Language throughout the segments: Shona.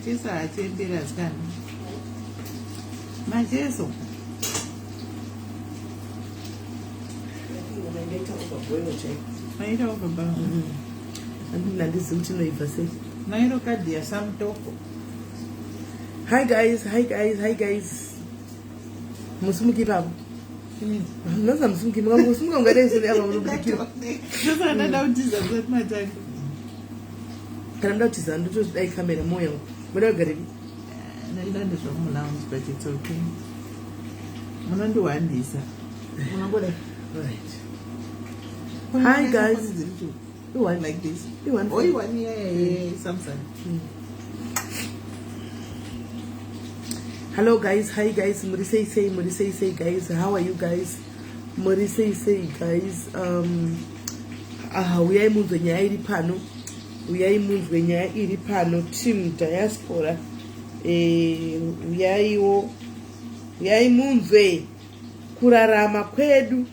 Chisa atembera scan. Majeso. Maita over Nairo kadia some toko. Hi guys. Musumuki baba. Nasa musumuki mga musumuka ngarezi ni aba mulubikiro. Sasa ndawutiza kuti matani. Kana ndawutiza ndo dai camera moyo. Mwana gari. Naila ndizvo mulounge but it's okay. Munondiwandisa. Munangole. Right. Hi guys. You want like this? You want? Oh, you want Samsung. Hello guys, hi guys. Murisei say guys. How are you guys? Murisei say guys. Huyai munzwe nyaya iri pano. Huyai munzwe nyaya iri pano. Team diaspora. Huyai munzwe kurarama kwedu.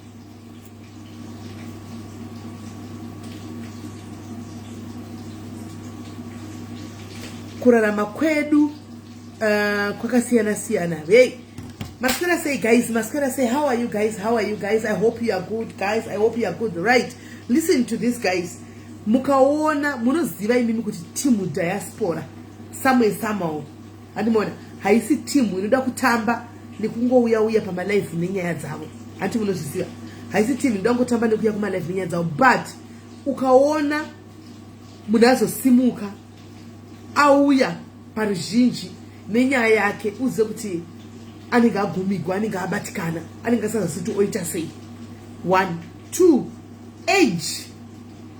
Kurarama kwedu kwakasiyana. Hey, Mascara say guys, how are you guys? I hope you are good guys. Right, listen to this guys. Mukaona munoziva imimi kuti timu diaspora somehow andimona haisi timu inoda kutamba nekungouya pama live nenyaya dzavo. Anti munozviziva haisi timu inoda kutamba nekuya kuma live nenyaya dzavo, but ukaona munazosimuka auya paruzhinji nenyaya yake uze kuti anenge agumigwa, anenge abatikana, anenge asazositi oita sei. 1 2 age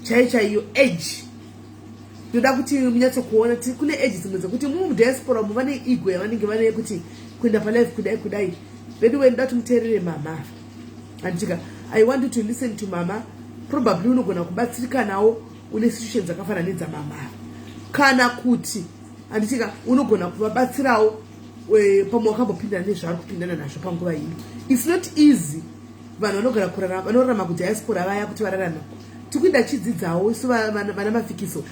chaiyo age ndoda kuti munyatso kuona kuti kune age dzimwe dzekuti mudiaspora muvane ego yavanenge vane kuti kuenda palife kudai bedu wenda tumuteerere mama andika I want you to listen to mama. Probably unogona kubatsirikanawo une situations dzakafanana nedza mama, kana kuti anditika unogona kuvabatsirawo pamwe wakambopindana nezvaari kupindana nazvo panguva ino. It's not easy vanhu vanogara vanorarama kudiaspora vaya kuti vararama. Tikuenda chidzidzawo isu vana mafikiso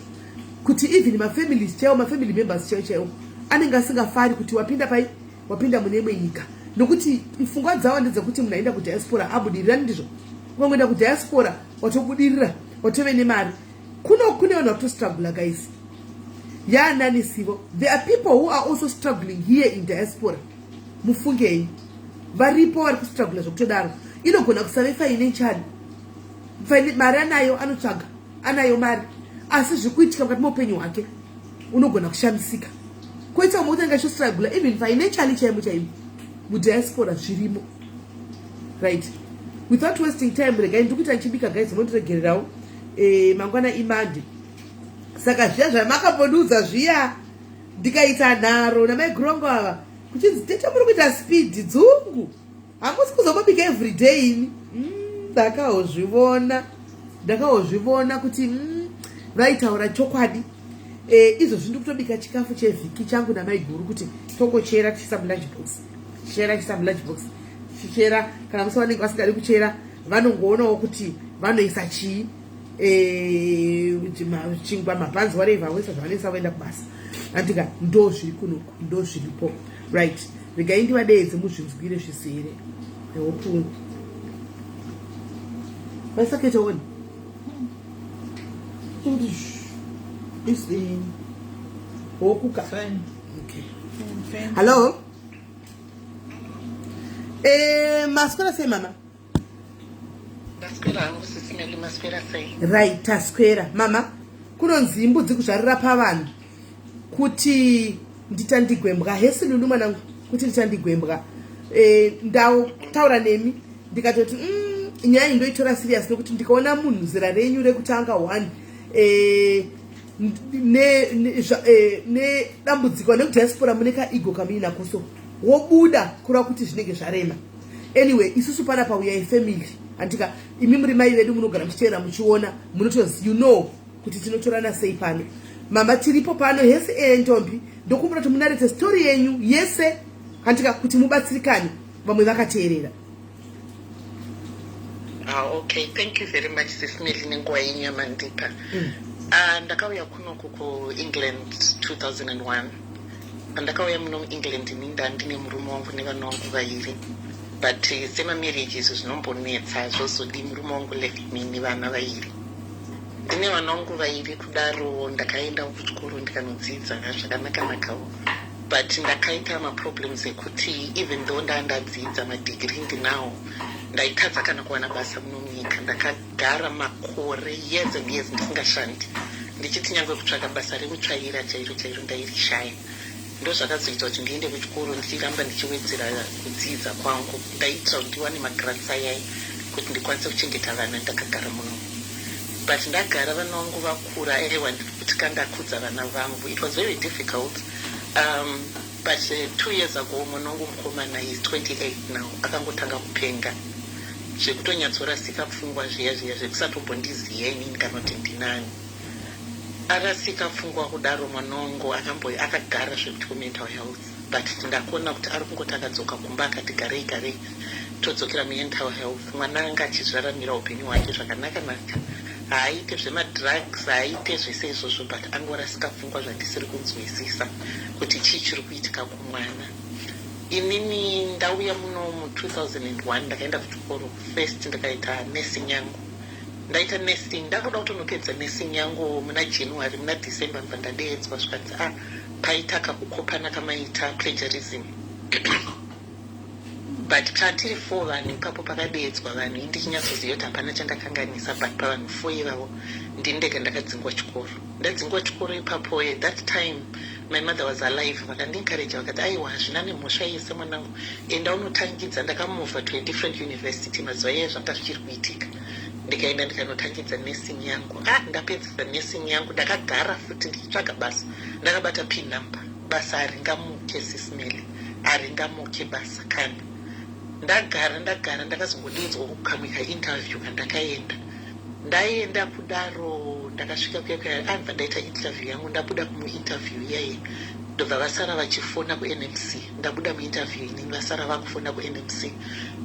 kuti even mafamilies chaiwo, mafamily members chaiwo anenge asingafari kuti wapinda mune imwe nyika, nokuti pfungwa dzavo ndedzekuti munaenda kudiaspora abudirirani ndizvo. Kungoenda kudiaspora watobudirira, watove nemari. Kune vanhu vatostruggle guys. Nani sivo. There are people who are also struggling here in diaspora. Mufungei varipo vari kustruggle zvokutodaro. Inogona kusave financially, mari anayo, anotsvaga anayo mari, asi zvikuitika mukati meupenyu hwake unogona kushamisika. Koita umwe utanga chostruggle even financially chaimo mudiaspora zvirimo. Right, without wasting time, regai ndikuita ndichibika guys, mondiregererawo mangwana imande. Saka zviya zvamakambonudza zviya ndikaita nharo namaigorongo ava kuchinzi tete muri kuita speed dzungu, hamusi kuzomabika every day ini. Ndakawozvivona kuti vaitaura chokwadi. Izvozvi ndikutobika chikafu chevhiki changu namaiguru kuti tongochera tichisa mulunchbox. Chichera kana musi vanenge vasingadi kuchera vanongoonawo kuti vanoisa chii, chingwa, mabhanzi, whatever, wese zvavanoisa vaenda kubasa. Andika ndo zviri kunoku, ndo zviripo. Right, regai ndivadedze muzvinzwire zvisere. Hope vasaketa one. This in Okuka. Fine. Okay. Fine. Hello. Masquera say mama. SIS MELLY masquera say. Right, tasquera mama. Kunonzi imbudzi kuzvarira pavanhu kuti nditandigwembwa. Hesi lulu mwanangu kuti nditandigwembwa. Ndataura nemi ndikatoti nyaya indoitora serious nokuti ndikaona munhu zera renyu rekutanga 1 ne dambudziko nekudiaspora muneka ego kamina koso wobuda kura kuti zvinenge zvarema. Anyway, isusu pana pauyai family andika imi muri mai vedu munogara muchiteera muchiona munotozi you know kuti tinotorana sei pano. Mama tiripo pano hese ndombi ndokumbura kuti munarete story yenyu yese andika kuti mubatsirikane vamwe vakateerera. Okay, thank you very much SIS MELLY nenguva yenyu yamandipa. Ndakauya kunoku ku England 2001 pandakauya muno muengland ndine murume wangu nevana vangu vairi, but semamarriages zvinombonetsa zvozodi murume wangu left me nevana vairi. Ndine vana vangu vairi kudaro ndakaenda kuchikoro ndikanodzidza zvakanaka-nakawo, but ndakaita maproblems ekuti even though ndandadzidza madegree ndinawo ndaitadza kana kuwana basa muno munyika. Ndakagara makore years and years ndisingashandi, ndichiti nyangwe kutsvaga basa rekutsvaira chairo ndairishaya. Ndo zvakazoita kuti ndiende kuchikoro ndichiramba ndichiwedzera kudzidza kwangu, ndaitira kuti ndiwane magrants ayai kuti ndikwanise kuchengeta vana ndakagara muno. But ndagara vana vangu vakura, aiwa ndiri kuti kandakudza vana vangu. It was very difficult. But 2 years ago mwana wangu mukomana is 28 now, akangotanga kupenga zvekutonyatsorasika pfungwa zviya zvekusatomboziva inini kana kuti ndinani. Arasika pfungwa kudaro mwana wangu akagara zvekuti kumental health, but ndakona kuti ari kungotakadzoka kumba akati garei todzokera mental health. Mwana anga achizvaramira upenyu hwake zvakanaka-naka, haaite zvemadrugs, haaite zvese izvozvo, but angorasika pfungwa zvandisiri kunzwisisa kuti chii chiri kuitika kumwana. Inini ndauya muno mu2001 ndakaenda kuchikoro. First ndakaita nursing yangu, ndaita nursing, ndakuda kutonopedza nursing yangu muna January, muna December ndibva ndadeedzwa zvikanzi paita kakukopana kamaita plagiarism. But patiri 4 vanhu ipapo pakadeedzwa vanhu, ndichinyatsozviva kuti hapana chandakanganisa, but pavanhu 4 ivavo ndini ndega ndakadzingwa chikoro. Ndadzingwa chikoro ipapo, at that time my mother was alive, vakandiencourage vakati aiwa hazvina nemhosva yese mwanangu, enda unotangidza. Ndakamuvha to a different university mazuva iye zvanga zvichiri kuitika. Ndikaenda ndikanotangidza nursing yangu. Ndapedza nursing yangu ndakagara futi ndichitsvaga basa. Ndakabata pin number, basa haringamuke SIS MELLY, haringamuke basa kana. Ndagara ndakazongodedzwa kukamwika interview kandakaenda. Ndaenda kudaro ndakasvika kuya andibva ndaita interview yangu, ndabuda kumuinterview iyayi ndobva vasara vachifona kuNMC. Ndabuda muinterview ini vasara vakufona kuNMC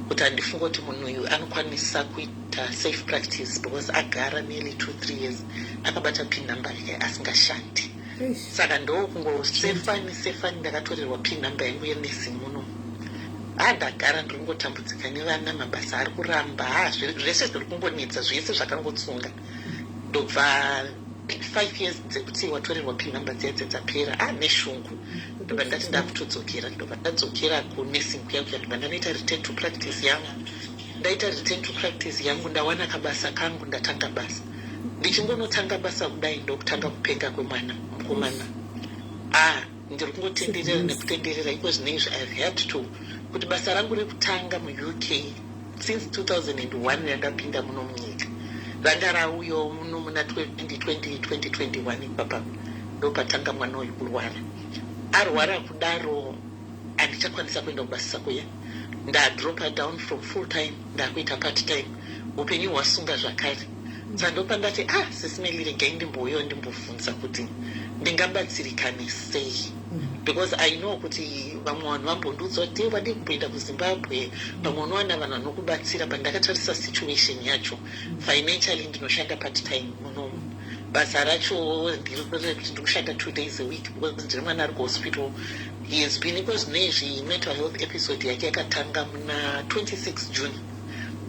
kuti handifunga kuti munhu uyu anokwanisa kuita safe practice, because agara nearly 2-3 years akabata pin number yake asingashandi. Saka ndokungosefani ndakatorerwa pin number yangu yenursing muno. Ndagara ndiri kungotambudzika nevana, mabasa ari kuramba, zvese zviri kungonetsa, zvese zvakangotsunga. Ndobva 5 years dzekuti watorerwa pin number dziya dzapera, neshungu. Ndobva ndati ndakutodzokera, ndobva ndadzokera kunursing kuya ndobva ndanoita return to practice yangu. Ndaita return to practice yangu, ndawana kabasa kangu, ndatanga basa. Ndichingonotanga basa kudai ndokutanga kupenga kwemwana mukomana. Ndiri kungotenderera nekutenderera, iko zvinezvi I've had to kuti basa rangu rekutanga mu-UK since 2001 yandapinda muno munyika, ranga rauyo muno muna 2021 ipapa ndopatanga mwana uyu kurwara. Arwara kudaro handichakwanisa kuenda kubasa kuya, ndadropa down from full time ndakuita part time, upenyu hwasunga zvakare. Saka ndopa ndati SIS MELLY regai ndimboyo ndimbobvunza kuti ndingabatsirikane sei, because I know kuti vamwe vanhu vambondiudza kuti vadi kumboenda kuZimbabwe, vamwe unowana vanhu vanokubatsira. Pandakatarisa situation yacho financially ndinoshanda part time muno, basa racho ndiri kuti ndikushanda 2 days a week, because ndiri mwana ari kuhospital. He has been ikozvinezvi mental health episode yake yakatanga muna 26 June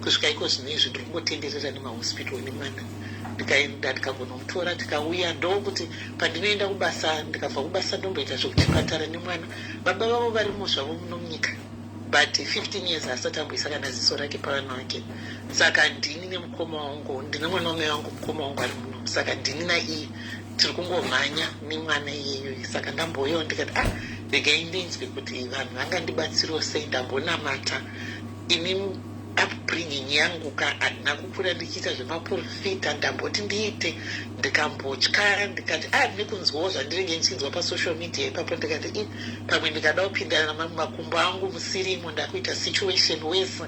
kusvika ikozvinezvi ndiri kungotenderera nemahospital nemwana. Ndikaenda ndikagonomutora tikauya, ndokuti pandinoenda kubasa, ndikabva kubasa ndomboita zvekuchipatara nemwana. Baba vavo varimo zvavo muno munyika, but 15 years asati amboisa kana ziso rake pavana vake. Saka ndini nemukoma wangu, ndine mwana wamai vangu, mukoma wangu ari muno. Saka ndini naiye tiri kungomhanya nemwana iyeyo. Saka ndamboyo ndikati regai ndinzwe kuti vanhu vangandibatsirawo sei, ndambonamata. Ini upbringing yangu handina kukura ndichiita zvemaprofita, ndamboti ndiite, ndikambotya, ndikati nekunzwawo zvandinenge ndichinzwa pasocial media ipapo, ndikati pamwe ndikada kupindana namakumbo angu musirimo, ndakuita situation wese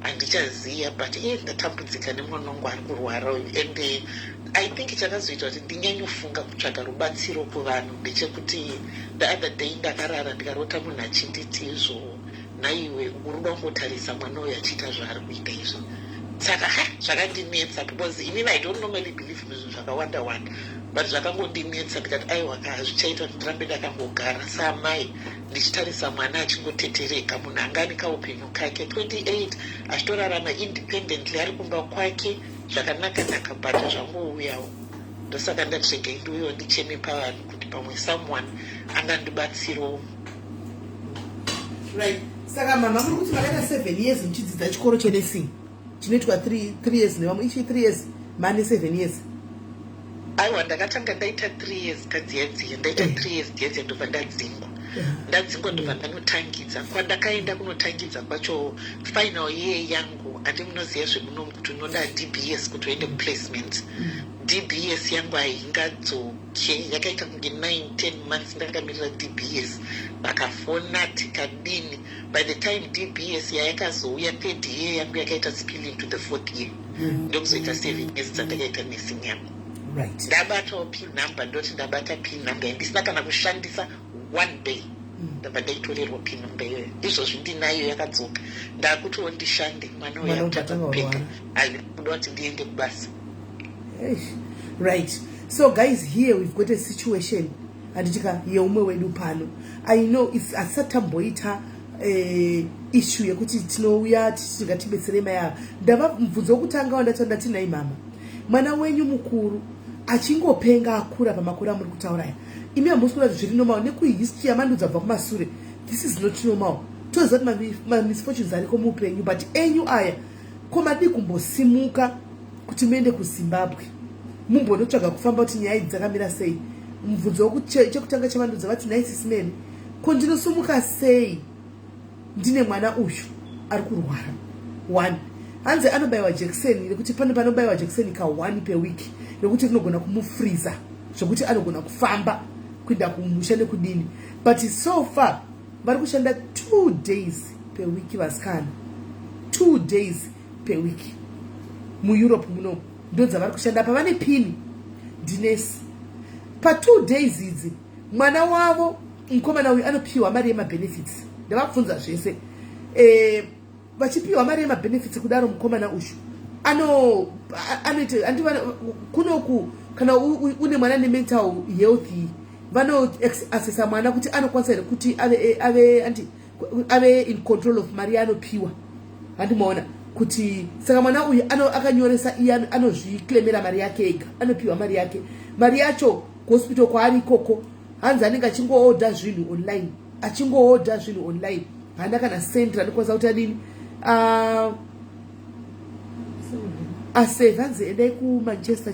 handichaziya, but ndatambudzika nemwana wangu ari kurwara uyu. And I think chakazoita kuti ndinyanyofunga kutsvaga rubatsiro kuvanhu ndechekuti the other day ndakarara ndikarota munhu achinditi izvo, naiwe uruda kungotarisa mwana uyu achiita zvaari kuita izvo. saka zvakandinetsa because inini I don't normally believe muzvinhu zvakawanda wanda, but zvakangondinetsa ndikati aiwa hazvichaita kuti ndirambe ndakangogara saamai ndichitarisa mwana achingotetereka, munhu angani kaupenyu kake 28 achitorarama independently ari kumba kwake zvakanaka but zvangouyawo. Ndosaka ndati regai ndiuyewo ndicheme pavanhu kuti pamwe someone angandibatsirawo. Right. Saka mama muri kuti makaita 7 years muchidzidza chikoro chenursing chinoitwa 3 years nevamwe ichi 3 years mane 7 years. Aiwa ndakatanga ndaita 3 years kadziyadziya, ndaita 3 years dziyadziya ndobva ndadzingwa. Ndadzingwa ndobva ndanotangidza. Kwandakaenda kunotangidza kwacho final year yangu andi munoziva zvemunomu kuti unoda DBS kuti uende kuplacement. DBS yangu haingadzoke, yakaita kunge 9-10 months ndakamirira DBS. Vakafona tikadini. By the time DBS yayakazouya 3rd year yangu yakaita spill into the 4th year. Ndokuzoita 7 years dzandakaita nursing yangu. Right. Ndabatawo pin number, ndoti ndabata pin number ndisina kana kushandisa 1 day. Ndabva ndaitorerwa pin number iyoyo. Izvozvi ndinayo yakadzoka. Ndakutiwo ndishande mwana uyo akutanga kupeka. Kuda kuti ndiende kubasa. Right. So guys, here we've got a situation anditika yeumwe wedu pano. I know it's asatamboita issue yekuti tinouya tisingatibetsere maya. Ndava mubvunzo wokutanga wandati nai mama. Mwana wenyu mukuru achingopenga akura pamakore amuri kutauraya. Imi hamusi kuda zviri normal nekuhistory yamandudza bva kumashure. This is not normal. Toziva kuti misfortunes ariko muupenyu, but enyu aya komadi kumbosimuka kuti muende kuZimbabwe. Mumbonotsvaga kufamba kuti nyaya idzi dzakamira sei. Mubvunzo chekutanga chamandudza vati SIS MELLY, ko ndinosumuka sei ndine mwana uyu ari kurwara. 1. Hanzi anobayiwa jekiseni rekuti pane panobayiwa jekiseni ka1 per week rekuti rinogona kumufreeza zvokuti anogona kufamba kuenda kumusha nekudini. But so far vari kushanda 2 days per week vasikana. 2 days per week. MuEurope muno ndodzavari kushanda pa vane pini dinesi. Pa 2 days idzi mwana wavo mukomana uyu anopiwa mari yemabenefits. Ndavabvunza zvese. Vachipiwa mari yemabenefits kudaro mukomana uyu anoita kunoku kana une mwana nemental health vano assessa mwana kuti anokwanisa kuti ave in control of mari anopiwa. Handimaona kuti saka mwana uyu akanyoresa iye anozviklemera mari yake ega, anopiwa mari yake. Mari yacho kuhospital kwaari ikoko hanzi anenge achingoorder zvinhu online, achingoorder zvinhu online. Hana kana central anokwanisa kuti adini asave hanzi endai kuManchester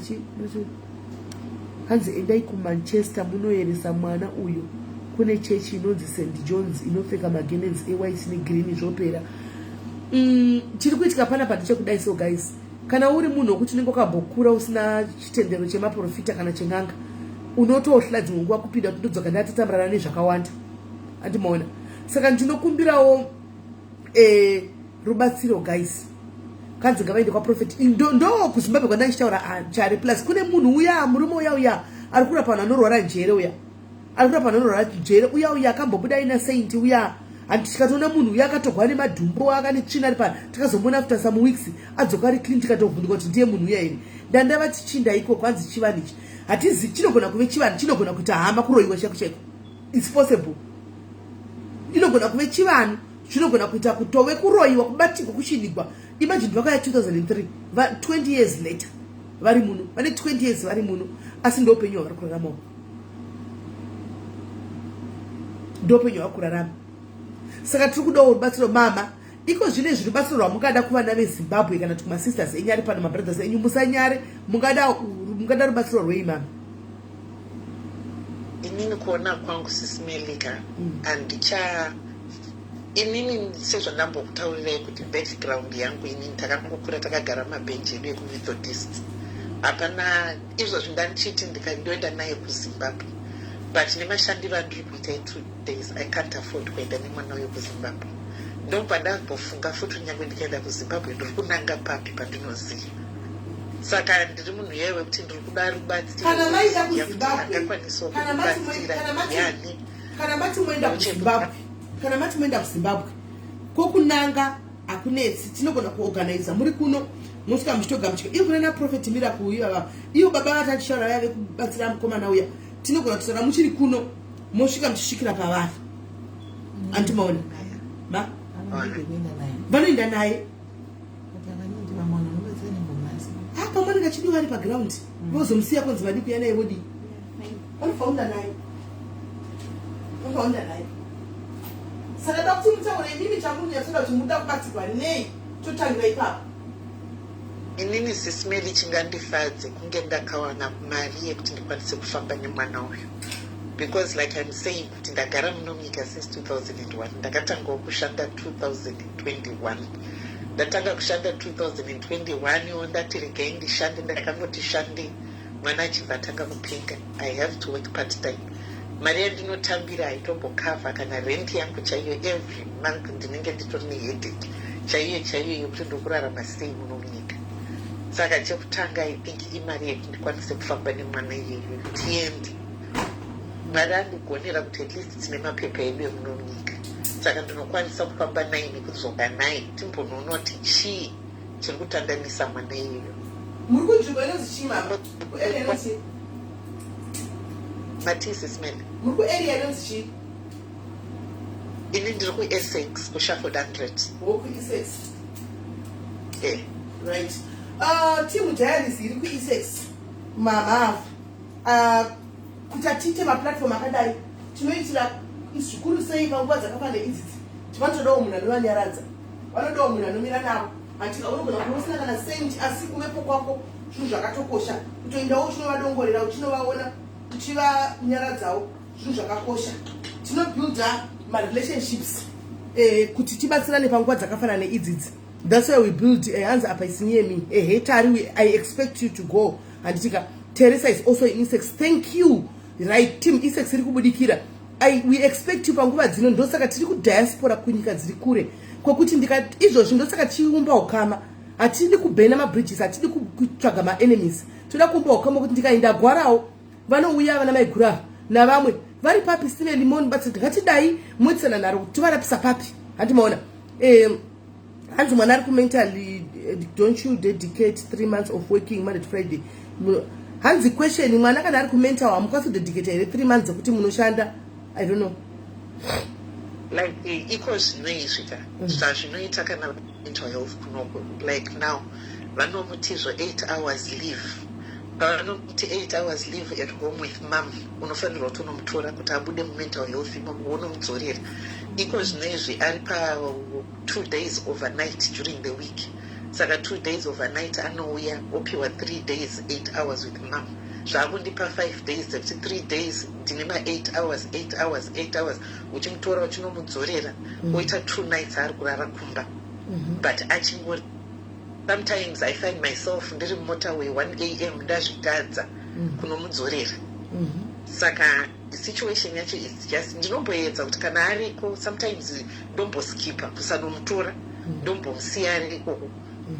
hanzi endai kuManchester munoyeresa mwana uyu kune chechi inonzi St John's inopfeka magenens white negreen zvopera. Chiri kuitika pana pati chekudai. So guys, kana uri munhu wekuti unenge wakambokura usina chitendero chemaprofita kana chen'anga, unotohla dzimwe nguva kupinda kuti ndodzoka ndatatambarana nezvakawanda. Handimaona. Saka ndinokumbirawo rubatsiro guys. Kanzi ngavaende kwaprofit. Ndo kuZimbabwe kwanda ndichitaura chari plus kune munhu uya murume uya ari kurapa vanhu vanorwara njere uya. Ari kurapa vanhu vanorwara njere uya akambobuda ina saint uya. And tikatoona munhu uya akatogwa nemadhumbu akane tsvina ari pana. Takazomona after some weeks adzoka ari clean tikatovhunduka kuti ndiye munhu uya ere. Ndandava tichinda iko kwanzi chivanhu ichi. Hatizi chinogona kuve chivanhu, chinogona kuita hama kuroyiwa chako. It's possible. Inogona kuve chivanhu, chinogona kuita kutove kuroyiwa, kubatirwa, kushinigwa. Imagine vakaya 2003, 20 years later vari muno, vane 20 years vari muno, asi ndopenyu vari kurarama. Ndopenyu vari kurarama. Saka tiri kudawo rubatsiro mama. Iko zvine zviri rubatsiro rwamungada kuvana veZimbabwe kana kuti masisters enyu ari pano, mabrothers enyu musanyare, mungada rubatsiro rwei mama? Inini kuona kwangu SIS MELLY andicha inini sezvandambokutaurirai kuti background yangu inini takangokura takagara mabhenji edu ekumethodist. Hapana izvozvi ndandichiti ndikandoenda naye kuZimbabwe, but nemashandiro andiri kuita 2 days I can't afford kuenda nemwana uyo kuZimbabwe. Ndobva ndambofunga futi nyangwe ndikaenda kuZimbabwe ndiri kunanga papi pandinoziva. Saka ndiri munhu iye wekuti ndiri kuda rubatsiro. Kana maenda kuZimbabwe, kana mati muenda kuZimbabwe, kana mati muenda kuZimbabwe, kokunanga akunetsi, tinogona kuorganize muri kuno mosvika muchitogamuchika iyo kunana Prophet Miracle uyu ava iyo baba vati achishaura yave kubatsira mukomana uya tinogona kutaura muchiri kuno mosvika muchisvikira pavari andimaona ma vanoenda naye pamanenge achidiwa ari paground vozomusiya kwenzi vadi kuya naye vodi vanofaunda naye saka da kuti mutaure imimi chamunyasoda kuti muda kubatsirwa nei totangira ipapo inini SIS MELLY chingandifadze kunge ndakawana mari yekuti ndikwanise kufamba nemwana uyu because like I'm saying kuti ndagara muno munyika since 2001 ndakatangawo kushanda 2021 ndatanga kushanda 2021 ndati regai ndishande ndakangoti shande mwana achibva atanga kupenga I have to work part time mari yandinotambira haitombokavha kana rent yangu chaiyo every month ndinenge nditori neheadache chaiyo yekuti ndokurarama sei muno munyika saka chekutanga I think imari yekuti ndikwanise kufamba nemwana iyeyo tiende mari andigonera kuti at least tine mapepa edu emuno munyika saka ndinokwanisa kufamba naye nekudzoka naye timbonoona kuti chii chiri kutandanisa mwana iyeyo muri kunzvimbo inonzi chii mama mati SIS MELLY muri kuarea inonzi chii ini ndiri kuessex kushaford 100 wokuessex right team diaries iri kuessex mama kuti atite maplatform akadai tinoitira zvikuru sei panguva dzakafanira idzidzi tivanotodawo munhu anovanyaradza vanodawo munhu anomira navo atika unogona kunosina kana sendi asi kuvepo kwako zvinhu zvakatokosha kutoendawo uchinovadongorera uchinovaona uchivanyaradzawo zvinhu zvakakosha tinobuilda marelationships kuti tibatsirane panguva dzakafanira neidzidzi. That's why we build hands up isinyemi hetari I expect you to go anditika Teresa is also in Essex. Thank you. Right team Essex iri kubudikira. We expect you panguva dzino ndosaka tiri ku diaspora kunyika dziri kure kwekuti ndikati izvozvo ndosaka tiumba ukama atidi kubhena ma bridges atidi kutsvaga ma enemies toda kuumba ukama kuti ndikaenda gwarawo vanouya vana maigura na vamwe vari papi sine limoni but ngatidai mwetsana naro kuti varapisa papi handimaona hanzi mwana ari kumentally don't you dedicate 3 months of working Monday to Friday hanzi question mwana kana ari kumental amukwaso dedicate here 3 months kuti munoshanda I don't know like iko zvinoizvika zvazvinoita kana mental health kunoko like now vanomutizvo 8 hours leave pavanomuti 8 hours leave at home with mom unofanirwa kuti unomutora kuti abude mumental health imomo unomudzorera iko zvinoizvi ari pa2 days overnight during the week saka 2 days overnight anouya opiwa 3 days 8 hours with mom zvakundipa 5 days kuti 3 days ndine ma 8 hours 8 hours 8 hours uchimutora uchinomudzorera oita 2 nights ari kurara kumba but achingori sometimes I find myself ndiri motorway 1 am ndazvitadza kunomudzorera saka situation yacho is just ndinomboedza kuti kana ariko sometimes ndomboskipa kusanomutora ndombomusiya ariko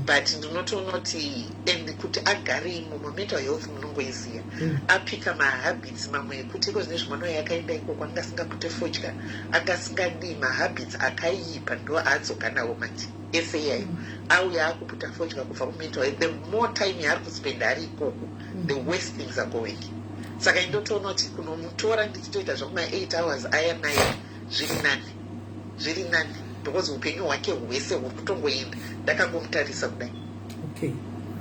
but ndinotoona kuti and kuti agare imo mental health munongoiziya apika mahabits mamwe ekuti iko zvine zvimwana yakaenda ikoko angasingapute fodya angasingadi mahabits akaipa ndo adzoka nawo manje esai auya akuputa fodya kubva kumental health the more time yaari kuspenda ari ikoko the worse things are going saka indotoona kuti kunomutora ndichitoita zvakuma 8 hours aya naye zviri nani because upenyu hwake hwese huri kutongoenda ndakangomutarisa kudai okay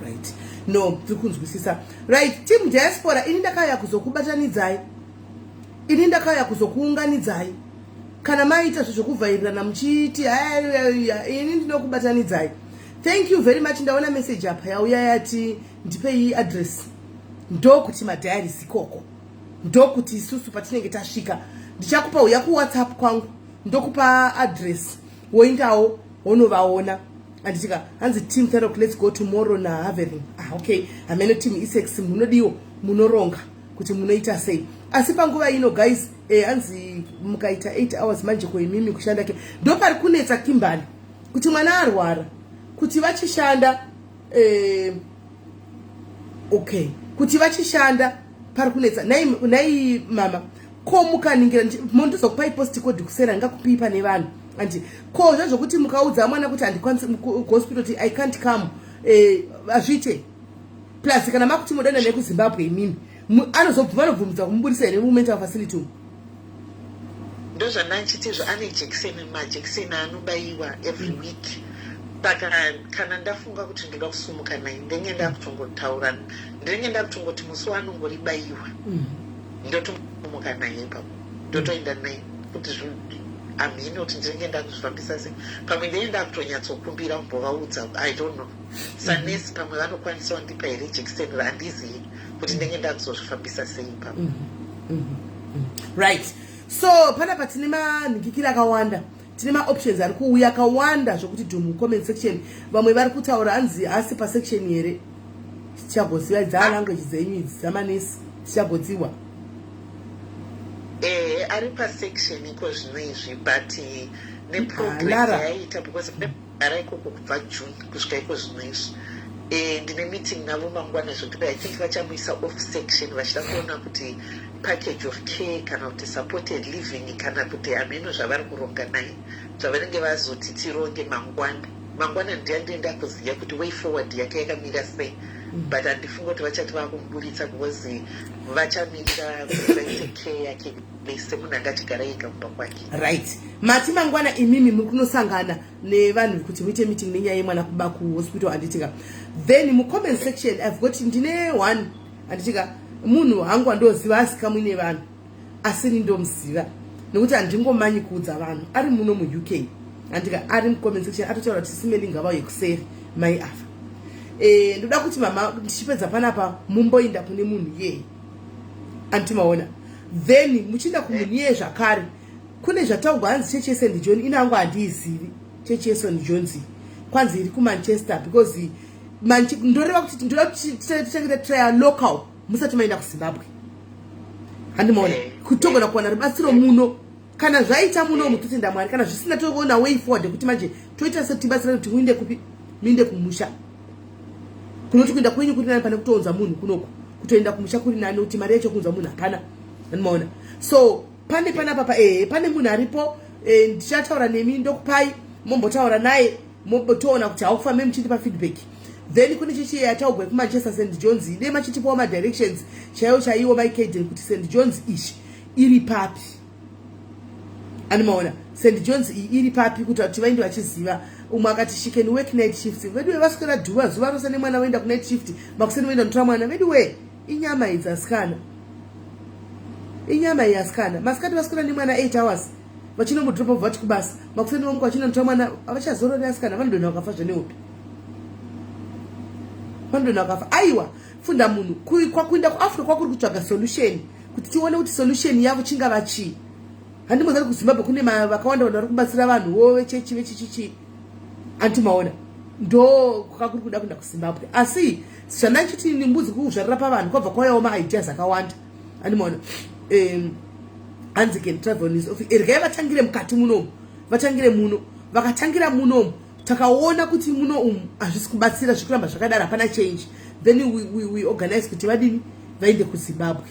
right no tiri kunzwisisa right team diaspora ini ndakauya kuzokubatanidzai ini ndakauya kuzokuunganidzai kana maita zvokuvhairirana muchiti ini ndinokubatanidzai thank you very much ndaona message apa yauya yati ndipei address ndokuti madiaries ikoko ndokuti isusu patinenge tasvika ndichakupa uya kuwhatsapp kwangu ndokupa address woindawo wonovaona anditika hanzi team therapy let's go tomorrow na havering okay amene team Essex munodiwo munoronga kuti munoita sei asi panguva ino guys hanzi mukaita 8 hours manje koimimi kushanda ke ndo pari kunetsa Kimbali kuti mwana arwara kuti vachishanda okay kuti vachishanda pari kunetsa nai mama ko mukaningira mondozokupai post code kusera ngakupipa nevanhu andi ko zvazvo kuti mukaudza mwana kuti handikwanisi hospital I can't come azvite plus kana makuti mudana nekuZimbabwe imimi anozobva vanobvumidza kumubudisa ere mumental facility ndozvandanchitizvo ane jekiseni majekiseni anobayiwa every week saka kana ndafunga kuti ndoda kusumuka naye ndenge ndakutongotaura ndenge ndakutongoti musi wanongoribayiwa ndotomuka naye ipapo ndotoenda naye kuti amhine kuti ndinenge ndakuzvifambisa sei pamwe ndenge ndakutonyatsokumbira kumbovaudza I don't know sanesi pamwe vanokwanisa wandipa here jekiseni randizivi kuti ndenge ndakuzozvifambisa sei ipapo right. So panapa tine manhingikira akawanda, tine maoptions ari kuuya akawanda zvokuti dhumu comment section vamwe vari kutaura hanzi asi pasection here tichagoziva dzalanguage dzenyu idzi dzamanesi tichagodziwa ari pasection iko zvino izvi but neprogress yaita because ara ikoko kubva June kusvika iko zvino izvi ndine meeting navo mangwana zvokuti I think vachamuisa off section vachida kuona kuti package of care kana kuti supported living kana kuti hameno zvavari kuronga naye zvavanenge vazoti tironge mangwana ndiandienda kuziva kuti way forward yake yakamira sei but handifunga kuti vachati vakumuburitsa because vachamirira kuti vaite care yake semunhu angachigara ega kumba kwake right. Mati mangwana imimi muri kunosangana nevanhu kuti muite meeting nenyaya yemwana kuba kuhospital handitika then mucomment section I've got ndine one handitika munhu hangu andoziva asikamwine vanhu asi nindomuziva nekuti handingomanyi kuudza vanhu ari muno muUK handika ari mucomment section atotaura kuti SIS MELLY ngava yekuseri mai afa ndoda kuti mama ndichipedza panapa mumboinda kune munhu ye antimaona then muchienda kumunhu ye zvakare kune zvataurwa hanzi chechi yeSt John inangu handiizivi chechi yeSt John's kwanzi iri kuManchester because ndoreva kuti ndoda kuti tichengete trial local musati maenda kuZimbabwe handimaona kutogona kuwana rubatsiro muno kana zvaita muno mutotenda Mwari kana zvisina toona way forward kuti manje toita setibatsira kuti muinde kupi muinde kumusha kunoti kuenda kwenyu kuti nani pane kutounza munhu kunoko kutoenda kumusha kuri nani kuti mari yacho kunza munhu hapana handimaona so pane papa pane munhu aripo ndichataura nemi ndokupai mombotaura naye mombotoona kuti haukufambe muchindipa feedback then kune chichi yataugwa kuManchester St John's ine machitipawo madirections chaiwo maikejeni kuti St John's ishi iri papi animaona St John's iri papi kuti vati vainde vachiziva umwe akati she can work night shifts vedu vaswera dhuva zuva rose nemwana waenda ku-night shift makuseni waenda notora mwana vedu inyama idzi asikana inyama iyi asikana masikati vaswera nemwana 8 hours vachinomudropa vati kubasa makuseni wamuka vachina notora mwana avachazorori asikana vanodona vakafa zveneupi vandona vakafa aiwa funda munhu kwakuenda kuAfrica kwakuri kutsvaga solution kuti tione kuti solution yavo chingava chii handimozati kuZimbabwe kune vakawanda vanhu vari kubatsira vanhuwo vechechi antimaona ndo kwakuri kuda kuenda kuZimbabwe asi zvandanchiti nimbudzi kuzvarira pavanhu kwabva kwauyawo maideas akawanda andimaona hanzi can travel on his office regai vatangire mukati munomu vatangire muno vakatangira munomu takaona kuti muno hazvisi kubatsira zvikuramba zvakadaro hapana change then we organize kuti vadini vaende kuZimbabwe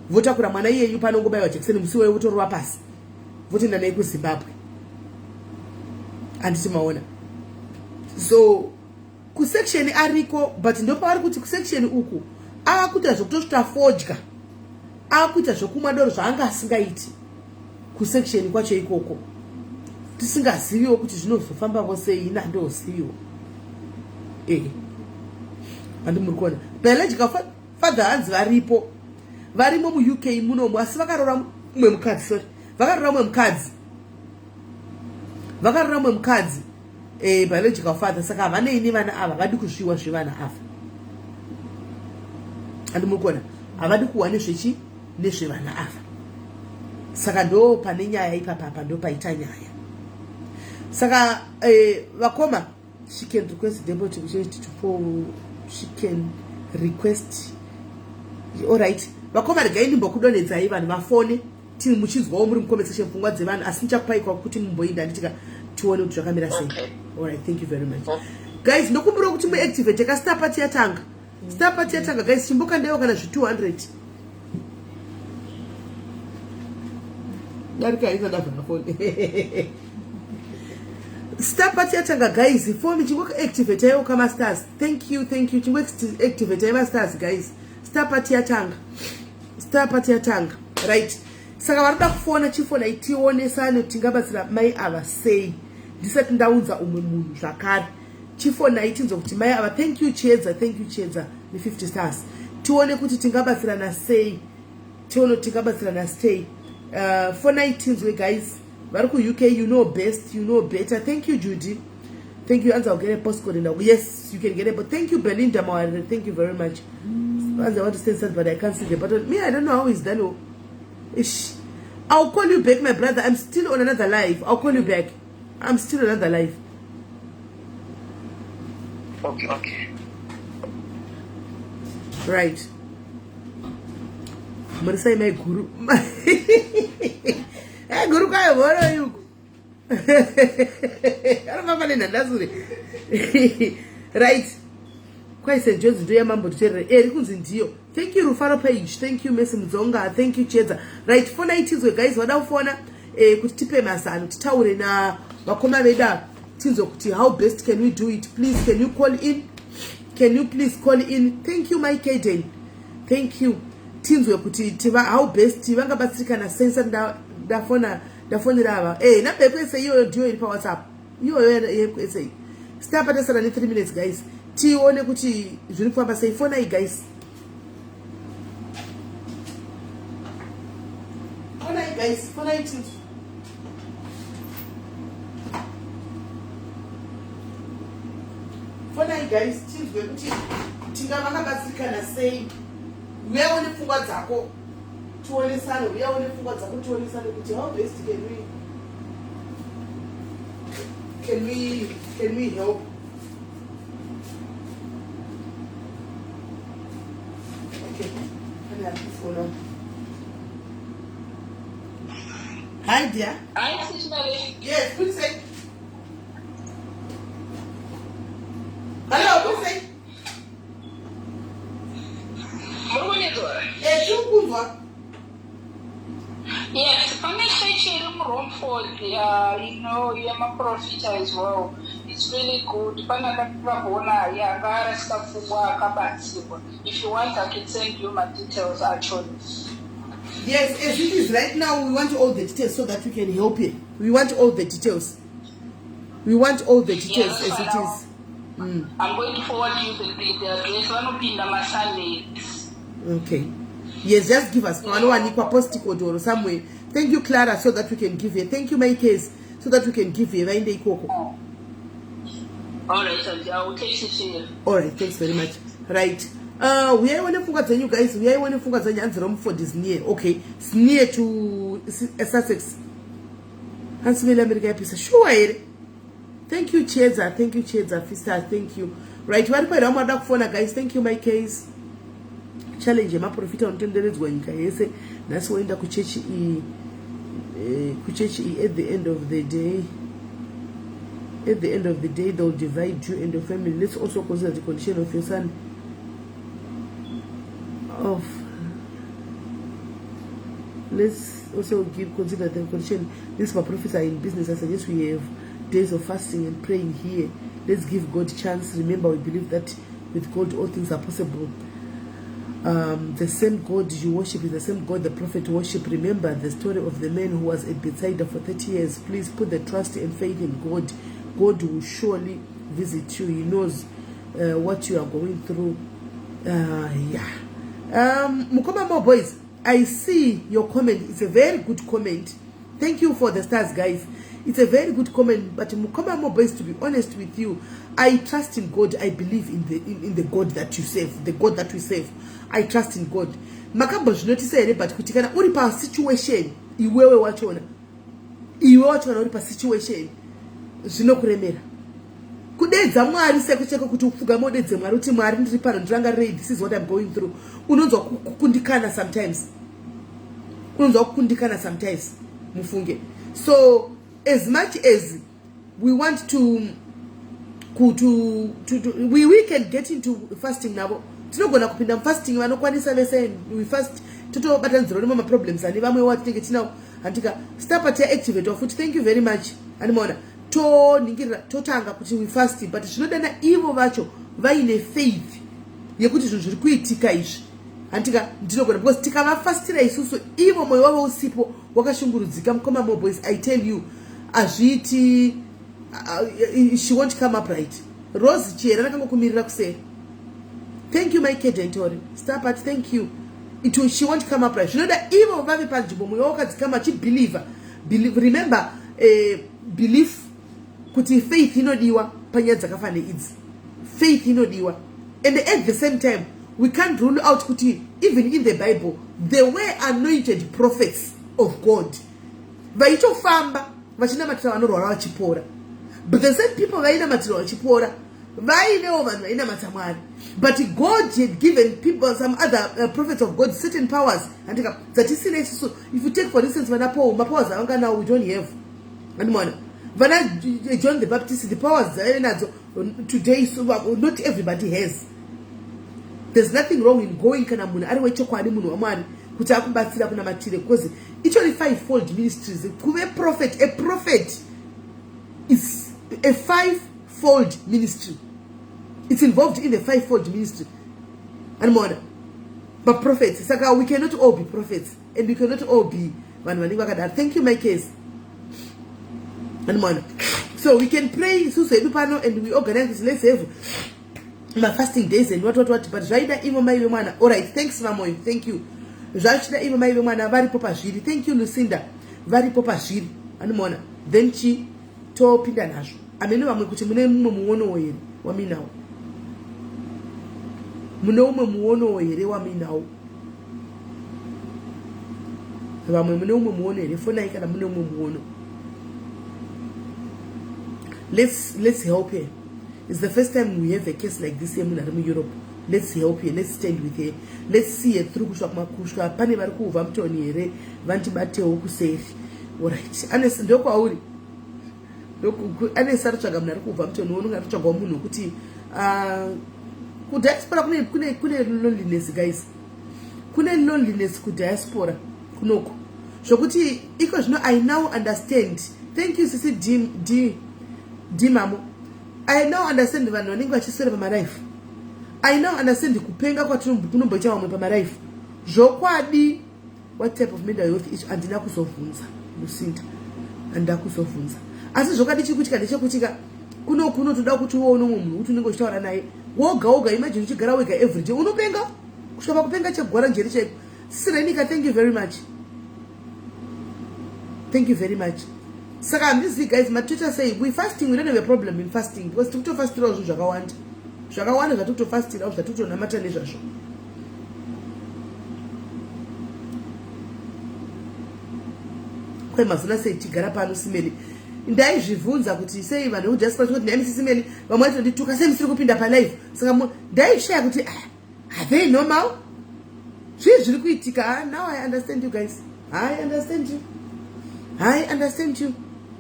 votakura mwana iyeyu panongobayiwa jekiseni musi weyo votorova pasi votoenda naye kuZimbabwe handiti maona so kusection ariko but ndopavari kuti kusection uku akuita zvokutosvita fodya akuita zvokumwa doro zvaanga asingaiti kusection kwacho ikoko tisingaziviwo kuti zvinozofambavo sei nandoziviwo handimuri kuona biological father hanzi varimo muUK munomu asi vakarora mumwe mukadzi vakarora mumwe mukadzi biological father saka havaneini vana ava vadi kuzviwa zvevana ava handimuri kuona havadi kuwa nezvevana ava saka ndo pane nyaya ipapapa ndo paita nyaya saka vakoma she can request deputy she can request alright vakoma regai ndimbokudonhedzai vanhu vafone tiri muchinzwawo muri muconversation pfungwa dzevanhu asi ndichakupaikwa kuti mumboinda nditika tione kuti zvakamira sei alright thank you very much guys ndokumbira kuti muactivate ka star party yatanga guys chimboka ndeyo kana 200 darika isa davana phone star party yatanga guys for me chingwe activate ayo kama stars. Thank you chingwe activate ayo stars guys. Star party yatanga right. Saka varida kufona chifona itionesane kuti tingabatsira mai ava sei ndisati ndaunza umwe munhu zvakare. Chifona itinzo kuti mai ava thank you Chedza ne 50 stars. Tione kuti tingabatsirana sei. For 19 guys. Vari ku UK, you know best, you know better. Thank you Judy. Thank you Anza, I'll get a postcode now. Yes, you can get it. But thank you Belinda Mawari. Thank you very much. Anza, I want to say something, but I can't see the button. Me, I don't know how it's done. Ish. I'll call you back, my brother. I'm still on another live. I'll call you back. I'm still on another live. Okay. Right. I'm gonna say my guru. Hey, guru, what are you? Right. Quite St. John's do mambo to thank you Rufaro Page, thank you Messi Mzonga, thank you Chedza. Right, for 90s guys, wadafona kutipe masano titaure na wakoma veda tinzo kuti how best can we do it? Please can you call in? Can you please call in? Thank you Mike Aiden. Thank you. Tinzo kuti tiva how best tivanga batsika na sense ndafona rava. Na pepe say you do it for WhatsApp. You say stop at 3 minutes guys. Tione kuti zviri kufamba sei fona guys. Guys, for 19. For 9 guys, tinzwe kuti tingavanga batsirikana sei. Uyaone pfungwa dzako. Tuonesane, uyaone pfungwa dzako tuonesane kuti how best can we help? Okay. And I have this one on. Hi dear. Hi, SIS MELLY. Yes, please say. Hello, please say. Yes, I'm searching room for you're my profit as well. It's really good. If you want, I can send you my details actually. Yes, as it is right now, we want all the details so that we can help you. We want all the details. Yes, as it is. I'm going to forward you the address. One will be in the Sunday. Okay. Yes, just give us one post code or somewhere. Thank you, Clara, so that we can give you. Thank you, my case, so that we can give you. All right, I will take it to you. All right, thanks very much. Right. We are to focus on you guys. We are to focus on your answer for this near. Okay, it's near to Sussex. Hans Miller America episode. Sure. Thank you, Chedza. Fista. Thank you. Right, what about Ramadan phone, guys? Thank you, my case. Challenge my profit on 10 days when Kayese. That's why in the kuchechi at the end of the day. At the end of the day, they'll divide you and your family. Let's also consider the condition of your son. Let's also consider the condition. These my prophets are in business. I suggest we have days of fasting and praying here. Let's give God a chance. Remember, we believe that with God all things are possible. The same God you worship is the same God the prophet worship. Remember the story of the man who was at Bethsaida for 30 years. Please put the trust and faith in God. God will surely visit you. He knows what you are going through. Mukoma more boys, I see your comment. It's a very good comment. Thank you for the stars, guys. It's a very good comment. But Mukoma more boys, to be honest with you, I trust in God. I believe in the God that you serve, the God that we serve. I trust in God. Makamba notice but kutikana uri pa situation iwewe wachona uri pa situation zvinokuremera kudedza Mwari sekucheka kuti ufuga modedze Mwari uti Mwari ndiri pano ndranga read, this is what I'm going through. Unonzwa kukundikana sometimes mufunge. So as much as we want to we can get into fasting now. Tinogona kupinda fasting vanokwanisa vese we fast totobatanzira nema problems and vamwe what tinge tinao antika start party activate of. Thank you very much animona toningira totanga kuti we fasting, but zvinodana ivo vacho vaine faith yekuti zvinhu zviri kuitika izvi handika ndinogona, because tikavafastira isusu ivo mwoyo wavo usipo wakashungurudzika. Mukoma more boys, I tell you azviti she won't come up right. Rose chera rakangokumirira kuseri. Thank you my kedentori star part, thank you. She won't come up right. Zvinoda ivo vave panzvimbo mwoyo wakadzikama chibeliever. Remember belief kuti faith inodiwa panyaya dzakafana idzi. Faith inodiwa, and at the same time we can't rule out kuti even in the Bible there were anointed prophets of God vaitofamba vachinamatira vanorwara vachipora, but the same people vainamatira vachipora vainewo vanhu vainamata Mwari, but God had given people some other prophets of God certain powers andika dzatisina isusu. If you take for instance vana Paul, mapowers avanga now we don't have, andimona vana John the Baptist, the powers dzainadzo today, so not everybody has. There's nothing wrong in going kana munhu ari wechokwadi munhu waMwari kuti akubatsira kuna matire, because it's only fivefold ministries. Kuve prophet, a prophet is a fivefold ministry. It's involved in a fivefold ministry. And more, but prophets, saka we cannot all be prophets, and we cannot all be vanhu. Thank you my case. And more, so we can pray susedupano and we organize this. Let's have my fasting days and what, but Jaida Ivo Maive Mwana. Alright, thanks Mamoy, thank you. Jashida Ivo Maive Mwana, very popa shiri. Thank you Lucinda, very popa shiri. And Mona, then she to pinda nasho. Ameno amekuti mune muono oyere wami now. Mune muono oyere wami now. Mune muono oyere fona ikana mune muono. Let's help her. It's the first time we have a case like this here in Europe. Let's help her. Let's stand with her. Let's see her through kushwa pane vari kuva mutoni here vanti batewo kuseri. Alright. Anes ndoko auri. Ndoko anes aritsvaga munhu ari kuva mutoni unonga aritsvaga munhu kuti ku diaspora kune loneliness guys. Kune loneliness ku diaspora kunoko. Zvokuti iko zvino I now understand. Thank you Sisi D Mamo. I now understand vanhu vanenge vachiswera pamalife. I now understand kupenga kwatinomboita vamwe pamalife. Zvokwadi what type of mental health issue andina kuzobvunza Lucinda, andina kuzobvunza. Asi zvokadi chikutika ndechekutika kuno toda kuti uone umwe munhu kuti unenge uchitaura naye woga imagine uchigara wega every day unopenga kusvika kupenga chegwara njeri chaiko. Sirenika, thank you very much. Thank you very much. Saka this week guys, my teacher say we fasting, we don't have a problem in fasting because to fast zvinhu zvakawanda zvatotofastira zvatotonamata nezvazvo. Kwemazuna sei tigara pano simeli ndaizvibvunza kuti sei vanhu vekudiaspora kuti ndami simeli vamwe vatondituka sei musiri kupinda palive. Saka ndaishaya kuti are they normal? Zviri kuitika. Now I understand you guys. I understand you.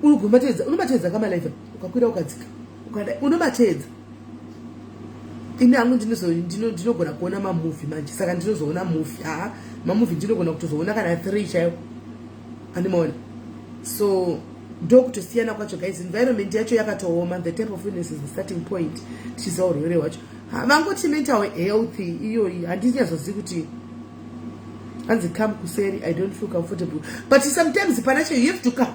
Unobatedza kama life ukakwira ukadzika unobatedza. Ine hangu ndinogona kuona mamovie manje, saka ndinozoona movie. Mamovie ndinogona kutozoona kana 3 chaiwo andimona. So ndokutosiyana kwacho guys. Environment yacho yakatooma, the type of illness is the starting point. Tichiziva urwere hwacho vangoti mental health iyoyi handinyazozivi kuti hanzi come kuseri. I don't feel comfortable, but sometimes panacho you have to come.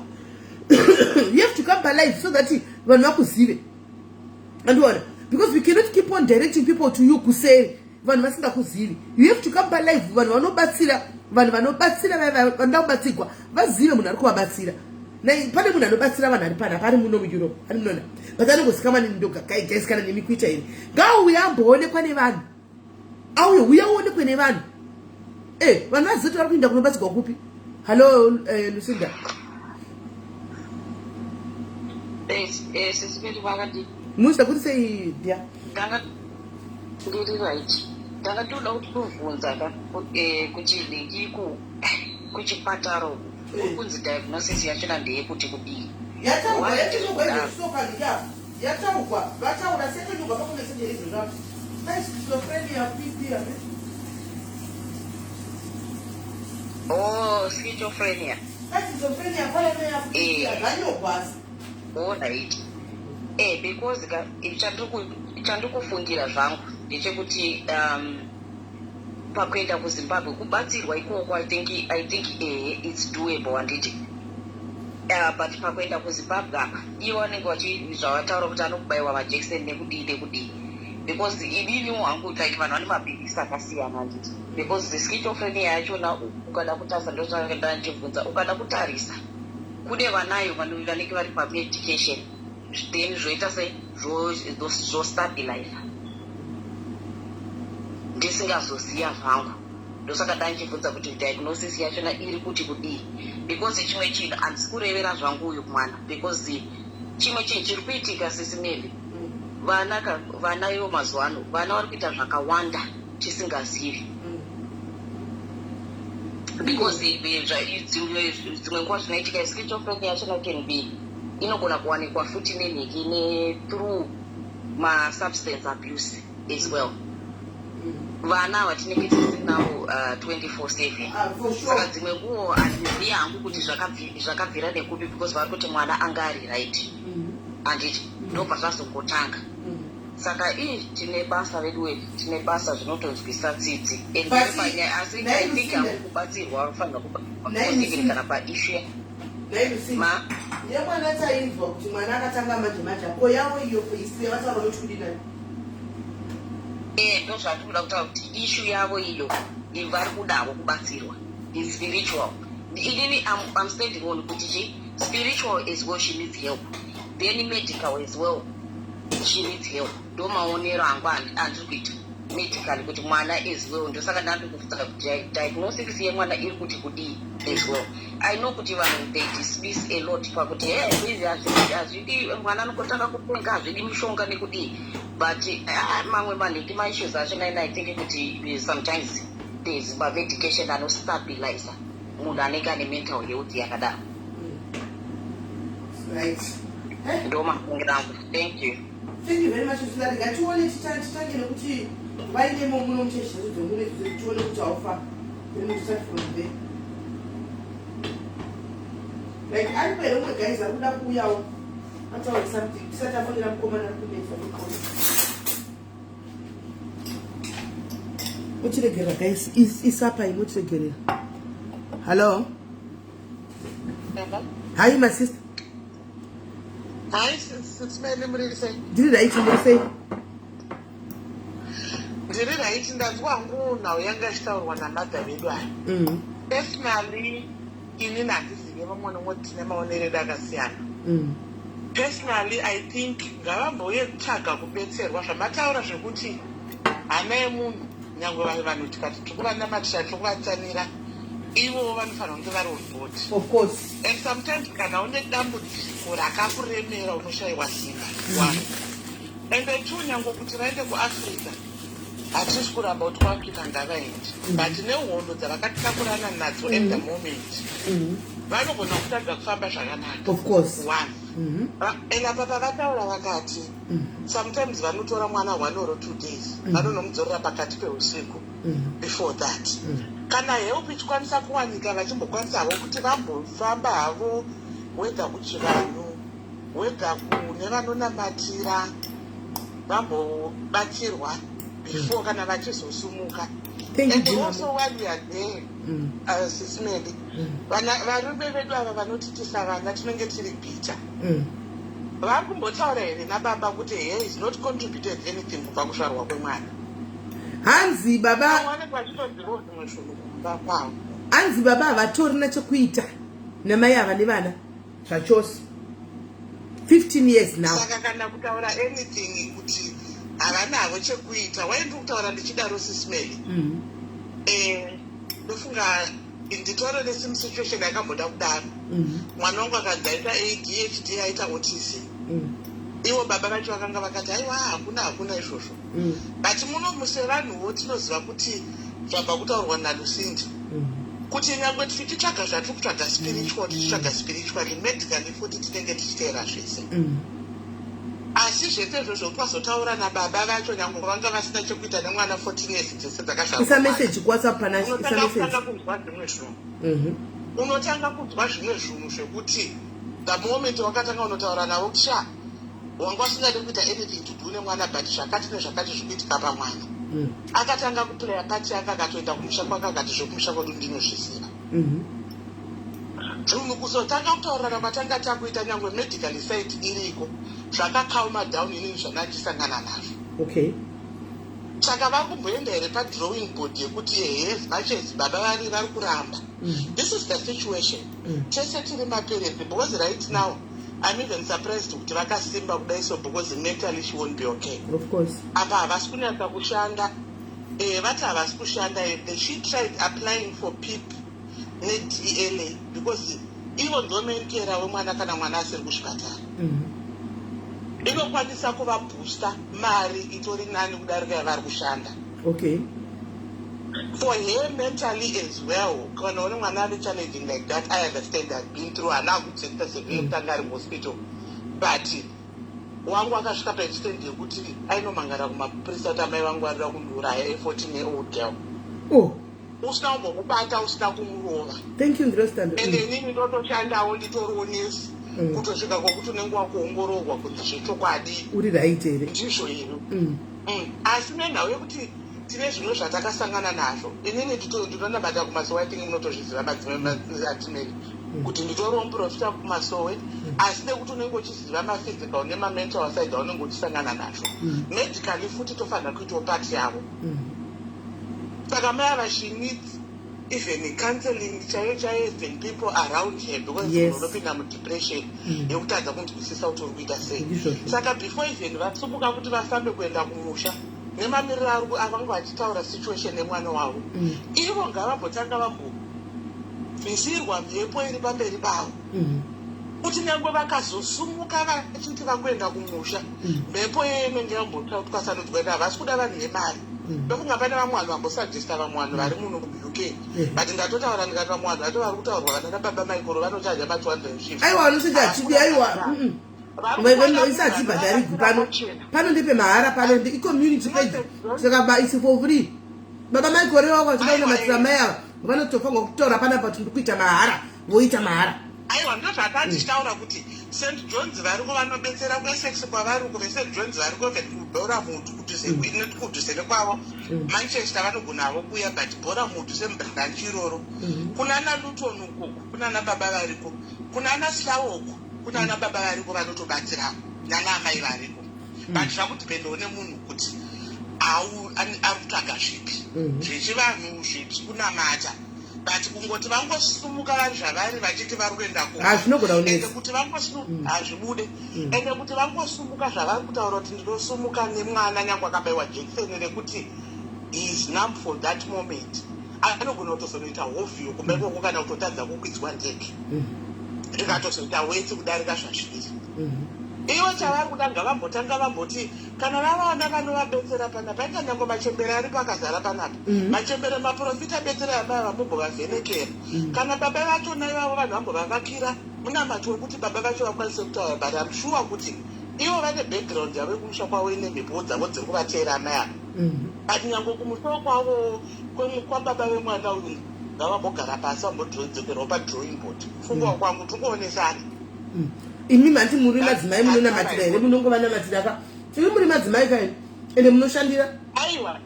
You have to come by life so that vanhu vakuzive. And what? Because we cannot keep on directing people to you kuseri vanhu vasingakuzivi. You have to come by life. Vanhu vanobatsira vandakubatsigwa vazive munhu ari kuvabatsira. Pane munhu anobatsira vanhu ari pana pari muno muEurope anonona, but anongozikama nendoga guys kana nemikuita iri ngauye amboonekwa nevanhu, auye uonekwe nevanhu. Vanhu vazoti vari kuenda kunobatsirwa kupi? Hello Lucinda. Musa kuti sei dia ndiri right. Ndakatoda kuti kuvhunza kuti ndiko kuchipataro kunzi diagnosis yachona ndeyekuti kudii. Yataugwa vataura setonogwa pakumeseje izvo zvavo schizophrenia PP. Schizophrenia. Schizophrenia pale meya zvanyogwasa Alright. Because chandikufungira zvangu ndechekuti pakuenda kuZimbabwe kubatsirwa ikoko I think it's doable anditi. But pakuenda kuZimbabwe apa ivo vanenge zvavataura kuti anokubayiwa majekiseni nekudii because ininiwo hangu like vanhu vane mabhilisi akasiyana anditi because the schizophrenia yachona ukada kutarisa ndozvakenda ndichibvunza ukada kutarisa kune vanayo vanenge vari pamedication then zvoita sei zvostabilize ndisingazoziya zvangu ndosaka ndandichibvunza kuti diagnosis yachona iri kuti kudii because chimwe chinhu handisi kurevera zvangu uyu mwana because chimwe chinhu chiri kuitika SIS MELLY vana ivo mazuva ano vana vari kuita zvakawanda tisingazivi because dzimwe nguva zvinoitika schizophrenia yachona can be inogona kuwanikwa futi nenhiki through masubstance abuse as well. Vana vatinenge tisinavo 24/7 saka dzimwe nguva handizivi hangu kuti zvakabvira nekupi because vari kuti mwana anga ari right handiti ndobva zvazongotanga saka tine basa redu tine basa zvinotonzwisa tsitsi asi I think hakukubatsirwa vanofanira kubatsirwa kana paishe ma yemwana tainzwa kuti mwana akatanga manje ko yavo iyo isi yavataura kuti kudinani ndo zvatikuda kutaura kuti ishu yavo iyo vari kudawo kubatsirwa is spiritual. Inini I'm standing on kuti spiritual as well she needs help, then medical as well she needs help. Ndo maonero angu andiri kuita medical kuti mwana as well ndosaka ndandi kufunga kuti diagnosis yemwana iri kuti kudii as well. I know kuti vanhu they dismiss a lot pakuti hazvidi mwana anokotanga kupenga hazvidi mishonga nekudii but mamwe manhiki maissues achona I think kuti sometimes there's medication anostabilize munhu anenge ane mental health yakadaro. Right. Ndo mafungira angu. Thank you. Thank you very much. Ngatione titange nekuti vainemo muno muchezvizo mune tione kuti aufa then we start from there. Like I pay umwe guys akuda kuuyawo ataura something tisati afonera mukomana kumesa mukoma utiregerera guys isapa inotiregerera. Hello. Hi my sister. Hi, SIS MELLY murise. Ndiri right murise. Ndiri right ndanzwa hangu nhau yanga ichitaurwa namadha vedu aya. Personally ini handizive vamwe nomwe tine maonerero akasiyana. Personally I think ngavambouye kutsvaga kubetserwa zvamataura zvekuti hana yemunhu nyangwe vanhu tikati tikuvanamatira tikuvatsanira ivo vanofanira kunge vari on. Of course. And sometimes kana une dambudziko rakakuremera unoshayiwa simba. One. And two, nyangwe kuti vaende kuAfrica hatisi kuramba kuti kuAfrica ngavaendi but nehondo dzavakatakurana nadzo at the moment vanogona kutadza kufamba zvakanaka. Of course. One. And apa pavataura vakati sometimes vanotora mwana 1 or 2 days vanonomudzorera pakati peusiku before that. Kana help ichikwanisa kuwanika vachimbokwanisawo kuti vambofamba havo wega kuchivanhu wega kune vanonamatira vambobatsirwa before kana vachizosumuka. And also when we are there SIS MELLY varume vedu ava vanotitisa vana tinenge tiri bhicha vari kumbotaura here nababa kuti he is not contributed anything kubva kuzvarwa kwemwana. Hanzi baba vachitozivo zvimwe zvinhu kumba kwavo. Hanzi baba havatori nechekuita namai ava nevana zvachose 15 years now. Saka kana kutaura anything kuti havanavo chekuita waindi kutaura ndichidaro SIS MELLY. Ndofunga nditore nesim situation yakamboda kudaro mwana wangu akadzaita ADHD aita autism. Ivo baba vacho vakanga vakati aiwa hakuna izvozvo but muno musevanhuwo tinoziva kuti zvabva kutaurwa naLucinda kuti nyangwe tichitsvaga zvatiri kutsvaga spiritual tichitsvaga spiritually medically futi tinenge tichiteera zvese asi zvese izvozvo kwazotaura nababa vacho nyangwe vanga vasina chekuita nemwana 14 years dzese isa message kuwhatsapp pana isa message unotanga kunzwa zvimwe zvinhu unotanga kunzwa zvimwe zvinhu zvekuti the moment wakatanga unotaura navo kusha wanga usingadi kuita anything to do nemwana but zvakati nezvakati zvikuitika pamwana akatanga kuplaya pati yake akatoenda kumusha kwake akati zvokumusha kwedu ndinozviziva zvinhu kuzotanga kutaurana kwatanga takuita nyangwe medical site iriko zvakakauma down inini zvanandisangana nazvo okay saka vari kumboenda here padrawing board yekuti as much as baba vari kuramba this is the situation tese tiri maparents because right now I'm even surprised kuti vakasimba kudai so because mentally she won't be okay. Of course. Apa havasi kunatsa kushanda. Vati havasi kushanda. She tried applying for PIP net-ELA because even though menkera wemwana kana mwana asiri kuchipatara. Inokwanisa kuva booster mari itori nani kudarika yavari kushanda. Okay. For her mentally as well, when one man is challenging like that, I understand that been through an out center secondary hospital. But one wakashika to extend the good I know mangara kuma prisa ta mai wangu ara kundura 14-year-old girl. Oh. Usna ngokubata usna kumurova. Thank you understand. And then nini ndotoshanda onditorionesi. Kutosvika kokuti unenge wakuongororwa kuti zvechokwadi uri right here ndizvo iro. Asi nenhau yekuti tine zvimwe zvatakasangana nazvo inini ndinonabata kumasowe atinge munotozviziva madzimai atimeri kuti nditoriwo muprofita kumasowe asi nekuti unenge uchiziva maphysical nemamental side aunenge uchisangana nazvo medically futi tofanira kuitawo pati yavo saka mai ava she needs even counseling chaiyo even people around here because unopinda mudepression yekutadza kunzwisisa kuti uri kuita sei saka before even vasumuka kuti vafambe kuenda kumusha nemamiriro avanga vachitaura situation nemwana wavo ivo ngavambotanga vambobvisirwa mhepo iri pamberi pavo kuti nyangwe vakazosumuka vachiti vakuenda kumusha mhepo iyoyo inenge yambotwasanudzwaita havasi kuda vanhu vemari ndokunga pane vamwe vanhu vambosagesta vamwe vanhu vari muno kuuk but ndatotaura ndikati vamwe vanhu vato vari kutaurwa vana nababa maikoro vanochaja ma250 aiwa vanosechachidi aiwa isachibhadharigu pano ndepe mahara pano icommunity page saka isi for free baba maikore wako vachida unamatira mai ava vanotofanwa kutaura panapa kuti ndikuita mahara voita mahara aiwa ndozvatanditaura kuti st johns variko vanobetsera kwesex kwavariko vest johns variko bhora mutu kudhusere kwavo manchester vanogonavo kuya but bhora mutu semubranchi iroro kuna ana luton ukoko kuna ana baba variko kuna ana slawoko kuna ana baba variko vanotobatsiravo nana amai variko but zvakudipendawo nemunhu kuti ari kutsvaga zvipi zvechivanhu zvipi kunamata but kungoti vangosumuka vari zvavari vachiti vari kuenda kuende kuti hazvibude ende kuti vangosumuka zvavari kutaura kuti ndinosumuka nemwana nyangwe akabayiwa jekiseni rekuti is numb for that moment anogona kutozonoita hovhiyo kumbekoko kana kutotadza kukwidzwa ndege rikatozoita weti kudarika zvazviri iwo chavari kuda ngavambotanga vamboti kana vavaona vanovabetsera panapa ika nyange machembere ari pakazara panapa machembere maprofita betsera yabaya vambobovavhenekera kana baba vachona ivavo vanhu vambovavakira munamati wekuti baba vacho vakwanise kutaura but am sure kuti ivo vane background yavo yekumusha kwavo ine mhepo dzavo dziri kuvateera amai avo but nyange kumusoro kwavo kwababa vemwana uyu ngavambogara pasi vambodzokerwawo padrawing board fungawa kwangu tikuonesana imi manti muri madzimai munonamatira here munongovanamatira ka tiri muri madzimai kaini ende munoshandira aiwa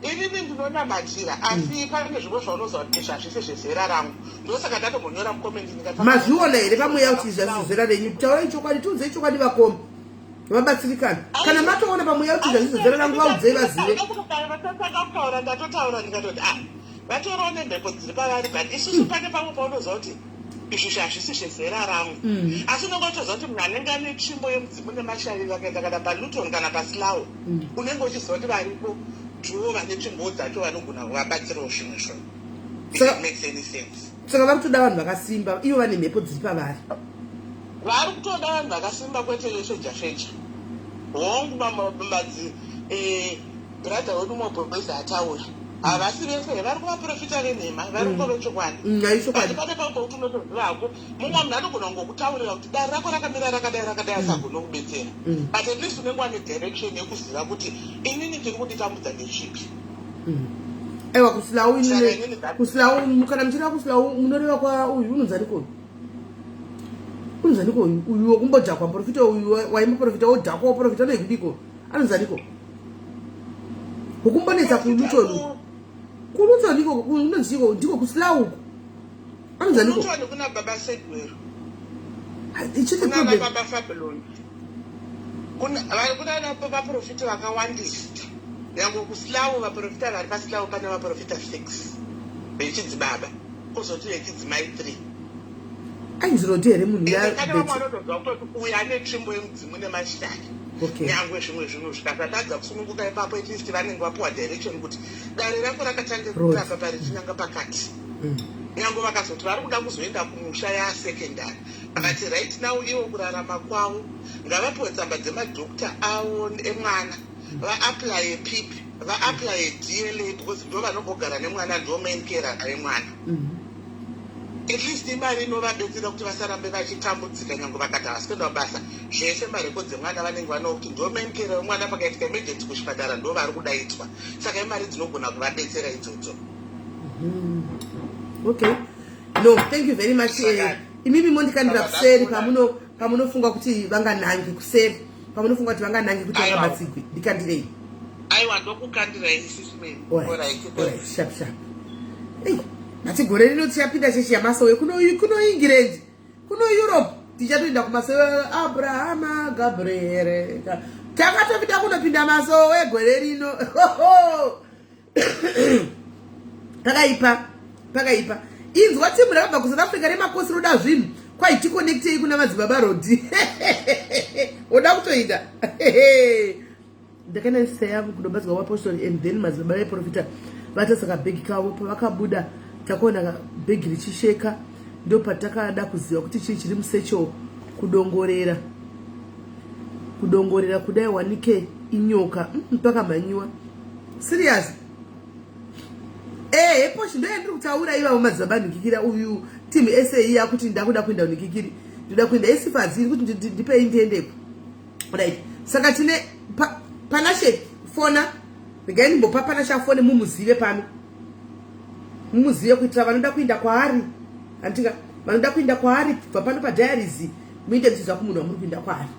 inini ndinonamatira asi pane zvimwe zvaunoziva kuti zvazvise zvezera rangu ndosaka ndatombonyora mukomendi mazviona here pamweya kuti zvazvise zera renyu taurai chokwadi tiudzei chokwadi vakombe vabatsirikana kana matoona pamweya kuti zvazvise zera rangu vaudzei vazive vatatanga kutaura ndatotaura ndikatoti vatorawo nemhepo dziri pavari but isusu pane pamwe paunoziva kuti izvi zvazvisi zvezera rangu asi unongotoziva kuti munhu anenge ane tsvimbo yemudzimu nemashariro akaenda kana paluton kana pasilawo unenge uchiziva kuti varipo ndiwo vane tsvimbowo dzacho vanogona kuvabatsirawo zvimwe saka vari kutoda vanhu vakasimba ivo vane mhepo dziri pavari vari kutoda vanhu vakasimba kwete yesvejasveja hongu madzi bradha wedu mobhoezi ataura havasi vese vari kuvaprofita venhema vari kuvechokwadi ati pane pamwe kuti unotozivako mumwe munhu anogona ngokutaurira kuti dare rako rakamira rakadai asagona kubetsera but at least unenge wane direction yekuziva kuti inini ndiri kunditambudza ndechipi aiwa kusilawu kana muchireva kusilawu munoreva kwa uyu unonzi arikoni unozaniko uyu wokumbodhakwa muprofita uyu waimuprofita wodhakwa woprofita noikudiko anozaniko wokumbonetsa kulutonu kulutoniko unonziko ndiko kusilauku anozaniko kulutonu kuna baba Segwero ichite kuna problem baba Fabuloni kuna vaprofita vakawandisa yango kusilawu vaprofita vari pasilawu pane vaprofita 6 vechidzibaba kozoti vechidzimai 3 ainziroti here munhu kana vamwe vanotobva kutoti uyu ane tsvimbo yemudzimu nemashitaki nyangwe zvimwe zvinhu zvikasatadza kusununguka ipapo atleast vanenge vapuwa direction kuti dare rako rakatange kurapa parichinanga pakati nyangwe vakazoti vari kuda kuzoenda kumusha yasekendari vakati right now ivo kurarama kwavo ngavapiwe tsamba dzemadhokta avo emwana vaaplaye pipi vaaplaye DLA because ndo vanombogara nemwana ndo main care emwana at least imari inovabetsera kuti vasarambe vachitambudzika nyange vakati havasi kuenda basa zvese marekodzi emwana vanenge vano kuti ndo main care wemwana pakaitika emergency kuchipatara ndo vari kudaitwa saka imari dzinogona kuvabetsera idzodzo. Okay, no, thank you very much. Imimi mondikandira kuseri pamunofunga kuti vanganange kuseri pamunofunga kuti vanganange kuti vangabatsigwi ndikandirei aiwa ndokukandira SIS MELLY sharp ati gore rino tichapinda chechi yamasowe kuno England kuno Europe tichatoenda kumasowe Abrahama Gabriel takatopinda kunopinda masowe gore rino pakaipa inzwa timu rakabva kuSouth Africa remakosi roda zvinhu kwai tikonectei kuna madzibaba rodi oda kutoita ndakanaisaya kundobatsirwa waapostoli and then madzibaba eprofita vatasaka bhegi kavo pavakabuda takaona bhegi richisheka ndo patakada kuziva kuti chii chiri musecho kudongorera kudai wanike inyoka pakamhanyiwa serious poshi ndo yandiri kutaura ivavo madzibaba ndikikira uyu timu SAE yakuti ndakuda kuenda unikikiri ndoda kuenda esifadziri kuti ndipei ndiendeko right saka tine panashe fona regai ndimbopa panashe fone mumuzive pano mumuzive kuitira vanoda kuenda kwaari antika vanoda kuenda kwaari kubva pano padiaries muinde muchizva kumunhu wamuri kuenda kwaari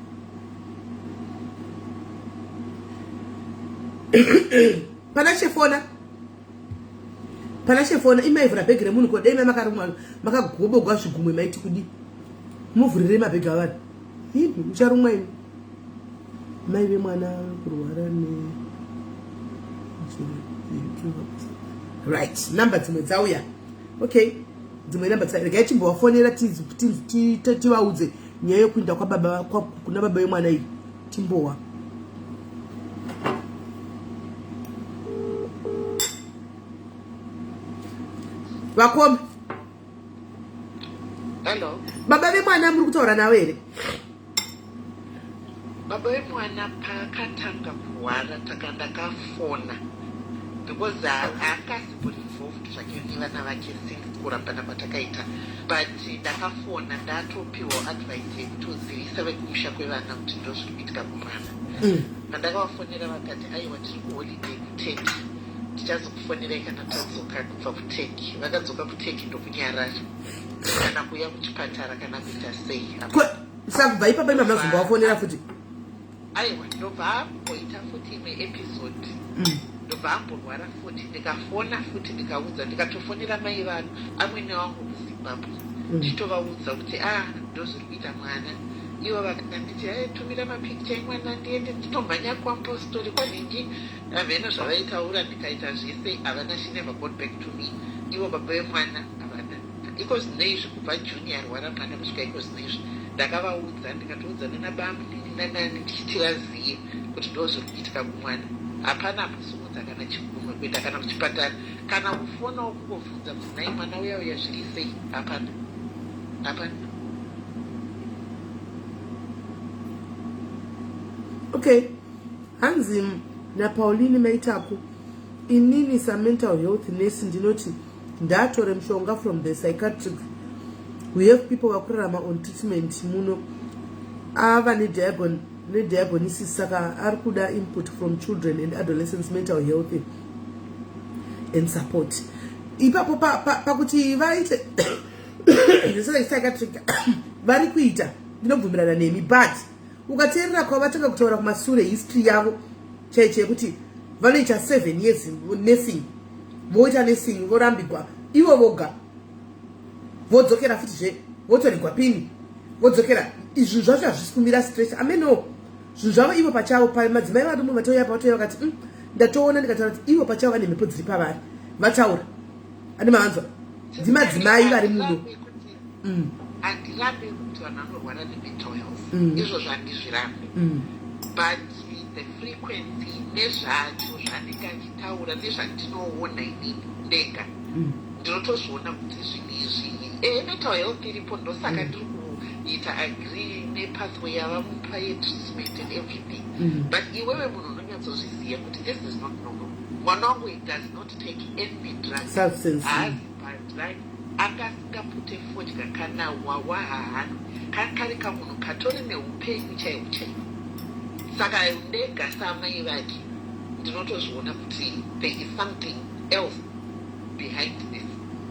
panashe fona imaivhura bhegi remunhu kodai mamakarumwa makagobogwa zvigumwe maiti kudi muvhurire mabhegi avanhu ucharumwa imi mai vemwana kurwara right number dzimwe dzauya okay dzimwe number dzauya regai timbovafonera tivaudze nyaya yokuinda kuna baba vemwana iyi timbowa vakombe hello baba vemwana muri kutaura navo here baba vemwana pakatanga kurwara ndakafona because haakasimbori-involved zvake nevana vake since kurambana kwatakaita but ndakafona ndatopiwa advice yekuti uzivisa vekumusha kwevana kuti ndo zviri kuitika kumwana pandakavafonera vakati aiwa tiri kuholiday kuteki tichazokufonerai kana tadzoka kubva kuteki vakadzoka kuteki ndokunyarara kana kuuya kuchipatara kana kuita sei sakubva ipapa imamazombovafonera futi aiwa ndobva amboita futi imwe episode ndobva amborwara futi ndikafona futi ndikaudza ndikatofonera mai vanhu amwene wangu kuzimbabwe ndichitovaudza kuti ndozviri kuita mwana ivo vakanditi tumira mapicture emwana ndiende nditomhanya kuampostori kwanhingi havena zvavaitaura ndikaita zvese havana she never got back to me ivo baba vemwana havana iko zvineizvi kubva juni yarwara mwana kusvika iko zvineizvi ndakavaudza ndikatoudzana nabambi nanani ndichiti vaziye kuti ndo zviri kuitika kumwana hapana kusumudza kana chigumwe kuenda kana kuchipatara kana kufonawo kungobvunza kuti nai mwana uya zviri sei hapana okay hanzi naPauline maitaku inini mental health nurse ndinoti ndatore mushonga from the psychiatric we have people vakurarama on treatment muno ava nediagnosis saka ari kuda input from children and adolescents mental health and support ipapo pakuti vaite psychiatric vari kuita ndinobvumirana nemi, but ukateerera kwavatanga kutaura kumashure history yavo chaiche yekuti vanoita 7 years nursing, voita nursing vorambigwa ivo voga, vodzokera futizve votorigwa pini vodzokera. Izvi zvacho hazvisi kumira stress ameno, zvinhu zvavo ivo pachavo. Madzimai varume vatouya pavatoya vakati ndatoona ndikataura kuti ivo pachavo vane mhepo dziri pavari vataura. Ane mavanzwa dzimadzimai vari muno. Handirambi kuti vanhu vanorwara nemental health, izvozvo handizvirambi, but the frequency nezvacho zvanenge achitaura nezvandinoona inini ndega ndinotozviona kuti zvinhu izvi mental health iripo. Ndosaka ndiri kuita agree nepathway yavamupa yetreatment and everything, but iwewe munhu unonyatsozviziva kuti this is not normal. Mwana wangu does not take any drug, haazi padrug, akasingapute fodya kana wawa hahano, kari kamunhu katori neupenyu chaiwo chaiwo. Saka ndega samai vake ndinotozviona kuti there is something else behind this.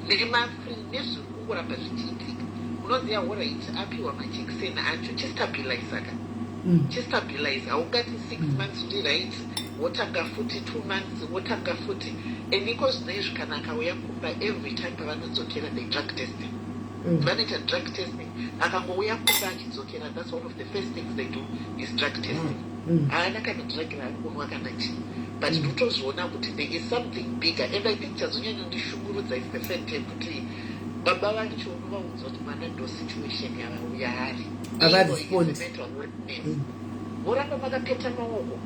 Nemafree nezviri kungoramba zvichiitika, unoziva alright, apiwa majekiseni acho chistabilizer ka chistabilizer, haungati 6 months ndi right, wotanga futi 2 months, wotanga futi. Eniko zvinaizvi kana akauya kumba every time pavanodzokera they drug testing, vanoita drug testing. Akangouya kumba achidzokera, that's one of the first things they do is drug testing. Haana kana drug rakunwa kana chii, but ndotozviona kuti there is something bigger. And I think chazonyanya ndishungurudza is the fact kuti baba vacho unovaudza kuti mwana ndo situation yavari mental wellness, voramba vakapeta maoko.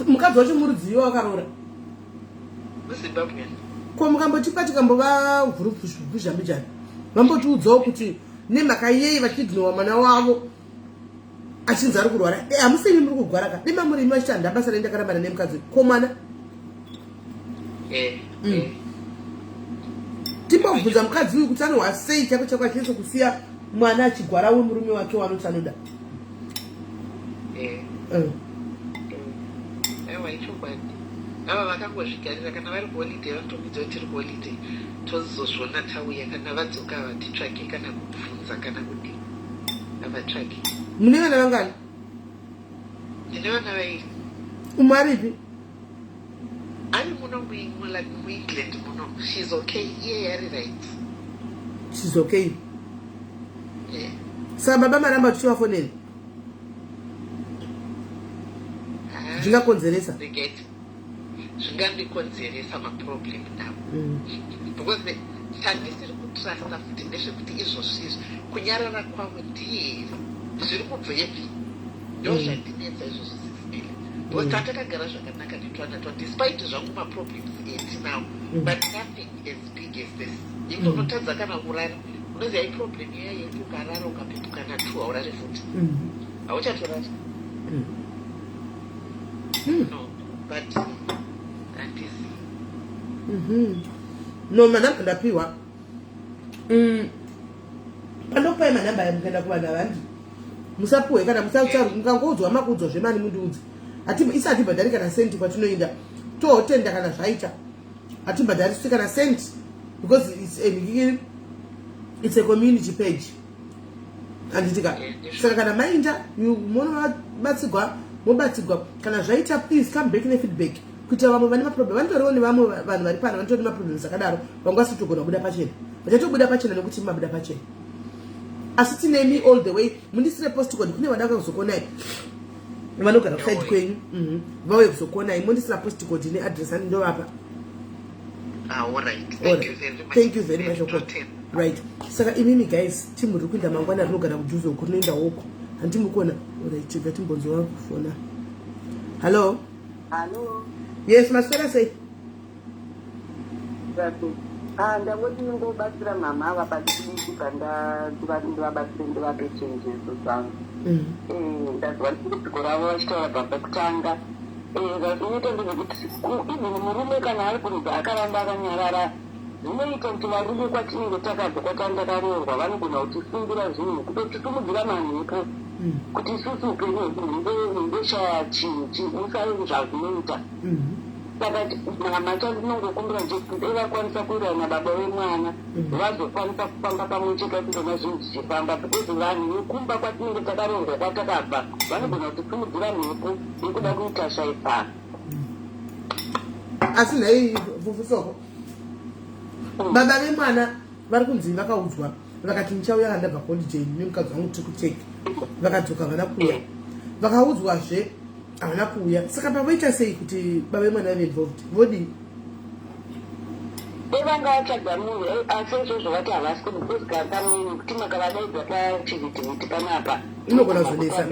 Mukadzi wacho murudzivi wakarora muZimbabwe ko mukambotipa tikambova vhurupuzvambijani vambotiudzawo kuti nemhaka iyei vachidhinowa mwana wavo achinzi ari kurwara. Hamusemi muri kugwara ka dema muri machitanda basa rendakarambana nemukadzi ko mwana timbobvunza mukadzi uyu kuti anohwa sei chako chako achise kusiya mwana achigwara wemurume wake wanoti anoda. aiwa ichokwadi. Ava vakangozvigarira kana vari kuholiday vanotomidza kuti tiri kuholiday tozozviona tauya, kana vadzoka havatitsvake kana kubvunza kana kudii, havatsvake. Mune vana vangani? Ndine vana vairi. Umaripi? Ari muno muengland muno. She's okay, iye ari right. She's okay. Saka baba maramba tichivafoneni zvingakonzeresa zvingandikonzeresa maproblem navo, because chandisiri kutrasta futi ndezvekuti izvozvizvi kunyarara kwavo ndiyeri zviri kubvepi, ndo zvandinetsa izvozvo zvisipili, because tatakagara zvakanaka nditwanatwa despite zvangu maproblems etinawo, but nothing as big as this. Iko unotadza kana kurara, unoziva iproblem iya yedu, ukarara ukapepuka na 2 haurari futi, hauchatorari. No, but handisi. No, manamba ndapiwa. Pandokupai manamba yamukaenda kuvana vandi. Musapuwe kana musatsaru mukangoudzwa makuudzwa zvemani mundiudzi. Isatibhadhari kana senti kwatinoenda. Totenda kana zvaita. Atibhadhari kana senti because it's a community page. Anditika. Saka kana mainda muno batsigwa mobatsigwa kana zvaita please come back nefeedback kuti vamwe vane maproblem vanotoriwo nevamwe vanhu vari pano vanotori nemaproblem akadaro vangwasitogona kubuda pachena vachatobuda pachena nekuti mabuda pachena asi tinemi all the way mundisire postcode kune vada kuzokonai vanogara kuside kwenyu vauye kuzokonai mundisira postcode neaddress ani ndovapa. Thank you very much. Right. Saka imimi guys timu riri kuenda mangwana rinogara kudhuze uko rinoenda uko handimukona right gatimbonzo wangu kufona. Hello. Yes, maswera sei? Ndangoti ngobatsira mama vapadiki kanda ndivabatsire ndivape chenjedzo dzangu. Ndazwa dziko ravo vachitaura baba kutanga. Zvazvinoita ndezvekuti even murume kana ari kunzi akaramba akanyarara zvinoita kuti varume kwatinenge takabva kwatandakarorwa vanogona kutifungira zvinhu kutotitumudzira manhepo kuti isusu upenyu hwendeshaya chinji musaivi zvazvinoita saka mama changu ndinongokumbira nje kuti vakwanisa kuira nababa wemwana vazokwanisa kufamba pamwe chete kundona zvinhu zvichifamba because vanhu vekumba kwatinenge takarongwa kwatakabva vanogona kutisimudzira mhepo yekuda kuita shaifana. asi nhai vhuvhusoko baba vemwana vari kunzi vakaudzwa vakati ndichauya kandabva holiday nemukadzi wangu tiri kuteki vakadzoka havana kuuya vakaudzwazve havana kuuya saka pavoita sei kuti baba vemwana vave involved vodii vanga vatsvaga munhu asi izvozvo vati havasi kuti because kankamweni kuti makavadaidza pachivhitivhiti panapa inogona kuzonesa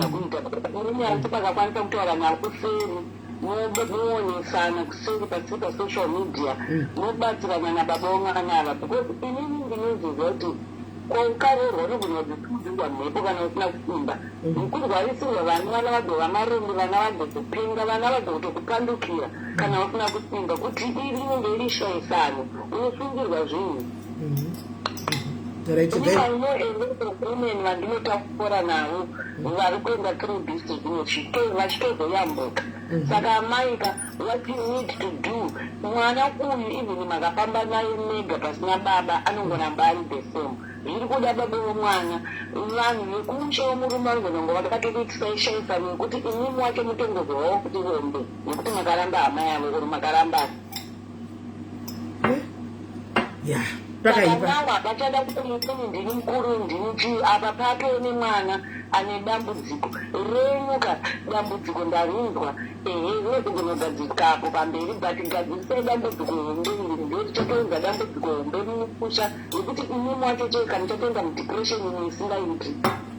munyasi pakakwanisa kutaura navo kuseri muonesana kuseri pasi pasocial media mubatsirana nababa vomwana ava because inini ndinonzizva kuti kwaukarorwa nogona kudzidzirwa mhepo kana usina kusimba mukurwarisirwa vana vagova marumbi vana vagozopinga vana vagotokupandukira kana usina kusimba kuti rinenge iri shaisano unosungirwa zvinhu unoendeomen vandinotakura navo vari kuenda through this vachitozoyambuka saka amaika what you need to do mwana uyu even makafamba naye mega pasina baba anongoramba ari the same zviri kuda baba vomwana vanhu vekumusha womurume vanogona vakatokuitisa ishaisano yekuti imimi wacho mutongozovawo kuti rombe nekuti makaramba hama yavo kuri makaramba nawa vachada kuti mukuni ndini mukuru ndini chii apa patone mwana ane dambudziko renyuka dambudziko ndarinzwa rinozogonogadzikapo pamberi but gadzirisei dambudziko hombe iri ndotichatoenza dambudziko hombe rimusha nekuti imimi wacho cheka nichatoenda mudepression imwe isingaiti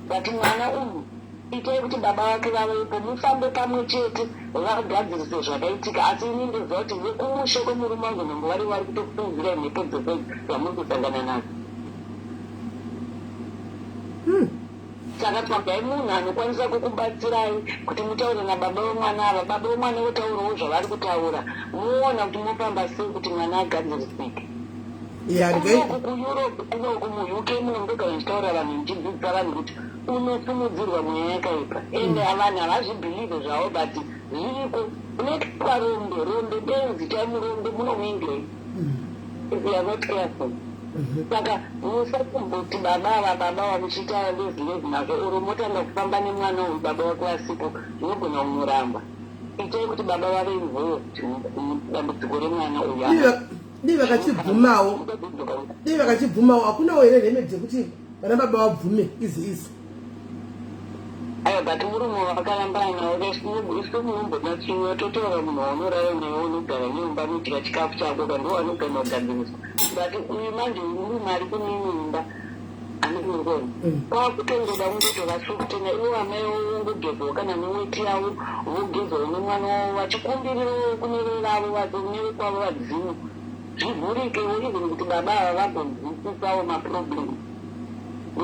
but mwana uyu itai kuti baba vake vavepo mufambe pamwe chete vagadzirise zvakaitika asi ini ndoziva kuti vekumushe kwemurume wangu nongo vari kutofunzira mhepo dzose dzamuri kusangana nadzo saka tsvagai munhu anokwanisa kukubatsirai kuti mutaure nababa vomwana ava baba vomwana votaurawo zvavari kutaura muona kuti mofamba sei kuti mwana agadzirisike kueurope kunoku muuk munongogara ndichitaura vanhu ndichidzidzisa vanhu kuti unosimudzirwa mweya yakaipa ende vanhu havazvibhilive zvavo but zviriko unotwa rombe benzi taimurombe munomwingei if you are not careful saka musakumboti baba vamuchita lezilezi nazvo uro motanga kufamba nemwana uyu baba wake wasipo zvinogona kumuramba itai kuti baba vave involved mudambudziko remwana uyu dii vakachibvumawo hakunawo here remedi dzekuti vana baba vabvume izi aiwa but murume vakarambana nawo isu munombona chimwe totora munhu wanorara naye unogara neimba nodyira chikafu chako kandiwo vanogana kugadziriswa but uyu manje murume ari kuneimba anikuingoni kwakutongoda kungotovasukutena ivo amaiwo vongogezawo kana neweti yavo vogezawo nemwana wavo vachikumbirirawo kunereravo vazonewe kwavo vadzimu zvivhurikewo even kuti baba ava vagonzwisisawo maproblem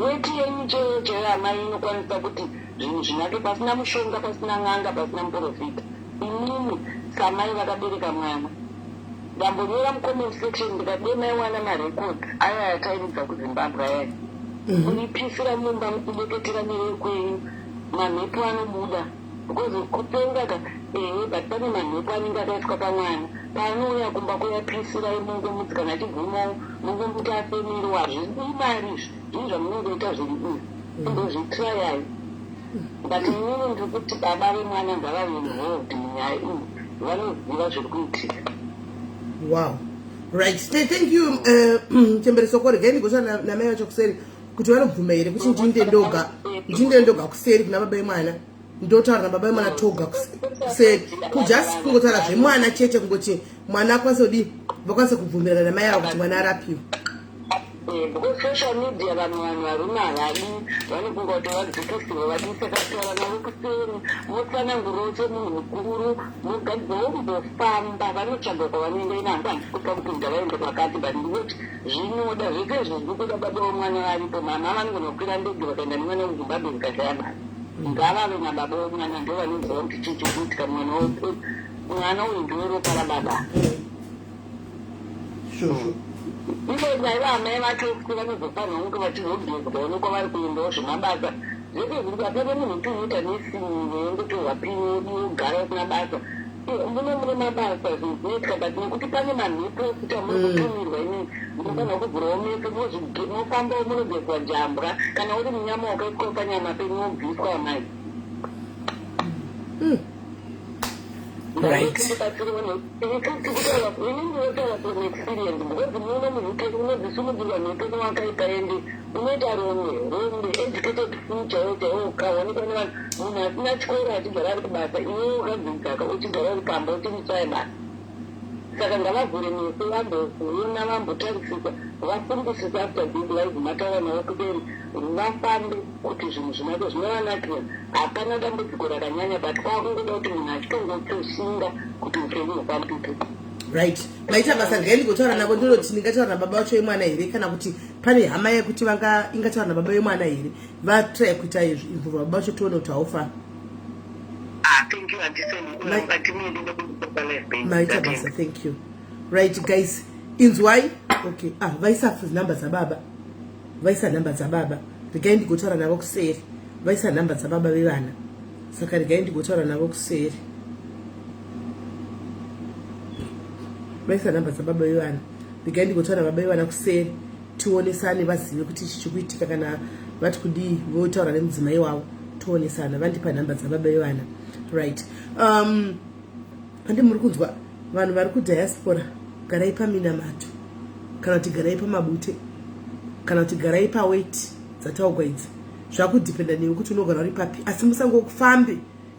weti yenyu chaiyo amai inokwanisa kuti zvinhu zvinake pasina mushonga pasina n'anga pasina muprofita imimi samai vakabereka mwana ndambonyora mucomment section ndikade maiwana marecords aya yataimidza kuzimbabwe ayai unipisira mumba mukubeketera nerei kwenyu mamhepo anobuda because kupengaka but pane mamhepo anenge akaiswa pamwana paanouya kumba kuyapisira mungomuti kana achibvumawo mungomuti afemirwa hazvii marizvi zvii zvamunongoita zviri izvi indozvitrayai but inini ndiri kuti baba vemwana ngavave involved munyaya iyi vanoziva zviri kuitika. Wow, right, thank you chembereso regai ndigosvara namai vacho kuseri kuti vanobvuma here kuti ndinde ndoga kuseri kuna baba vemwana ndotaura nababa vemwana toga kuseri kujasi kungotaura zvemwana chete kungoti mwana akwanise kudii vakwanise kubvumirana namai avo kuti mwana arapiwe because social media vanhu varume havadi vanofunga kuti vadzikisirwa vadisa kataura navo kuseri motsananguriro chemunhu mukuru mogadzirawo kumbofamba vanotsvaga kwavanoenda ina hamba handikupa kuti ndavaende kwakati but ndinoti zvinoda zvese zviri kuda baba vomwana varipo mama vanogona kukwira ndege vakaenda nemwana kuzimbabwe vikashaya mari ngavave nababa vomwana ndo vanoziva kuti chii chikuitika mwana uyu ndiweropa rababa ivoiva amai vacho vanozofanira kunge vachizogezwa onekwa vari kuendawo zvemabasa zvese zviri apane munhu tiuita nesini veingotorwa periodi ogara kuna basa mune mabasa zvinzeka but nekuti pane manhepo kuti amuri kutumirwa ini munofanira kuvhurawo mepe mofamba munobveswa njambwa kana uri munyama wakaikopa nyama penyu wobviswa mai Right. Saka ngavavhure meso vamboona vambotarisisa vafundisisa after big life mataura navo kuti vafambe kuti zvinhu zvinacho zvinovanakira hapana dambudziko rakanyanya but kwakungoda kuti munhu achitongotoshinga kuti upenyu hwapambike. Right. Maita basa ngaini kutaura navo ndinoti ndingataura nababa vacho vemwana here kana kuti pane hama yekuti ingataura nababa vemwana here vatry kuita izvo baba vacho tione kuti haufa. Thank you, Maita basa, thank you. Right guys, inzwai. Okay. Vaisa number za baba. Vaisa number za baba. Ndigaindi kutaura navo kuseri. Vaisa number za baba vevana. Saka ndigaindi kutaura navo kuseri. Vaisa number za baba vevana. Ndigaindi kutaura baba vevana kuseri. Tionesane vazive kuti ichi chikuitika kana vati kudii votaura nemudzimai wavo. Tionesana vandipa number za baba vevana. Right. Andi muri kunzwa vanhu vari kudiaspora garai paminamato kana kuti garai pamabute kana kuti garai paweight dzataugwa idzi zvakudhipenda newe kuti unogara uri papi asi musangofambe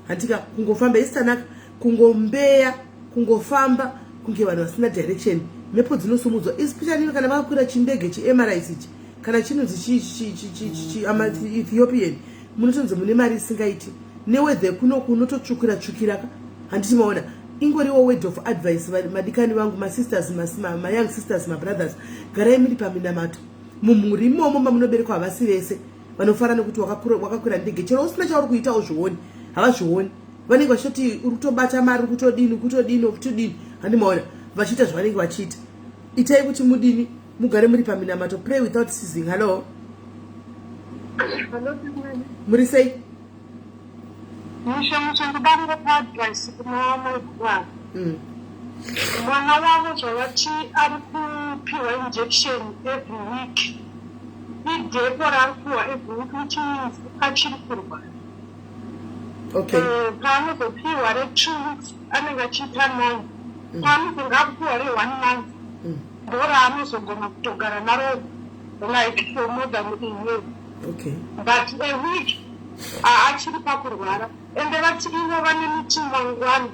handika kungofamba isitanaka kungombeya kungofamba kunge vanhu vasina direction mhepo dzinosumudzwa especially kana vakakwira chindege chiemirates ichi kana chinonzi Ethiopian munotonzi mune mari isingaiti newedhe kunototsvukira tsvukiraka handiti maona ingoriwo word of advice madikani vangu masisters ma young sisters ma brothers garai muri paminamato mumhuri imomo mamunoberekwa havasi vese vanofara nekuti wakakwira ndege chero usina chauri kuitawo zvioni havazvioni vanenge vachitoti uri kutobata mari uri kutodini handi maona vachiita zvavanenge vachiita itai kuti mudini mugare muri paminamato pray without ceasing. Hello muri sei Ndanga advice kunowa mwana wavo zvavati ari kupiwa injection every week idhepo raaripiwa every week which means achiri kurwara. Okay. Paanozopiwa re2 weeks anenge achiita 9 paanozonga apiwa re1 month ndo raanozogona kutogara naro like for more than a year. Okay. But a week achiri pakurwara ende vati inova nemiti mangwana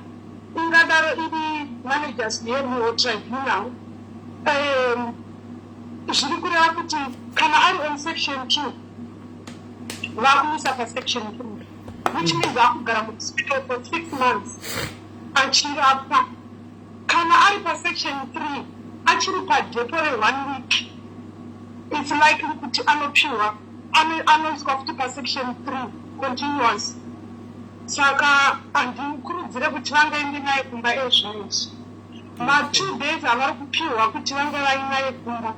ingadaro iri managers yemuwo tribunal zviri kureva kuti kana ari on section 2 vakumisa pasection 3 which means akugara muhospital for 6 months achirapwa. Kana ari pasection 3 achiri padhepo re1 week it's likely kuti anopiwa anoiswa futi pasection 3 continuous. Saka handikurudzire kuti vangaende naye kumba ezvinezvi ma2 days avari kupiwa kuti vange vainaye kumba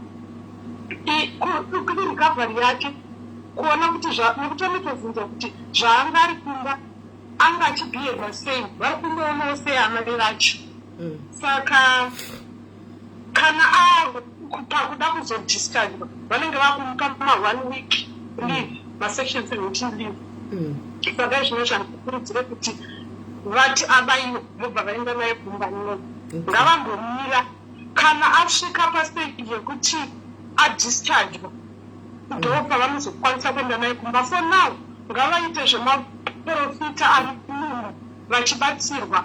kuri recovery yake kuona kuti nekuti vanotobvunza kuti zvaanga ari kumba anga achibhihevha sei vari kundoonawo sei amare racho. Saka kana pakuda kuzodischargwa vanenge vakumupa ma1 week leave masection 17 leave. Saka zvino zvandikurudzire kuti vati abaiwe vobva vaenda naye kumba inono ngavambomira kana asvika pastage yekuti adischargwa ndo pavanozokwanisa kuenda naye kumba. For now ngavaite zvemaprofita ari munhu vachibatsirwa.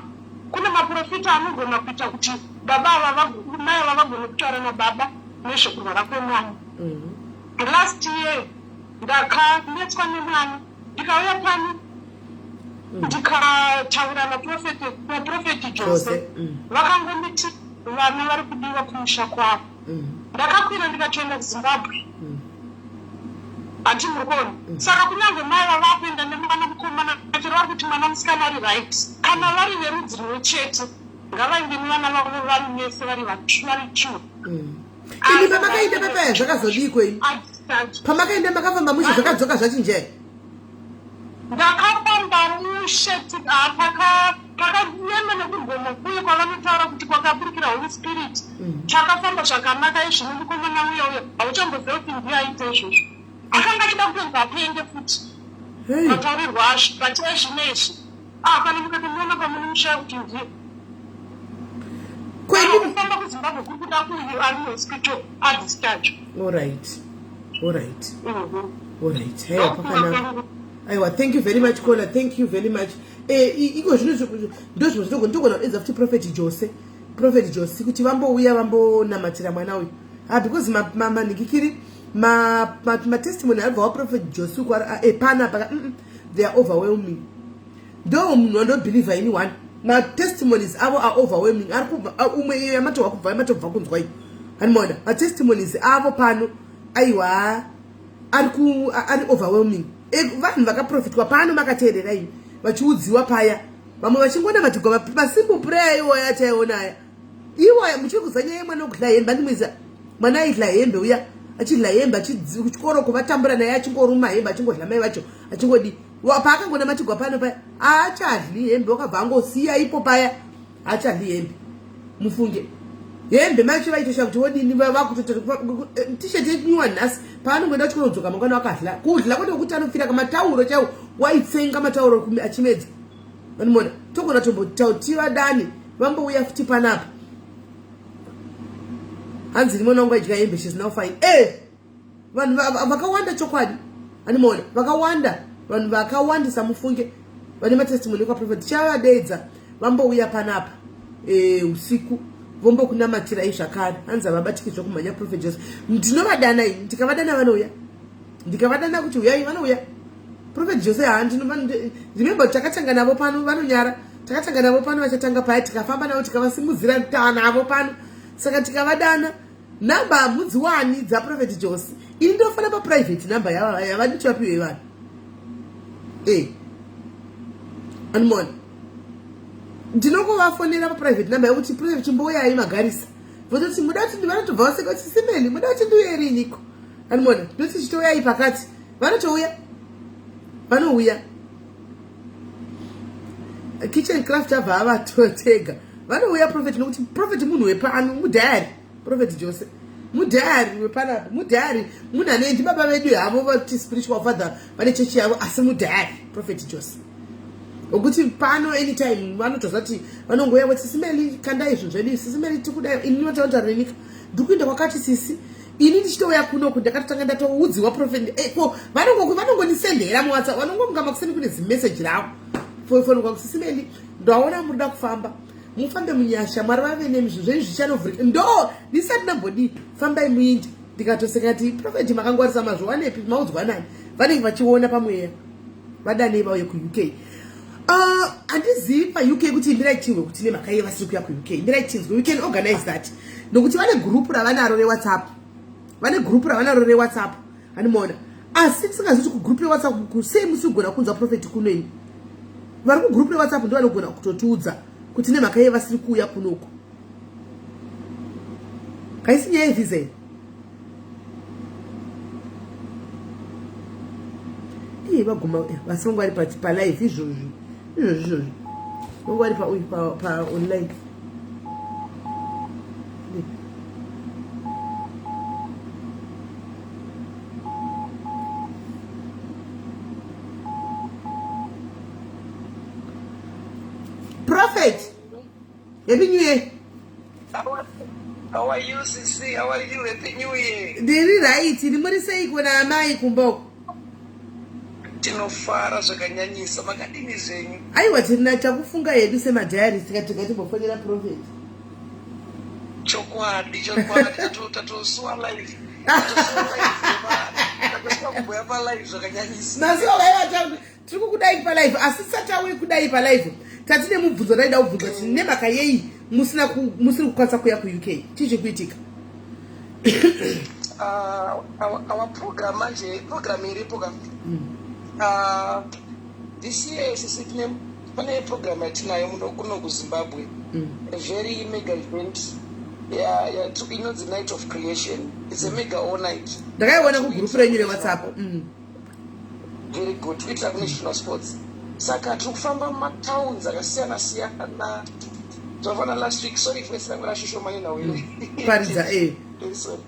Kune maprofita anogona kuita kuti baba ava mai ava vagone kutaura nababa nezvekurwara kwemwana. Last year ndakanetswa nemwana ndikauya pano ndikataura naprofeti Jose vakangomiti vana vari kudiwa kumusha kwavo. Ndakakwira ndikatoenda kuZimbabwe hati muri kuona. Saka kunyange mai vava kuenda nemwana mukomana chero vari kuti mwana musikana ari right kana vari verudzi rumwe chete ngavaende nevana vavo vari vese vari 2. ini pamakaenda pepaya zvakazodiko ini pamakaenda makafamba mushe zvakadzoka zvachinjee ndakafamba mushe takanyema nekugomo uye kwavanotaura kuti kwakaburikira Holy Spirit takafamba zvakanaka izvino mukomana uya hauchamboziva kuti ndiye aita izvozvo akanga achida kutonzi apenge futi mataurirwa azvo patia zvino izvi kana mukatomuona pamune mushaya kuti ndiye kufamba kuzimbabwe kuri kuda kuuyu ari muhospital adischarge. Alright. Hey, aiwa, thank you very much caller, thank you very much. Iko zvino ndozvo ndogona edza futi prophet Jose kuti vambouya vambonamatira mwana uyu because manhingikiri matestimony abva prophet Jose epana paka they are overwhelming. Ndo munhu andobelieve anyone. My testimonies avo are overwhelming. Umwe yamatobva kubva yamatobva kunzwa iyo. Animoda. My testimonies avo pano aiwa ari overwhelming. Vanhu vakaprofitwa pano makateerera iyo. Vachiudziwa paya. Vamwe vachingona matigoma pasimple prayer iwo yachaiona. Iwo muchikuzanya yemwe nokudla hembe ndimwiza. Mwana aidla hembe uya. Achidla hembe achikuchikoro kuvatambura naye achingoruma hembe achingodla mai vacho achingodi paakangona matigwa pano paya aachadli hembe wakabva angosiya ipo paya aachadli hembe mufunge hembe macho vaitosha kuti wodini tisheti yenyuwa nhasi paanongoenda chikonodzoka mangwana wakadla kudla kwete kuti anofira kamatauro chaiwo waitsenga matauro achimedza vanimona togona tombotautiwa dani vambouya futi panapa hanzi rimwe nangu aidya hembe she's now fine vanhu vakawanda chokwadi animona vakawanda vanhu vakawandisa mufunge vane matestimony kwaprofet chavadedza vambouya panapa usiku vombokunamatira izvakare hanzi avabatikizva kumhanya prophet Jose ndinovadana ini ndikavadana vanouya ndikavadana kuti uyai vanouya prophet Jose remember takatanga navo pano vanonyara takatanga navo pano vachatanga paya tikafamba navo tikavasimudzira navo pano saka tikavadana namba mudzi wani dzaprofet Jose ini ndofana paprivate namba yavanichivapiwe vanhu animona ndinokuvafonera paprivate namba yekuti prophet chimbouyai magarisa vototi muda kuti vanotobva vaseka kuti simeni muda kuti ndiuyeri iniko animona ndoti chitouyai pakati vanotouya vanouya kitchen craft abva avatotega vanouya prophet nokuti prophet munhu wepano mudhayari prophet Jose mudhayari wepanapa mudhayari munhu anendi baba vedu havo vati spiritual father vane chechi yavo asi mudhayari prophet Jose okuti pano anytime vanotozva kuti vanongoya kuti simeli kandai izvo zvedu sisimeli tikudai ini ndinotaura nenyika ndikuenda kwakati sisi ini ndichitouya kunoku ndakatotanga ndatoudziwa prophet vanongonisendera muwhatsapp vanongomuka makuseni kune zimeseji ravo fofonwa kuti simeli ndaona murida kufamba mufambe munyasha mwari vave nemizvo zvenyu zvichanovhurika ndo ndisati nambodi fambai muindi ndikatoseka kuti prophet makangwarisa mazvo wanepi maudzwa nani vanenge vachiona pamweya vadanei vauye kuuk handizivi pauk kuti ndiraitiwe kuti nemhaka vasiri kuya kuuk ndiraichinzwa we can organize that nokuti vane gurupu ravanaro rewhatsapp hanimona asi tisingazivi kuti kugurupu rewhatsapp kusei musigona kunzwa prophet kunoini vari kugurupu rewhatsapp ndo vanogona kutotiudza kuti nemhaka yevasiri kuuya kunoku kaisi nyaya yevhiza iyi vaguma vasi vangu vari palive izvozvo vangu vari paonline prophet happy new year. How are you, Sisi? How are you? Happy New Year. Ndiri right, ndimuri sei kuna amai kumboko? Tinofara zvakanyanyisa, makadini zvenyu? Aiwa tirina takufunga yedu semadhayari tikati mbofonera prophet. Chokwadi, tatosuwa live. Tatosuwa kuboya pa live zvakanyanyisa. Nasiwa vaiva tiri kukudai pa live, asi satawi kudai pa live. Tatine mubvunzo raida kubvunza kuti nemhaka yei musiri kukwanisa kuya kuuk chichi kuitika our program manje program iripo this year sisi pane program yatinayo kuno kuZimbabwe a very mega event inonzi Night of Creation. It's a mega all night. Ndakaiona kugroup renyu rewhatsapp very good kuitira kunational sports saka tiri kufamba mumatowns akasiyana-siyana. Tavana last week, sorry if it's not shusho manina wewe. Paridza sorry.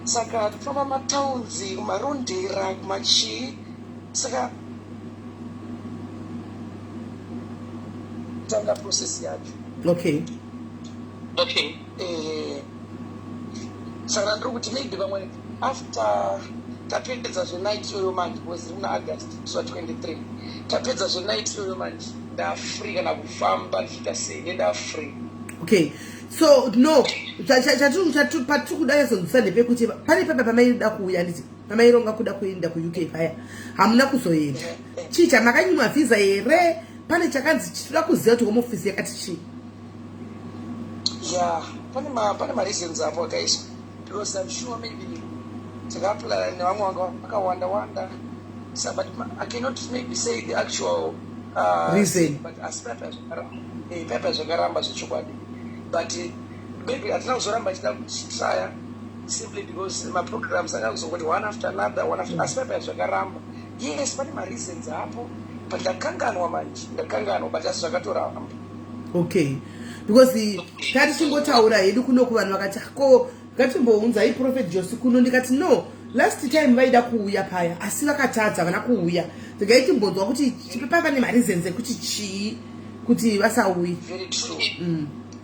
Saka tufamba mumatowns, kumarondera, kumachi. Saka tanga process yacho. Okay. Saka ndiri kuti maybe vamwe after tapedza zvenight iyoyo manje because muna August so 23 tapedza zvenight iyoyo manje ndafree kana kufamba ndichita sei ndafree. Okay, so no patiri kuda kuzonzisa ndepekuti pane pepa pamaida kuuya nditi pamaironga kuda kuenda kuUK paya hamuna kuzoenda chii chamakanyimwa visa here pane chakanzi chitoda kuziva kuti home office yakati chii? Yeah, pane ma-reasons apo guys because I'm sure maybe tikapula nevamwe vanga vakawanda so but I cannot maybe say the actual reason but as pepa zvakaramba zvechokwadi but maybe hatina kuzoramba chida kutraya simply because ma-programs anga kuzongoti one after another as pepa zvakaramba. Yes, pane ma-reasons apo but ndakanganwa manje but asi zvakatoramba. Okay, because tatichingotaura hedu kuno kuvanhu vakati ko ngatimbounzai Prophet Josi kuno ndikati no last time vaida kuuya paya asi vakatadza vana kuuya ndingaitimbodzwa kuti chipepa pane mareasons ekuti chii kuti vasauyi. Very true.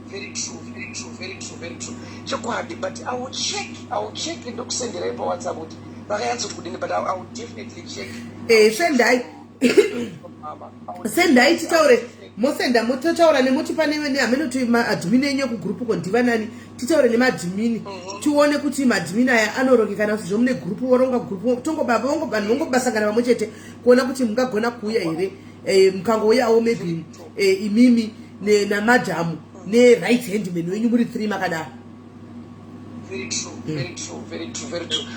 Very true. Chokwadi, but I will check ndokusenderai paWhatsApp kuti vakayanzo kudini but I will definitely check. Sendai titaure mosenda mototaura nemuti pane nehamenoto maadmin enyu kugroup ko ndiva nani titaure nemadmin tione kuti madmin aya anorongekana kuti zvomune group voronga group tongobaba vanhu vongobasangana pamwe chete kuona kuti mungagona kuuya here mukangouyawo maybe imimi namadhamu ne-right hand man wenyu muri 3 makadaro. Very true.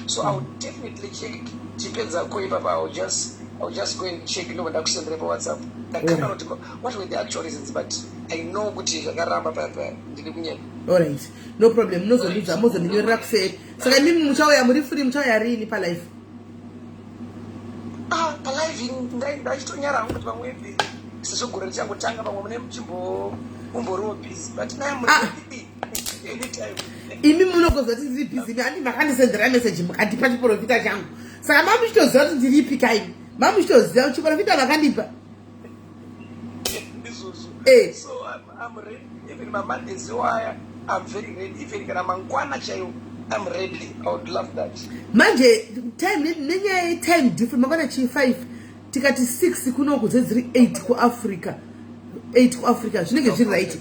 So I will definitely check tipedza koipapa I'll just go and check ndakusendera paWhatsApp. What were the actual reasons, but I know kuti zvakaramba papa ndiri kunyanya. Alright, no problem. Mozondinyorera kuseri. Saka mimi muchauya muri free muchauya rini pa live? Palive ndachitonyara kuti pamwe sizogora richangotanga pamwe mune muchimboriwo busy but now I'm ready anytime. Imi munogozwa kuti ndiri busy ani makandisendera message mukandipa chiprofita changu. Saka mamuchitoziva kuti ndiripi kaimi. Mamuchitoziva kuti chiprofita makandipa. So I'm ready. Even my Mondays wire, I'm very ready. Even kana mangwana chayo, I'm ready. I would love that. Manje time nenyaya time different mangwana chi 5 tikati 6 kuno kudzedziri 8 ku Africa. 8 ku Africa zvinenge zviri right.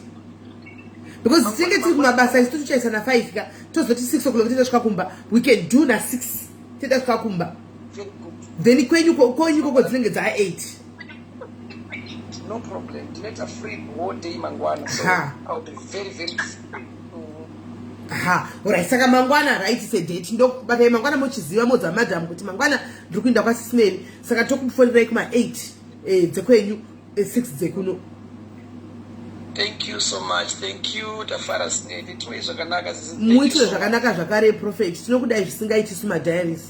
Because tinge tiri kumabasa isi tochaisa na 5 ka tozoti 6 o'clock titasvika kumba we can do na 6 titasvika kumba. Then kwenyu koko dzinenge dza 8. No problem. Let a free all day mangwana. So I'll be very free. Alright, saka mangwana right is a date. But mangwana mochiziva modza madam kuti mangwana ndiri kuenda kwa SIS MELLY. Saka tokufonera kuma 8 dzekwenyu 6 dzekuno. Thank you so much. Thank you Tafara Snedi. Twe zvakanaka zizi. Muitire zvakanaka zvakare Prophet. Tinokudai zvisingaiti suma diaries.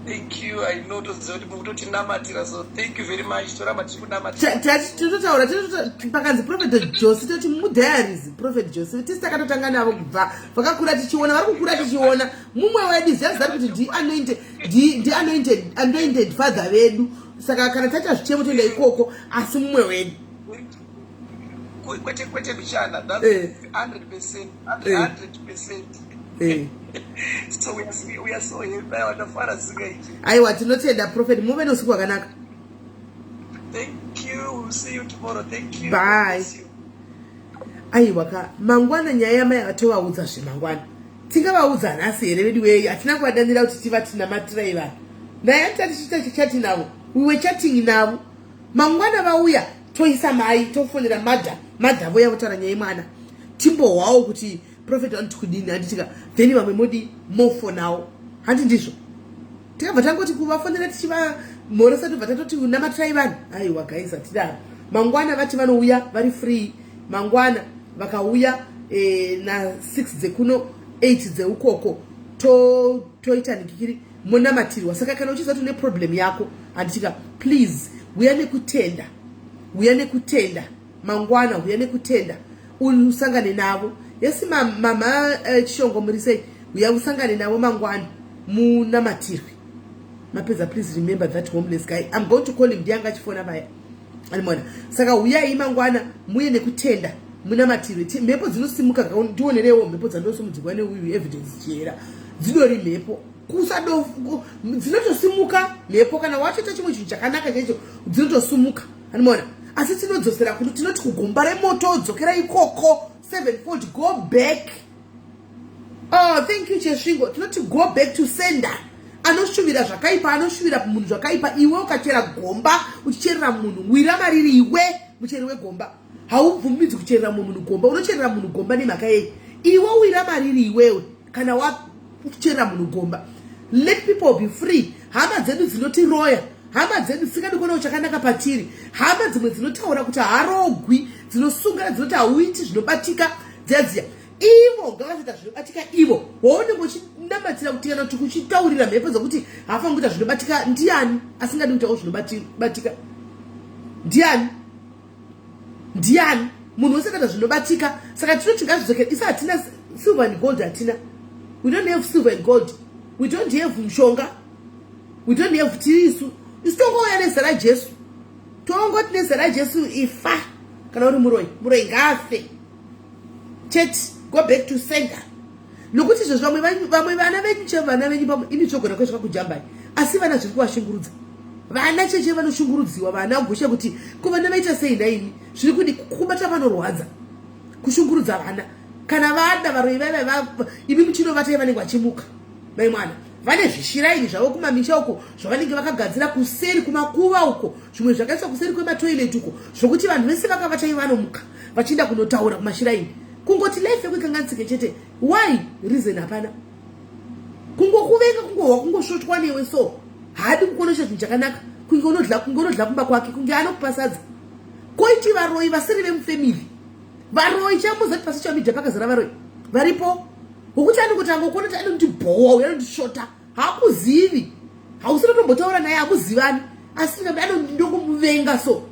Thank you. I know those namatira, so thank you very much. Tinotaura pakanzi Prophet Josi toti mudiaries Prophet Josi tisakatotanga navo kubva vakakura tichiona vari kukura tichiona mumwe wedu zviyaziva kuti anointed father vedu saka kana taita zvichemo toenda ikoko asi mumwe wedu kwete bichana that's 100%. So we are so happy watafara singaiti. Aiwa tinotenda Prophet muve nousiku hwakanaka. Thank you. We'll see you tomorrow. Thank you. Bye. Aiwa ka mangwana nyaya mai atovaudza zvemangwana. Tingavaudza nhasi here vedu wei hatina kuvadanira kuti tiva tina matiraiva. Naye tatichita chati navo. We were chatting navo. Mangwana vauya toisa mai tofonera madhavo yavo taura nyaya mwana. Timbohwawo kuti Prophet wanti kudini handitika then vamwe modi mofo nawo handi ndizvo tikabva tangoti kuvafonera tichiva mhorosa tobva tatoti namatai vanhu aiwa guys hatidaro mangwana vati vanouya vari free mangwana vakauya na 6 dzekuno 8 dzeukoko toita nikikiri monamatirwa saka kana uchiziva kuti une problem yako handitika please uya nekutenda mangwana, uya nekutenda usangane navo. Yesi mama Chishongo muri sei uya usangane navo mangwana munamatirwe. Mapeza, please remember that homeless guy. I'm going to call him Dianga Chifona baya. Alimona. Saka uya imangwana muye nekutenda munamatirwe. Mepo dzinosimuka ndionerewo mepo dzandosumudzirwa neuyu evidence chera. Dzinori mepo kusado dzinotosimuka mepo kana wachita chimwe chinhu chakanaka checho dzinotosumuka. Alimona. Asi tinodzosera kuti tinoti kugomba remoto dzokera ikoko 7-fold, go back. Oh, thank you Cheshingo. Tinoti go back to sender. Anoshuvira zvakaipa, anoshuvira munhu zvakaipa. Iwe ukachera gomba uchicherera munhu wira mariri iwe mucheri wegomba. Haubvumidzi kucherera munhu gomba. Unocherera munhu gomba nemhaka yei? Iwe wira mariri iwewe kana wacherera munhu gomba. Let people be free. Hama dzedu dzinotiroya, hama dzedu dzisingadi kuona chakanaka patiri, hama dzimwe dzinotaura kuti harogwi, dzinosungana dzinoti hauiti zvinobatika dziyadziya. Ivo ngavaita zvinobatika ivo. Waonenge uchinamatira kuti kana kuti kuchitaurira mhepo dzokuti hafaniri kuita zvinobatika. Ndiani asingadi kutaura zvinobatika? Ndiani munhu wese akaita zvinobatika? Saka tinoti ngazvidzokere. Isa hatina silver and gold, hatina. We don't have silver and gold. We don't have mshonga. We don't have tirisu. Isitongouya nezera Jesu. Tongoti nezera Jesu ifa. Kana uri muroi ngafe. Church, go back to sender. Nokuti izvo vamwe vana venyu chevana venyu imitogona kwezvaka kujambai. Asi vana zviri kuvashungurudza. Vana cheche vanoshungurudziwa, vana gushe kuti kuvana vaita sei naini. Zviri kudi kubata vanorwadza. Kushungurudza vana. Kana vada varoi vava ibi muchinovata vanenge vachimuka. Mai mwana. Vane zvishiraini zvavo kumamisha uko zvavanenge vakagadzira kuseri kumakuva uko, zvimwe zvakaiswa kuseri kwematoilet uko, zvokuti vanhu vese vakavata ivanomuka vachienda kunotaura kumashiraini. Kungoti life yekukanganisike chete. Why? Reason hapana. Kungokuvenga kungoshotwa newe so. Hadi kukonosha chinhu chakanaka. Kungonodla kumba kwake, kunge anokupasadza. Koiti varoi vasiri vemufamily. Varoi chamuzati pasi chamidha pakazara varoi. Varipo. Ukuti anokutanga kuona kuti anoti bhowa uya anotishota. Hakuzivi. Hausina tombotaura naye hakuzivani. Asi ndokumuvenga so.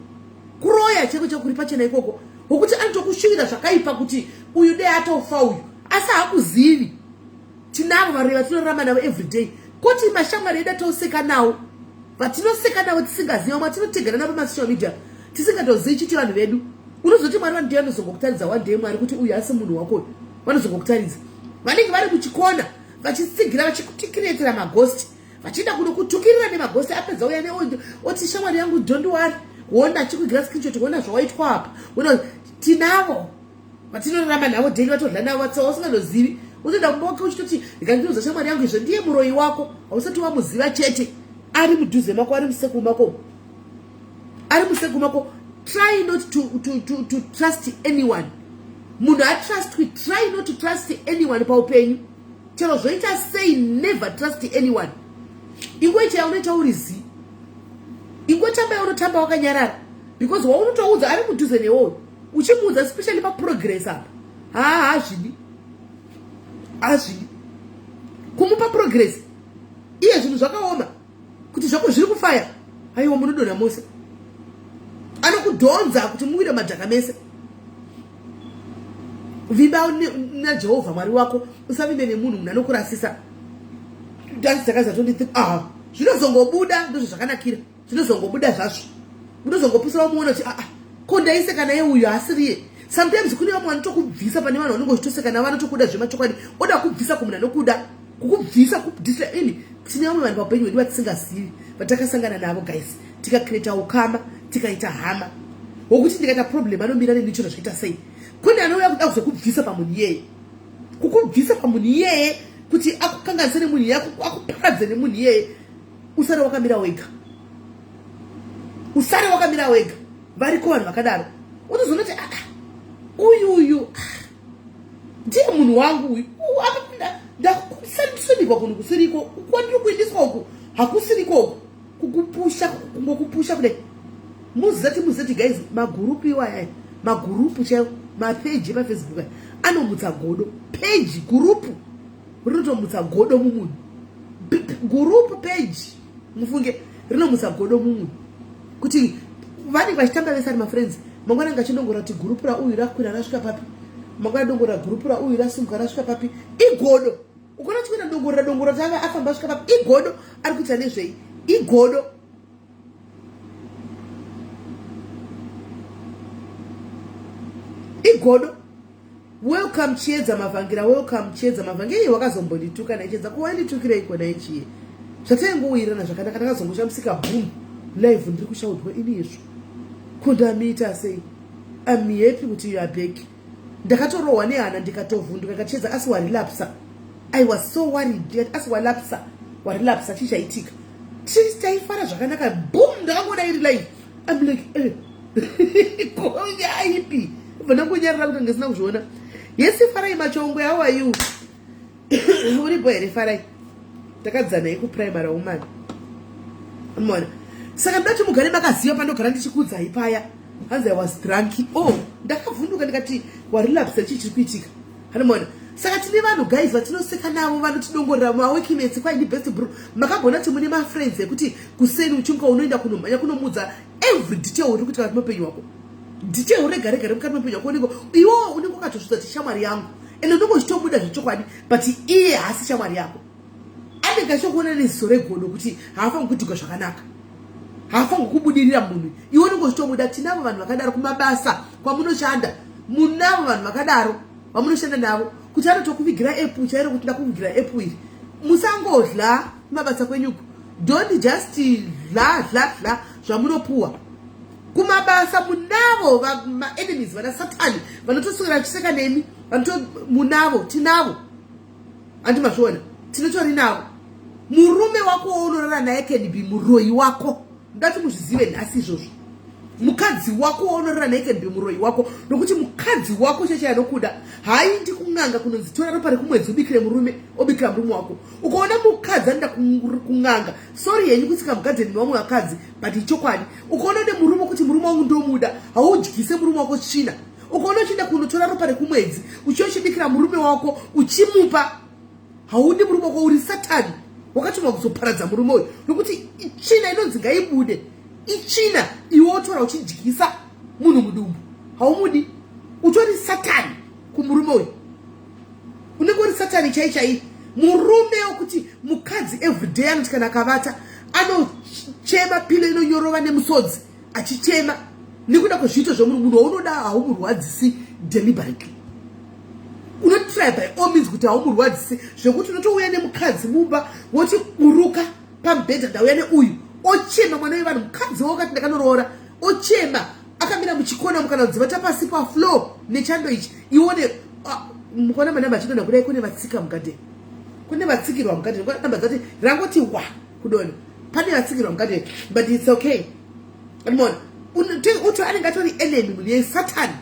Kuroya cheko chekuri pachena ikoko. Ukuti anotokushuvira zvakaipa kuti uyu dei atofa uyu. Asi hakuzivi. Tinavo varoi vatinoramba navo every day. Koti mashamwari edu atoseka nawo. Vatinoseka nawo tisingaziva, matinotegana navo masocial media. Tisingatozivi chiti vanhu vedu. Unozoti Mwari vanhu ndiye anozongokutaridza one day Mwari kuti uyu asi munhu wako. Vanozongokutaridza. Vanenge vari kuchikona vachitsigira vachikutikiretera maghosti, vachienda kunokutukirira nemaghosti. Apedza uya oti shamwari yangu don't worry, wona achikugira screenshot, wona zvawaitwa apa. Wona tinavo vatinoramba navo daily, vatodla navo vatsawa usingazozivi. Unoda kumboka uchitoti ndikandinoza shamwari yangu izvo ndiye muroi wako, hausati wamuziva chete. Ari mudhuze mako, ari musegu mako, ari musegu mako. Try not to trust anyone. Munhu atrust, we try not to trust anyone paupenyu. Chero zvoita say never trust anyone. Ingwe chaunoita urizi. Ingwe tamba yaunotamba wakanyarara. Because waunotoudza ari mudhuze newo. Uchimuudza especially pa progress apa. Hazvidi. Kumupa progress. Iye zvinhu zvakaoma. Kuti zvako zviri kufaya. Aiwa munodonha mose. Anokudhonza kuti muwire madhaka mese. Vimba naJehovha Mwari wako, usavimbe nemunhu munhu anokurasisa. Dansi dzakaza 23 zvinozongobuda ndizvo zvakanakira. Zvinozongobuda zvazvo. Unozongopusira muona kuti kondaise kana yeuyu asiriye. Sometimes kune vamwe vanotokubvisa pane vanhu vanenge vachitoseka na vanotokuda zvemachokwadi. Oda kubvisa kumunhu anokuda. Kukubvisa kubvisa ini. Tine vamwe vanhu paupenyu hwedu vatisingasivi. Vatakasangana navo guys. Tikakireta ukama, tikaita hama. Wokuti ndikaita problem anomira nenicho zvakaita sei. Kune anouya kuda kuzokubvisa pamunhu iyeye. Kukubvisa pamunhu iyeye kuti akukanganise nemunhu iyeye, akuparadze nemunhu iyeye. Usare wakamira wega. Usare wakamira wega. Variko vanhu vakadaro. Unozonoti uyu ndiye munhu wangu uyu. Ndakusandisondikwa kunhu kusiriko. Kwandiri kuendeswa uku hakusiriko uku. Kukupusha kudai. Muzati guys, magurupu iwaya. Magurupu chaiwo. Mapage pa Facebook anomutsa godo. Page gurupu rinotomutsa godo mumunhu. Gurupu page mufunge rinomutsa godo mumunhu. kuti vanenge vachitamba vese ari mafriends. Mangwana ngachindongora kuti gurupu rauyu rakwira rasvika papi, mangwana dongora gurupu rauyu rasimuka rasvika papi, igodo. Ukona chikuita dongora tanga afamba asvika papi, igodo. Ari kuita nezvei, igodo. Igodo. Welcome chiedza mavangira, welcome chiedza mavangira. Iye wakazombondituka naichedza kuwanditukira ikona ichiye. Zvatengowirirana zvakanaka takazongoshamusika boom. Live ndiri kushaudwa inizvo. Kundamita sei. I'm happy kuti you are back. Ndakatorohwa nehana ndikatovhunduka kachedza asi warilapsa. I was so worried that asi warilapsa chichaitika. Taifara zvakanaka boom ndakangoda iri live. I'm like konya aipi. Vanongonyarira kuti ngesina kuzviona. Yes, Farai Machongwe, how are you? Uri boy Farai. Takadzana iku primary woman. Mona. Saka ndati mugare makaziva pandogara ndichikudza ipaya. Hanzi I was drunk. Oh, ndakavhunduka ndikati warilapsa chichi kuitika. Hanomona. Saka tine vanhu guys vatinoseka navo vanotidongorera maworkmates kwai ndi best bro. Makabona kuti mune ma friends ekuti kuseni uchinga unoenda kunomhanya kunomudza every detail uri kuti kana mupenyu wako. Detail regare mukati mpenyu wako ndiko iwo unenge ukatosvitsa kuti shamwari yangu ende ndiko chitobuda zvechokwadi but iye hasi shamwari yako anenge achokuona neziso regodo kuti haafangi kuitika zvakanaka haafangi kubudirira munhu iwe unenge uchitobuda. Tinavo vanhu vakadaro kumabasa kwamunoshanda, munavo vanhu vakadaro vamunoshanda navo kuti anotokuvigira epu chairo kuti ndakuvigira epu iri. Musangodla mabasa kwenyuko, don't just la zvamunopuwa kumabasa. Munavo ma-enemies vana satani vanotoswera vachiseka nemi, munavo tinavo andi mazviona tinotori navo. Murume wako unorara naye can be muroyi wako, ndati muzvizive nhasi izvozvo. Mukadzi wako unorara naye can be muroyi wako, nokuti mukadzi wako cheche anokuda haindi kun'anga kunonzi tora ropa rekumwedzi ubikire murume, obikira murume wako. Ukaona mukadzi anoda kun'anga, sorry henyu kutsika mugadheni wamwe wakadzi but ichokwadi. Ukaona ne murume kuti murume wangu ndomuda, haudyise murume wako china. Ukaona uchida kunotora ropa rekumwedzi uchichibikira murume wako uchimupa, haudi murume wako, uri satani wakatuma kuzoparadza murume uyu, nokuti ichina inonzi ngaibude. Ichina iwe otora uchidyisa munhu mudumbu, haumudi. Utori satani kumurume uyu, unenge uri satani chai. Murume wekuti mukadzi everyday anoti kana akavata anochema pilo inonyorova nemusodzi achichema nekuda kwezviito zvomunhu waunoda haumurwadzisi deliberately. Unotry by all means kuti haumurwadzisi zvekuti unotouya nemukadzi mumba woti uruka pamubhedha ndauya neuyu ochema mwana wevanhu. Mukadzi wakati ndakanoroora ochema akamira muchikona mukanadziva pasi pafloor nechando ichi. Ione mukona manamba achidonha kudai kune vatsika mugadheni, kune vatsikirwa mugadheni, namba dzati rangoti wa kudonha pane vatsikirwa mugadheni but it's okay. Unoona uti anenge atori enemy munhu yesatani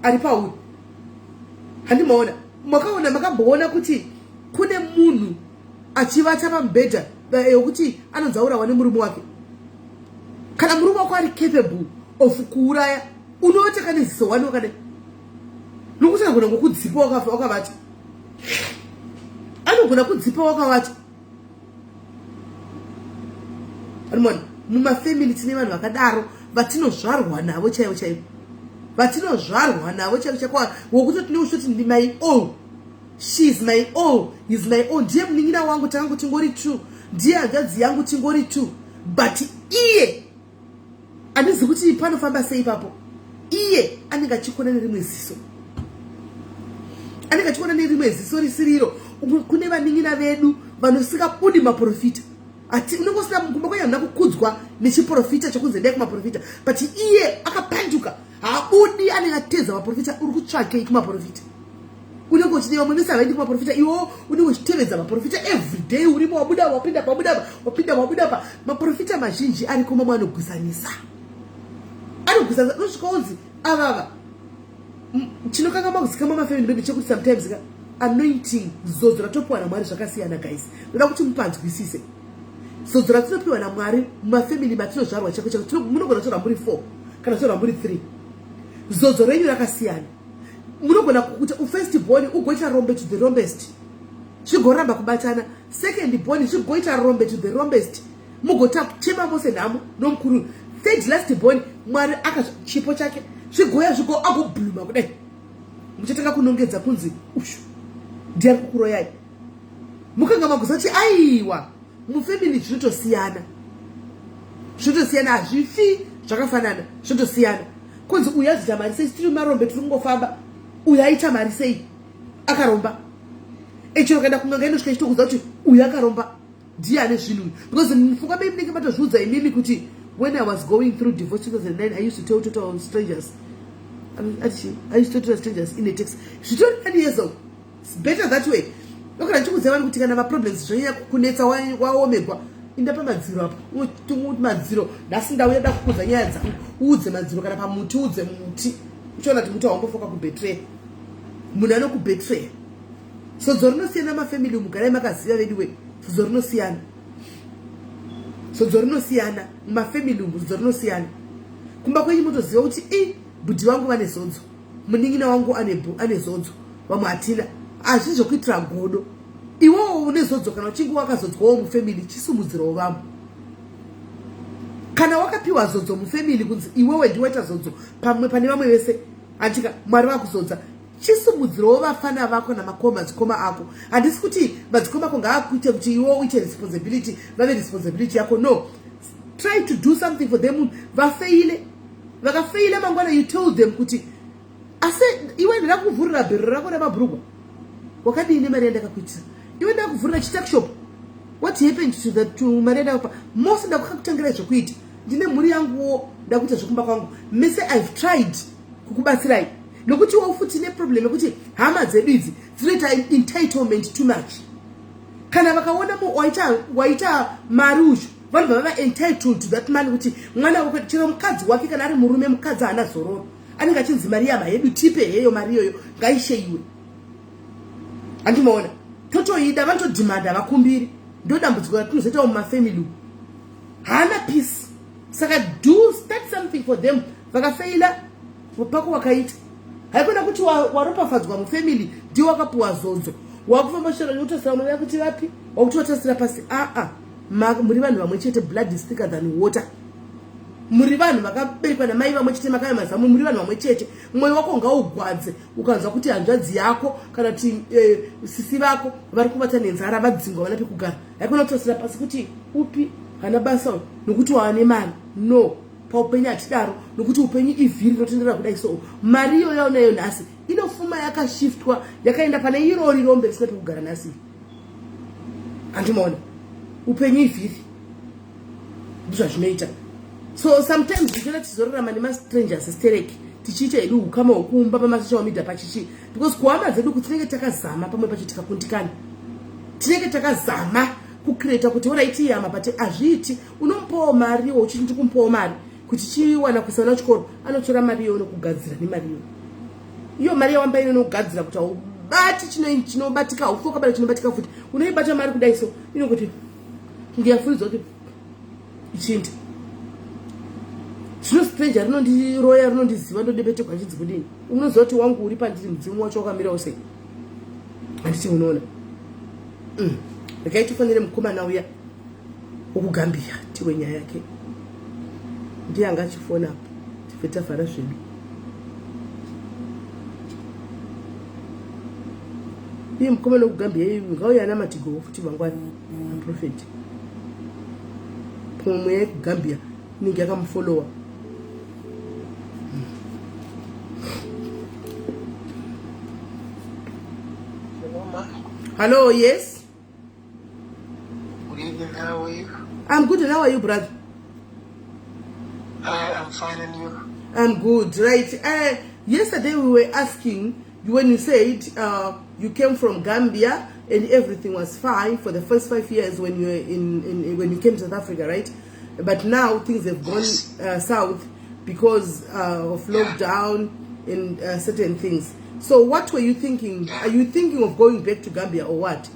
ari pauyu. Handimaona makaona makamboona kuti kune munhu achivata pamubhedha yokuti anodzaurawa nemurume wake. Kana murume wako ari capable of kuuraya unooteka neziso wani wakadai, nokuti anogona ngokudzipa wakavata, anogona kudzipa wakavata. Anomona mumafamily tine vanhu vakadaro vatinozvarwa navo chaivo, vatinozvarwa navo chaivo wokuti tinousvoti ndi my all, she is my all, he is my all. Ndiye munin'ina wangu tangu tingori 2, ndiye hanzvadzi yangu tingori 2 but iye handizi kuti panofamba sei ipapo. Iye anenge achikona nerimwe ziso, anenge achikona nerimwe ziso risiriro. Kune vanin'ina vedu vanosingabudi maprofita, unongosina kumba kwanya hamuna kukudzwa nechiprofita chokunzi ndai kumaprofita but iye akapanduka haabudi, anenge atedza maprofita. Uri kutsvakei kumaprofita? Unenge uchidiwa munisi havaendi kumaprofita, iwo unenge uchitevedza maprofita everyday. Urimo wabuda wapinda pa maprofita mazhinji ari komamwe anogusanisa. Nosvika unzi avava chinokanga makuzikama mafamily medu chekuti sometimes anointing zodzo ratopiwa naMwari zvakasiyana guys. Ndoda kuti mupanzwisise zodzo ratinopiwa naMwari mumafamily matinozvarwa chako munogona kutora muri 4 kana kutora muri 3. Zodzo renyu rakasiyana. Munogona kuti ufirst born ugoita rombe to the rombest, zvigoramba kubatana. Second born zvigoita rombe to the rombest, mugota chema mose nhamo nomukuru. said last born mwari chipo chake zvigoya zviko agobhluma kudai muchatanga kunongedza kunzi ushu ndiari kukuroyai mukanga maguza kuti aiwa mufamily zvinotosiyana hazvifi zvakafanana zvotosiyana kunzi uyu azoita mari sei tiri marombe tiri kungofamba uyu aita mari sei akaromba echero kaenda kunanga inosvika ichitokuudza kuti uyu akaromba ndiye ane zvinhu because mupfungwa mei munenge matozviudza imimi kuti when I was going through divorce 2009 I used to tell total strangers I used to tell strangers in a text zvitori 9 years old. It's better that way. Lokana ndichikuudza vanhu kuti kana maproblems zvonyanya kunetsa waomegwa inda pamadziro apo uti madziro nhasi ndauya da kukudza nyaya dzangu uudze madziro kana pamuti uudze muti uchiona kuti muti haumbofoka kubetray munhu anokubetray sodzo rinosiyana mafamily mugarai makaziva vediwe sodzo rinosiyana mumafamily umu sodzo rinosiyana kumba kwenyu mutoziva kuti bhudhi wangu vane zodzo munin'ina wangu ane zodzo vamwe hatina hazvi zvokuitira godo iwewo une zodzo kana uchinge wakazodzwawo mufamily chisumudzirawo vamwe kana wakapiwa zodzo mufamily kunzi iwewe ndiwaita zodzo pamwe pane vamwe vese antika mwari vakuzodza chisumudzirawo vafana vako madzikoma ako handisi kuti madzikoma ako ngaakuite kuti iwewo uite responsibility vave responsibility yako no try to do something for them vakafeile mangwana you told them kuti ase iwe ndakuvhurira bhero rako nemabhurugwa wakadini mari yandakakuitira iwe ndakuvhurira chitakshop what happened to mari yandakapa mose ndakukakutangira zvokuita ndine mhuri yanguwo ndakuita zvokumba kwangu mese I've tried kukubatsirai nokuti wafuti neproblem yekuti hama dzedu idzi dzinoita entitlement too much kana vakaona waita mari uzvo vanhu vava entitled to that money kuti mwana wako chero mukadzi wake kana ari murume mukadzi haana zororo anenge achinzi mari yama yedu tipe heyo mari iyoyo ngaisheyiwe handimaona totoida vanotodhimanda vakumbiri ndo dambudziko ratinozoitawo mumafamily haana peace saka start something for them vakafeila pako wakaita haikona kuti waropafadzwa mufamily ndiwo wakapuwa zodzo wakufamba shora neutosira unoya kuti vapi wakuti watasira pasi muri vanhu vamwe chete blood is thicker than water muri vanhu vakaberekwa namai vamwe chete makaya mazamu muri vanhu vamwe chete mwoyo wako ngaugwadze ukanzwa kuti hanzvadzi yako kana kuti sisi vako vari kuvata nenzara vadzingwa vana pekugara haikona kutosira pasi kuti upi hana basa nokuti waane mari no paupenyu hatidaro nokuti upenyu ivhiri rinotendera kudai so mari iyo yaunayo nhasi inofuma yakashiftwa yakaenda pane irori rombe risina pekugara nhasi handimaona upenyu ivhiri ndizvazvinoita so sometimes ndichona tizorarama nemastrangers stereki tichiita hedu ukama hwokuumba pamasocial media pachichi because kuhama dzedu tinenge takazama pamwe pacho tikakundikana tinenge takazama kucreata kuti oraiti hama but hazviiti unomupawo mari uchiti ndikumupawo mari kuti chiwana kusaona chikoro anotora mari iyo nokugadzira nemari iyo mari yawamba ino nokugadzira kuti haubati chinobatika haufokabata chinobatika futi unoibata mari kudai so inokuti ngiyafuridzwa kuti ichindi zvino stranger rinondiroya rinondiziva ndodebetekwa chidzi kudini unoziva kuti wangu uri pandiri mudzimu wacho wakamirawo sei handiti unoona regai tifanire mukomana uya wokugambia tiwe nyaya yake ndiye anga achifona apo tife tavhara zvedu iye mukomana wokugambia ngauya ana matigowo futi vangwani aprofeti pomwe mweya yekugambia inenge yakamufolowa hello yes Good evening, how are you? I'm good, and how are you, brother? I'm fine, and you? I'm good, right? Yesterday we were asking you when you said you came from Gambia and everything was fine for the first 5 years when you were when you came to South Africa, right? But now things have gone south because of lockdown and certain things. So what were you thinking? Are you thinking of going back to Gambia or what?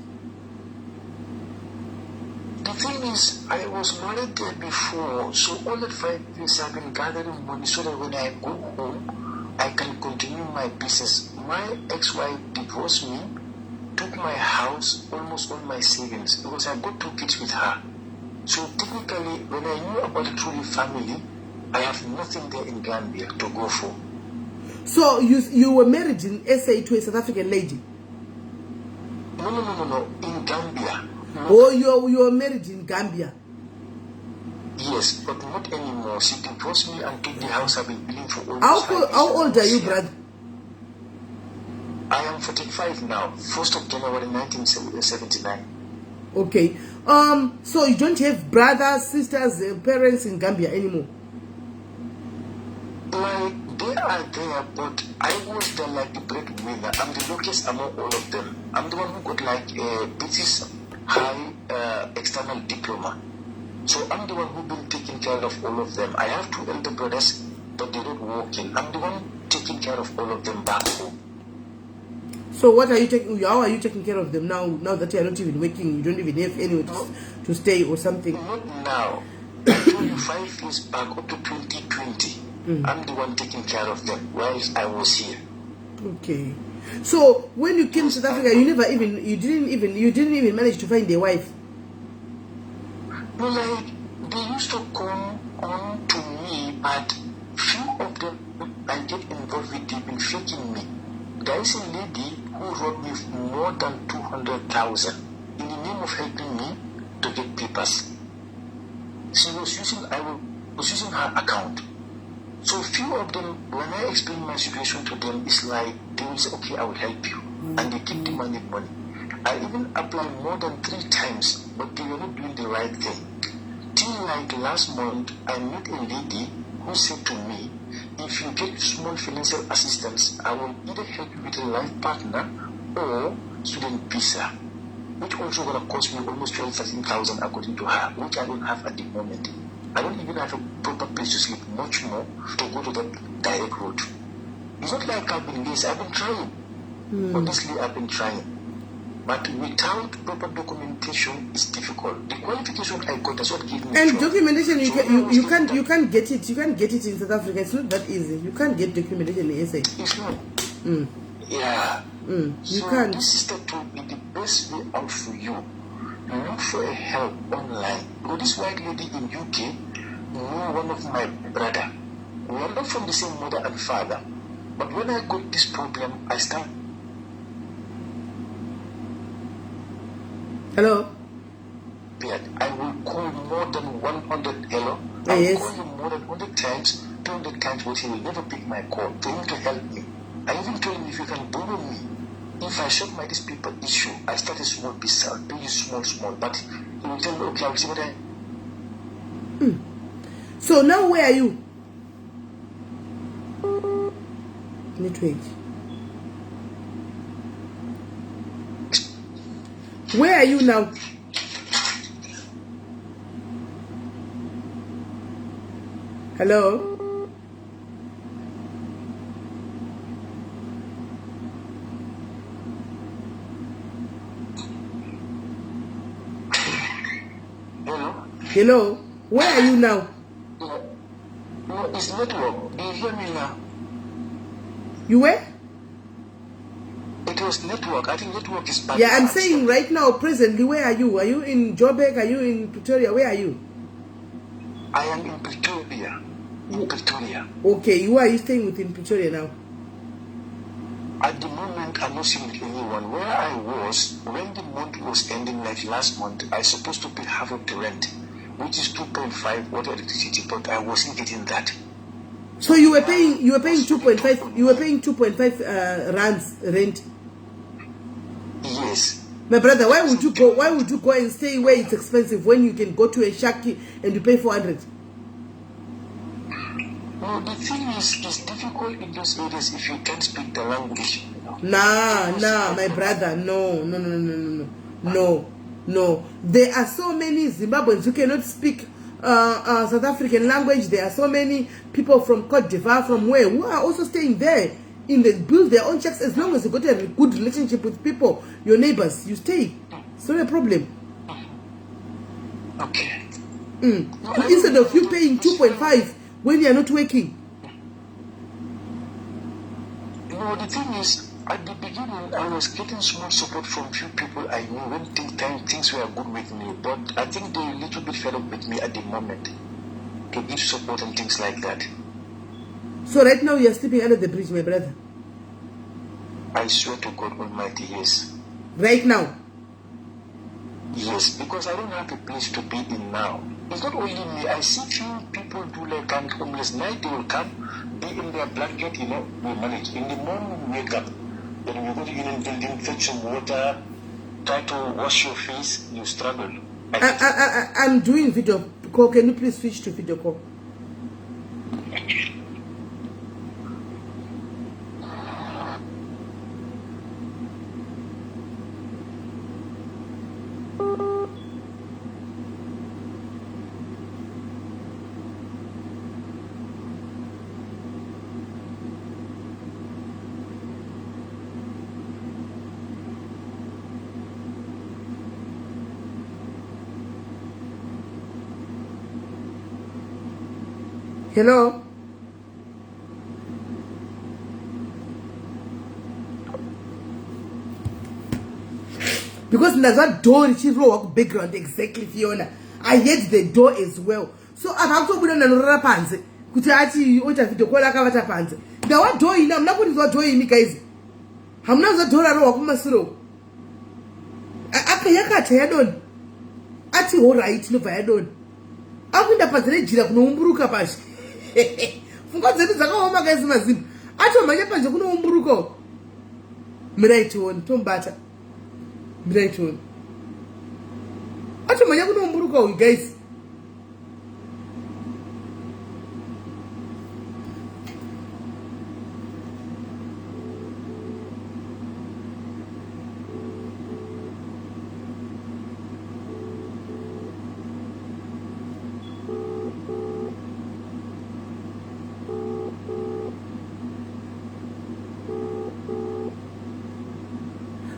The thing is, I was married there before, so all the 5 years I've been gathering money so that when I go home, I can continue my business. My ex-wife divorced me, took my house, almost all my savings, because I got 2 kids with her. So technically, when I knew about the Truly family, I have nothing there in Gambia to go for. So you were married in SA to a South African lady? No. In Gambia. Oh, you were married in Gambia? Yes, but not anymore. She divorced me and took the house I've been building for almost 5 years. How old are you, brother? I am 45 now. 1st of January 1979. Okay. So you don't have brothers, sisters, parents in Gambia anymore? Like, they are there, but I was there like the breadwinner. I'm the lowest among all of them. I'm the one who got like a British high external diploma. So I'm the one who's been taking care of all of them. I have 2 elder brothers, but they're not working. I'm the one taking care of all of them back home. So how are you taking care of them now that you are not even working? You don't even have anywhere to stay or something? Not now. I told you 5 years back up to 2020. I'm the one taking care of them whilst I was here. Okay. So when you came to South Africa, you didn't even manage to find a wife? No, like, they used to come on to me, but few of them I get involved with, they've been faking me. There is a lady who wrote me more than 200,000 in the name of helping me to get papers. I was using her account. So few of them, when I explain my situation to them, it's like they will say, okay, I will help you. And they keep demanding money. I even applied more than 3 times, but they were not doing the right thing. Till like last month, I met a lady who said to me, if you get small financial assistance, I will either help you with a life partner or student visa, which also going to cost me almost 12,000-13,000 according to her, which I don't have at the moment. I don't even have a proper place to sleep, much more to go to that direct road. It's not like I've been lazy, I've been trying. Honestly, I've been trying. But without proper documentation, it's difficult. The qualification I got is what gave me And job. documentation, So you can't get it. You can't get it in South Africa. It's not that easy. You can't get documentation in SA. It's not. Yeah. You So can't. this sister told me the best way out for you, look for a help online. Because this white lady in UK knew one of my brother. We are not from the same mother and father. But when I got this problem, I started. Hello? I will call more than 100 hello. Ah, I will yes. call him more than 100 times, 200 times, but he will never pick my call for him to help me. I even told him if you can borrow me, if I solve my this people issue, I start a small business, I'll pay you small, but he will tell me, okay, I'll see what I. So now where are you? Network. Where are you now? Hello? Hello? Where are you now? No, it's network. Do you hear me now? You where? It was network. I think network is bad. Yeah, I'm saying right now, presently, where are you? Are you in Joburg? Are you in Pretoria? Where are you? I am in Pretoria. Okay, who are you staying with in Pretoria now? At the moment, I'm not staying with anyone. Where I was, when the month was ending, like last month, I supposed to pay half of the rent, which is 2.5 water electricity, but I wasn't getting that. So you were paying 2.5. You were paying 2.5 rands rent. Yes. My brother, why would you go? Why would you go and stay where it's expensive when you can go to a shaki and you pay 400? No, the thing is, it's difficult in those areas if you can't speak the language. Nah, my brother, no. There are so many Zimbabweans who cannot speak South African language. There are so many people from Cote d'Ivoire, from where, who are also staying there. Build their own checks. As long as you got a good relationship with people, your neighbors, you stay. It's not a problem. Okay. Instead of you paying 2.5 when you are not working. No, the thing is, at the beginning, I was getting small support from few people I knew when things were good with me. But I think they're a little bit fed up with me at the moment. to give support and things like that. So right now you are sleeping under the bridge, my brother? I swear to God Almighty, yes. Right now? Yes, because I don't have a place to be in now. It's not only me. I see few people do like homeless night. They will come, be in their blanket, we manage. In the morning, we wake up. Then we go to union building, fetch some water, try to wash your face, you struggle. I'm doing video call. Can you please switch to video call? Hello? Because that door is rock background exactly, Fiona. I hate the door as well. So I have to put on another pants. Kuti ati ocha video call akavata pants. The what door in? I'm not putting what door in me, guys. I'm not the door at all. Kumasuro. Apa yakati yadon. Ati alright no vayadon. Akunda pazere jira kunomburuka pashi. Funga dzedu dzakaoma guys mazimba. Acho manje panje kunomburuka. Miraitoni tombata. Miraitoni. Acho manje kunomburuka guys.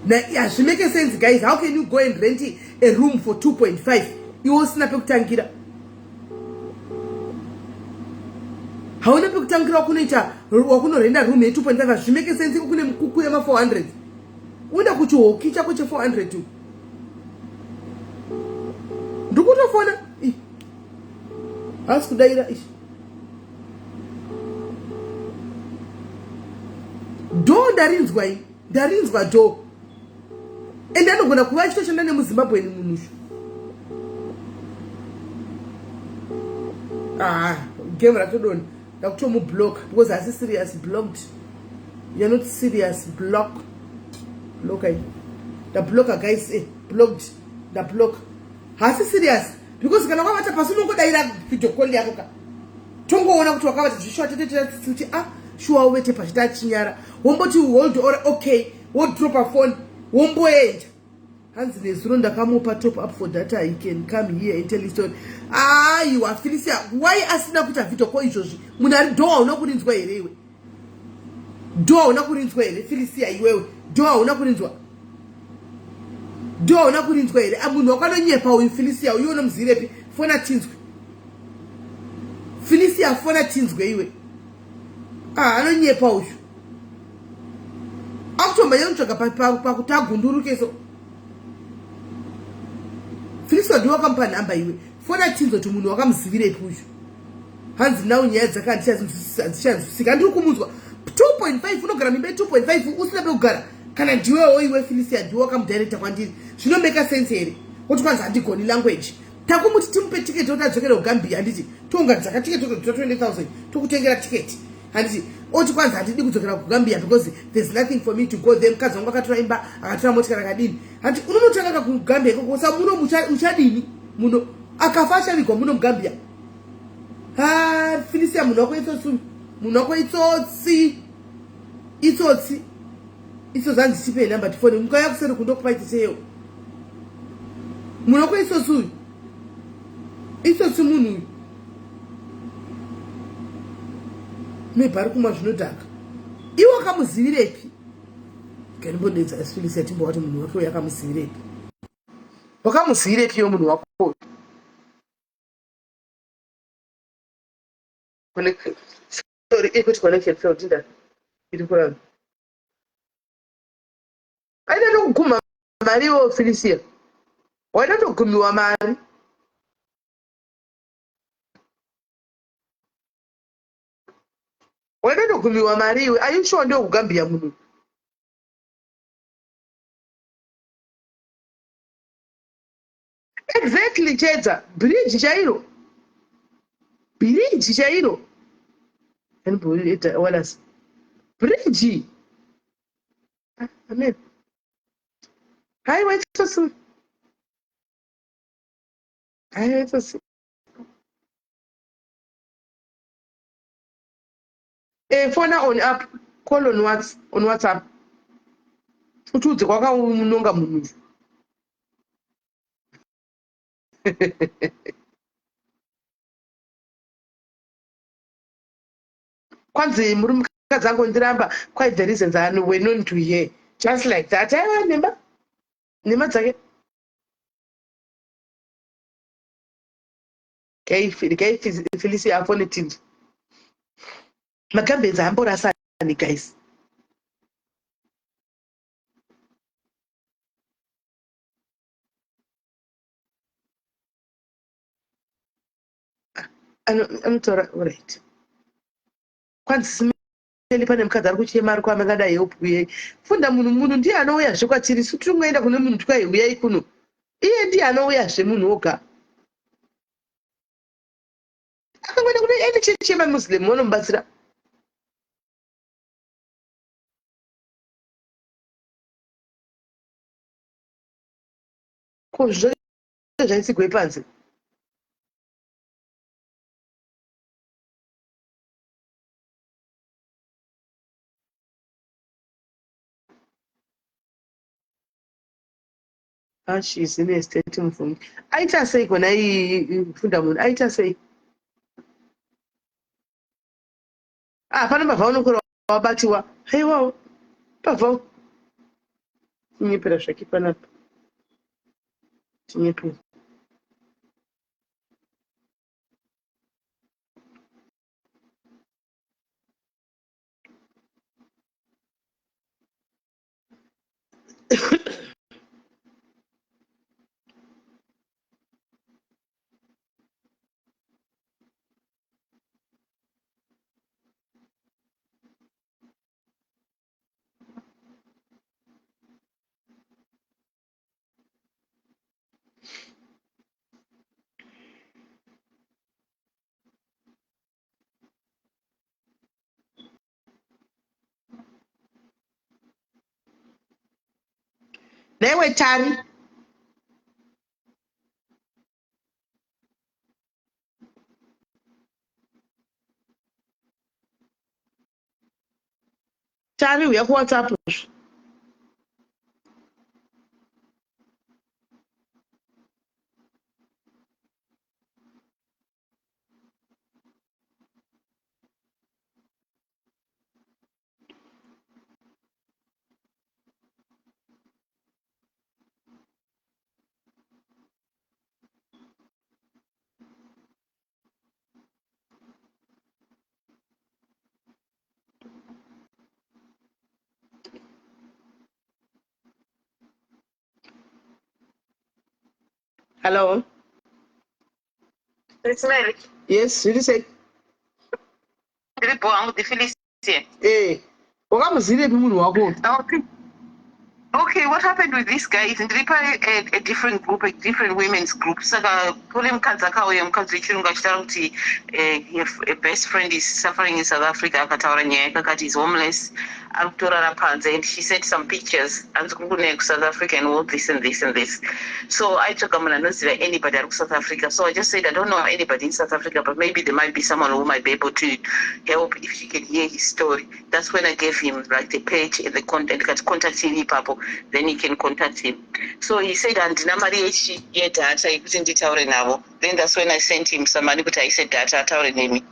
Now, yeah, she make sense, guys. How can you go and rent a room for 2.5? You will snap up tankira. How will you tankira kunecha? Wakuno rent a room at 2.5. She make sense. You kune mkuku yama 400. Wunda kuchu kicha kuche 400 too. Ndukuta fona. Ask kudaira. Do darinzwa do. And then I'm going to quite station and Zimbabwe in Munush. Game Ratodon, Dr. Mu block because I see serious blocked. You're not serious, block. Okay. The blocker guys, blocked. The block. Has serious because can I have a person who got video call Yakoka. Tongo one to cover the short sure wait a pashtachinyara. Wombo to hold or okay, won't drop a phone. Wombo age. Hans is runda come up top up for data. You can come here and tell his story. You are Felicia. Why asking put a video call you? Muna door not put into way. Door not put into way. Felicia, you will. Door not put into way. Door not put into way. I'm not going to power with Felicia. You know, Zirepi for that things. Felicia for that things. I don't hear power. After my young chaka pakuta gunduru keso. Felicia do come pan number you. For that things to munu wakam sivile push. Hands now nyaya zakati chance sikandu kumuzwa 2.5 unogram be 2.5 usinabe kugara kana ndiwe oiwe Felicia do come director kwandiri zvino make sense here kuti kwanza andigoni language takumuti timupe ticket utadzokera kuGambia anditi tonga dzaka ticket to 20,000 tokutengera ticket anditi oti kwanza handidi kudzokera kuGambia because there's nothing for me to go there mukadzi wangu akatora imba akatora motikari akadini handi unonotanga kuGambia kokosa muno muchadini muno akafasha vigwa muno muGambia. Felicia munoko itsotsi zanzi chipe number phone mukaya kusere kundokupa itiseyo munoko itsotsi munhu mebhari kumwa zvinodhaka iwe wakamuzivirepi kanibodedza Felicia timbo wati munhu wake yakamuzivirepi wakamuzivirepi yo munhu wako sorry equity connection failed did that iri kuramba aida tokuguma mari wo Felicia waida togumiwa mari Waitogumiwa mari iwe. Are you sure ndio kugambia munhu? Exactly, Chedza. Bridge chairo. Bridge chairo. Anybody what else? Bridge. Amen. Hi, wait for some. Hi, wait for some. Phone on app. Call on WhatsApp. Utudze kwakaunonga munhu. Kwanzi muri mukadzi angondiramba quite the reasons were known to hear. Just like that. Aiwa nema dzake. Felicia affirmative. Magambenza amborasani guys. Anotora right. Kwanzi simeli pane mukadzi ari kuchema ari kuamba ngadai yeupuyei. Funda munhu ndiye anouyazve kwatiri. Su tinoenda kune munhu twai uyai kuno. Iye ndiye anouyazve munhu oga. Akangoenda kune ene chechi yemamuslim vanomubatsira. Ko zvaitsigwe panze. She's in a state from. Aita sei kona funda munhu. Aita sei. Pana mbavha unokora wabatiwa. Haiwawo. Mbavha. Tinyepera zvake panapa. Tinyepera. Newe Tari. Tari uya ku WhatsApp. Hello. SIS MELLY. Yes, did you say? Wakamuzire munhu wako. Okay, what happened with this guy is a different group, a different women's group. Saka kule mukadzi akauya mukadzi wechirungu achitaura kuti a best friend is suffering in South Africa, akataura nyaya yakakati is homeless, ari kutorara panze, and she sent some pictures anzi kuri ku South Africa and all this and this and this. So I took munhu anoziva anybody ari ku South Africa. So I just said I don't know anybody in South Africa, but maybe there might be someone who might be able to help if she can hear his story. That's when I gave him like the page and the content, contact him ipapo, then he can contact him. So he said andina mari yedata yekuti nditaure navo. Then that's when I sent him some money, but I said data ataure nemi.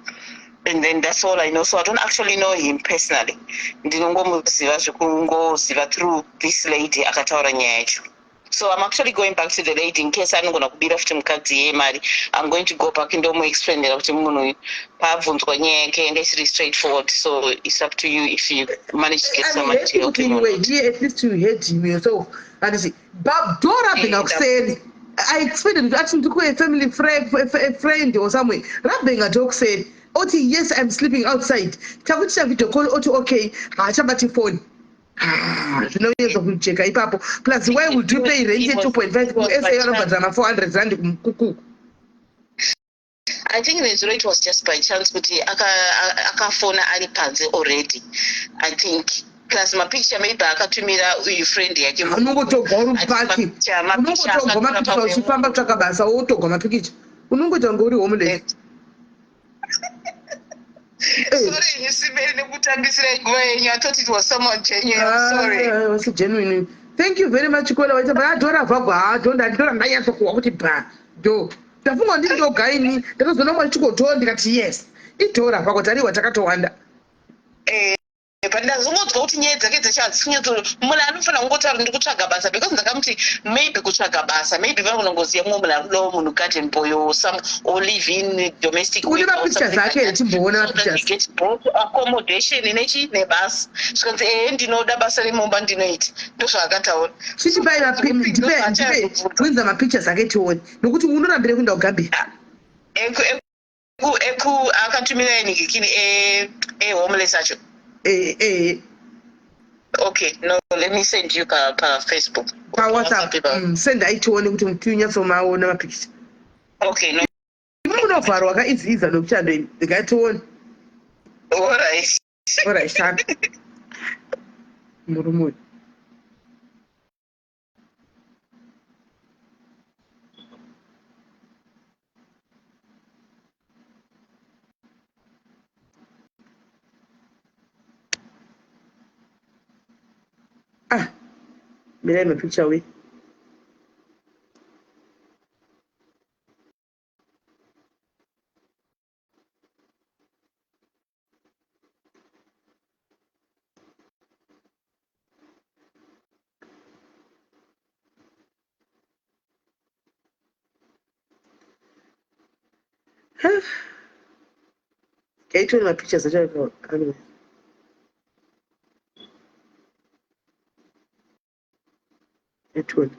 And then that's all I know. So I don't actually know him personally. Ndinongomuziva zvekungoziva through this lady akataura nyaya yacho. So I'm actually going back to the lady in case anogona kubira futi mukadzi yemari. I'm going to go back and explainera kuti munhu pabvunzwa nyaya yake, and it's really straightforward. So it's up to you if you manage to get someone to help him. Here, at least you heard him yourself. And you see, but Dora said, I expected to actually to a family friend or somewhere. Rabbenga talk said, oti yes I'm sleeping outside takuita video call oti okay haachabati phone zvinoyedza kujeka ipapo plus why would you pay rent 2.5 kuSA vanobhadhara 400 rand kukuku. I think it was just by chance kuti akafona ari panze already. I think plus mapicture maybe akatumira uyu friend yake. Unongotogwa uri paki. Unongotogwa mapicture uchifamba kutsvaka basa wotogwa mapicture. Unongota ngo uri homeless. Sorry, you see me nekutambisira nguva yenyu. I thought it was someone genuine. Sorry. It was genuine. Thank you very much Kola waita ba dora vagwa don't ndanyatsa kuwa kuti ba do. Ndafunga ndindoga ini ndakazona mwa chikoto ndikati yes itora pakotariwa takatowanda pandazongodzwa kuti nyaya dzake dzechadzisinyatso munhu anofanira kungotaura ndi kutsvaga basa because ndakamuti maybe kutsvaga basa maybe vanongoziva mumwe munhu akudawo munhu garden boy or some or live in domestic kune mapictures ake timboona mapictures accommodation nechi nebasa zvikanzi ndinoda basa remumba ndinoita ndozvaakataura chichibaira ndipe winza mapictures ake tione nokuti unorambire kuenda kugambia akatumira nigikini homeless acho. Okay, no, let me send you per Facebook. WhatsApp. Send aitione kuti mutiunyatsomaona mapicture. Okay, no. Munovharwa kaiziza nokuchando ini ndikatione. All right, shaka. Murumuri. May I have a picture away? Can you turn my pictures? Anyway. It would.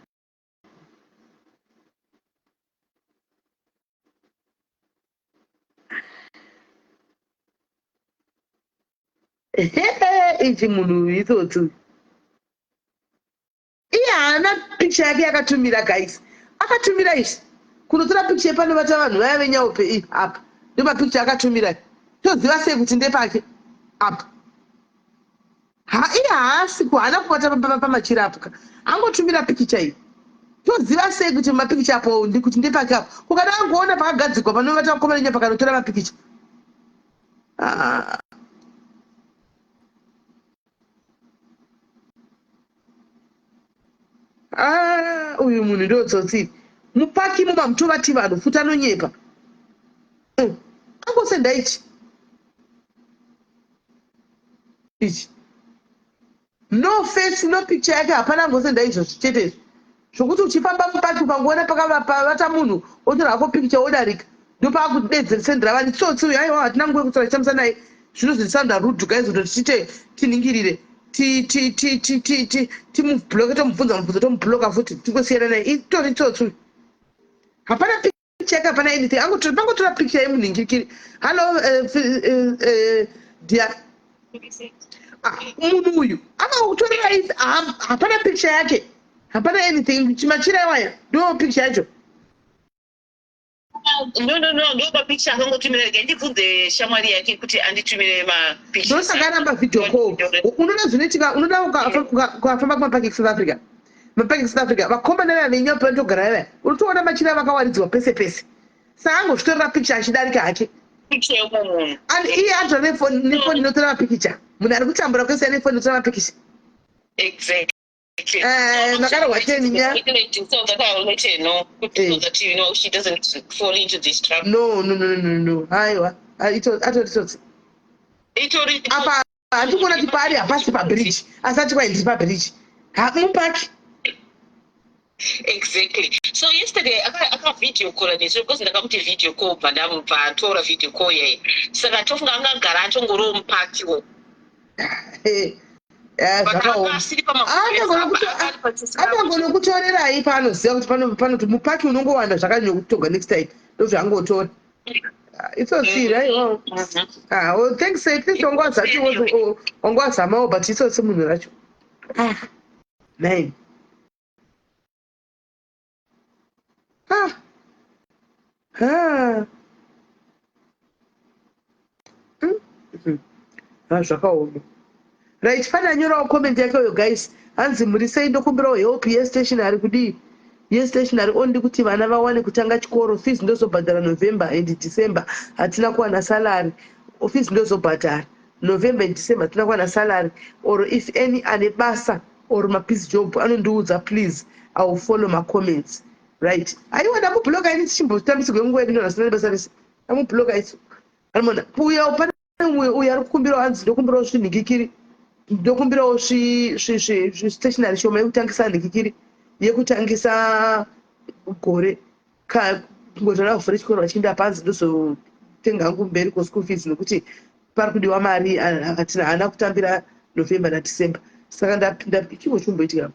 Ichi munhu itsotsi. Ana picture yake akatumira guys. Akatumira ishi. Kunotora picture pano vata vanhu vaya venyaope apa. Ndipo picture akatumira. Toziva sei kuti ndepake apa. Haasi kuhana kubata pamachira apo. Angotumira picture iyi. Toziva sei kuti mapicture apo ndikuti ndepake apo. Ukada angoona pakagadzikwa panovata kukomana nya pakanotora mapicture. Uyu munhu ndotsotsi. Mupaki mumamutuvati vanhu futa anonyepa. Angosenda ichi. Ichi. No face, no picture yake hapana ngosenda izvo chete. Zvokuti uchifamba mupaki ukangoona pakavata munhu otora hako picture odarika. Ndopakudedzera vanhu tsotsi uyu aiwa hatina nguva yekutsara chamisa naye. Zvinozvisanda rude guys kuti tichite tiningirire. Timublock tomubvunza mubvunzo tomublock futi tingosiyana naye. Itori tsotsi. Hapana picture yake hapana anything. Pangotora picture yemunhingirikiri. Hello dear. Munhu uyu akautorera izi hapana picture yake hapana anything chimachira iwaya ndo picture yacho. No ndo picture akangotumira ndibvunze shamwari yake kuti anditumire mapicture. Ndosakaramba video call. Unoona zvinoitika unoda ukafamba kumapaki South Africa. Mapaki South Africa vakomana vaya venyopa ndogara vaya unotoona machira vakawaridzwa pese pese. Saka angozvitorera picture achidarika hake. Picture yomunhu. Iye acho nefoni inotora mapicture. Munhu ari kutambura kwese nefoni inotora mapicture. Exactly. Nakarogwa cheni nya. So that I will let her know that you know she doesn't fall into this trap. No. Aiwa. Atori. Apa andikuona kuti pari hapasi pabridge. Asati kwaendisi pabridge. Mupaki. Exactly. So yesterday aka video call nesu because ndakamuti video call bva tora video call yeye. Saka tofunga angagara achongoro mupaki. Anogona kutorerai paanoziva kuti panoti mupaki unongowanda zvakanyanya kutoga next time ndozvaangotora It's all see, right? Oh, well, thanks. At least on God's side, on God's side, but it's also similar. Man. Zvakaoma. Right, fana nyorawo comment yakeyo guys. Hanzi muri sei ndokumbirawo help yestationary kudii? Yestationary ondi kuti vana vawane kutanga chikoro. Fees ndozobhadhara November and December. Hatina kuwana salary. Fees ndozobhadhara November and December hatina kuwana salary. Or if any ane basa or mapiece job anondiudza, please I will follow my comments. Right. Aiwa ndamubloga ini chimbotambisirwe nguva yedu ndinonasina basa rese. Ndamubloga isu. Anomona uya upana uya ari kukumbirawo hanzi ndokumbirawo zvinhikikiri. Ndokumbirawo stationary shoma yekutangisa nhikikiri. Yekutangisa gore. Ngotora kuvhura chikoro vachienda panzi ndozotenga hangu mberi kweschool fees nokuti pari kudiwa mari haana kutambira November na December. Saka ndapinda chivo chomboitika.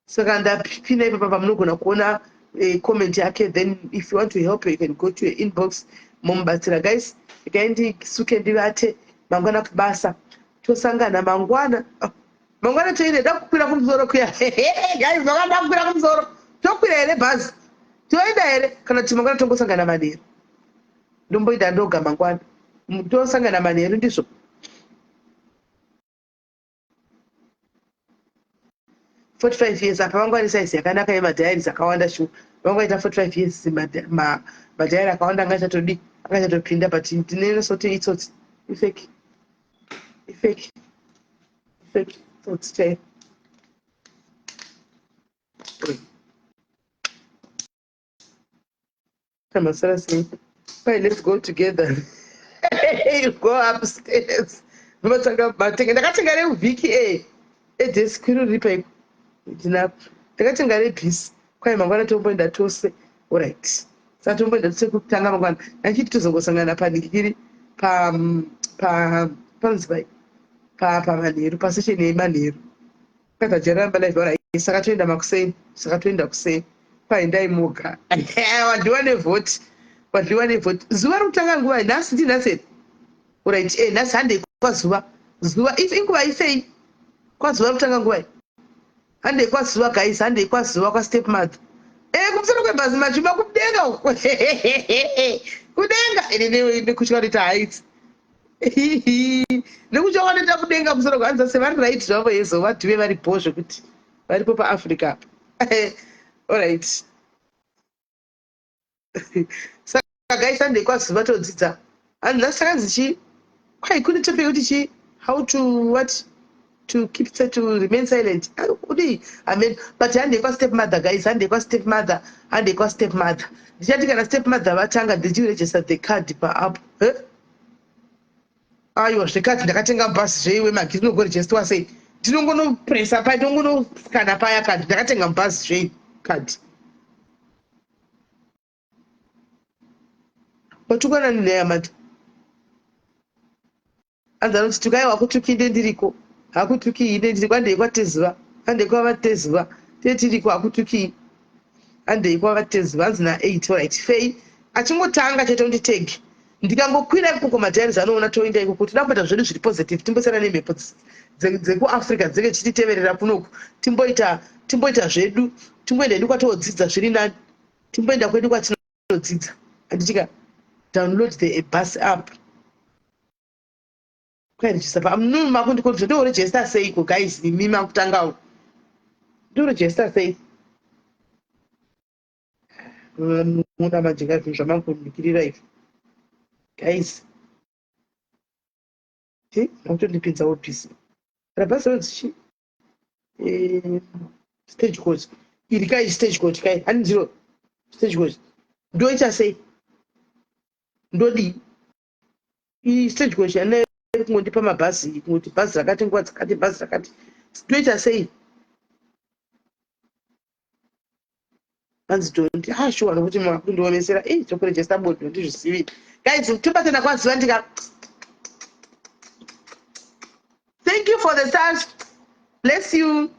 Saka ndapinda ipapa pamunogona kuona comment yake. Then if you want to help her, you can go to your inbox. Momubatsira guys. Ikaendisuke ndivate mangwana kubasa. Tosangana mangwana. Mangwana toine ndakukwira kumusoro kuya. Guys, mangwana ndakukwira kumusoro. Tokwira here bhazi. Toenda here kana kuti mangwana tongosangana manheru. Ndomboida ndoga mangwana. Tosangana manheru ndizvo. $45 years apa vangwani size yakanaka yemadhayaris akawanda shu. Vangwaita 45 years madhayari akawanda angachatodi akachatopinda but ndinenosoti itsotsi ifeki tsotsi chaiyo. Kamasara sei. Fine, let's go together. You go upstairs. Ndakatenga revhiki edeski riripa iko. Ndakatenga rebhisi kwai mangwana tomboenda tose. Alright. Saka tomboenda tose kutanga mangwana. Achiti tozongosangana panhikikiri panzbai pamanheru pasesheni yemanheru. Katajaramba live alright. Saka toenda makuseni. Saka toenda kuseni. Kwai ndaimoga. Wadliwa nevhoti. Zuva rokutanga nguva nhasi ndinhasi. Alright. Nhasi handei kwazuva. Zuva if inguva ifei. Kwazuva rokutanga nguva. Handei kwazuva guys. Handei kwazuva kwastepmother. Kumusoro kwebhazi machuma kudenga uko. Kudenga. Ine kutywa kuti haiti. Nekuti wanoita kudenga musoro kwanza sevari right zvavo yezova dhive vari bhozvo kuti varipo paAfrica. Alright. Saka guys handei kwazuva todzidza. And last takanzi kwai kune topic kuti how to keep to remain silent. Amen. But handei kwastepmother guys, handei kwastepmother. Ndichati kana stepmother vatanga did you register the card paapp? Aiwa zvikati ndakatenga mubhasi zveiwe magiri nogoregisterwa sei. Ndinongonopresa pai ndinongonoskana paya kadi ndakatenga mubhasi zvei kadi. Watukana nenyaya mati. Anzanoti tukaiwa kutuki ndendiriko. Hakutuki ine ndiri kwandei kwatezuva. Handei kwavatezuva. Tetiriko hakutuki. Handei kwavatezuva. Hanzi na8 alright. Fei achingotanga chete unditegi. Ndikangokwira ikoko madhayaris anoona toenda ikoko tinabata zvedu zviri positive timbosara nemhepo dzekuAfrica dzenge chititeverera kunoku timboita zvedu timboenda hedu kwatodzidza zviri nani timboenda kwedu kwatinodzidza handitika download the bus app kwairejista pamunhu makundikodzo ndoregista seiko guys mimi makutangawo ndoregista sei muna majinga zvinhu zvamangonikirira izvo guys. Nakutondipinzawo bhisi. Rabhasi rodzichi stage coach. Iri kai stage coach kai. Hani zero stage coach. Ndoita sei? Ndodi. Stage coach ane kungondipa mabhasi, kungoti bhazi rakati nguva dzakati bhazi rakati. Ndoita sei? Hanzi don't sure nokuti makundionesera tokuregista board ndizvisivi. Guys, tibatana kwaziva ndika. Thank you for the stars. Bless you.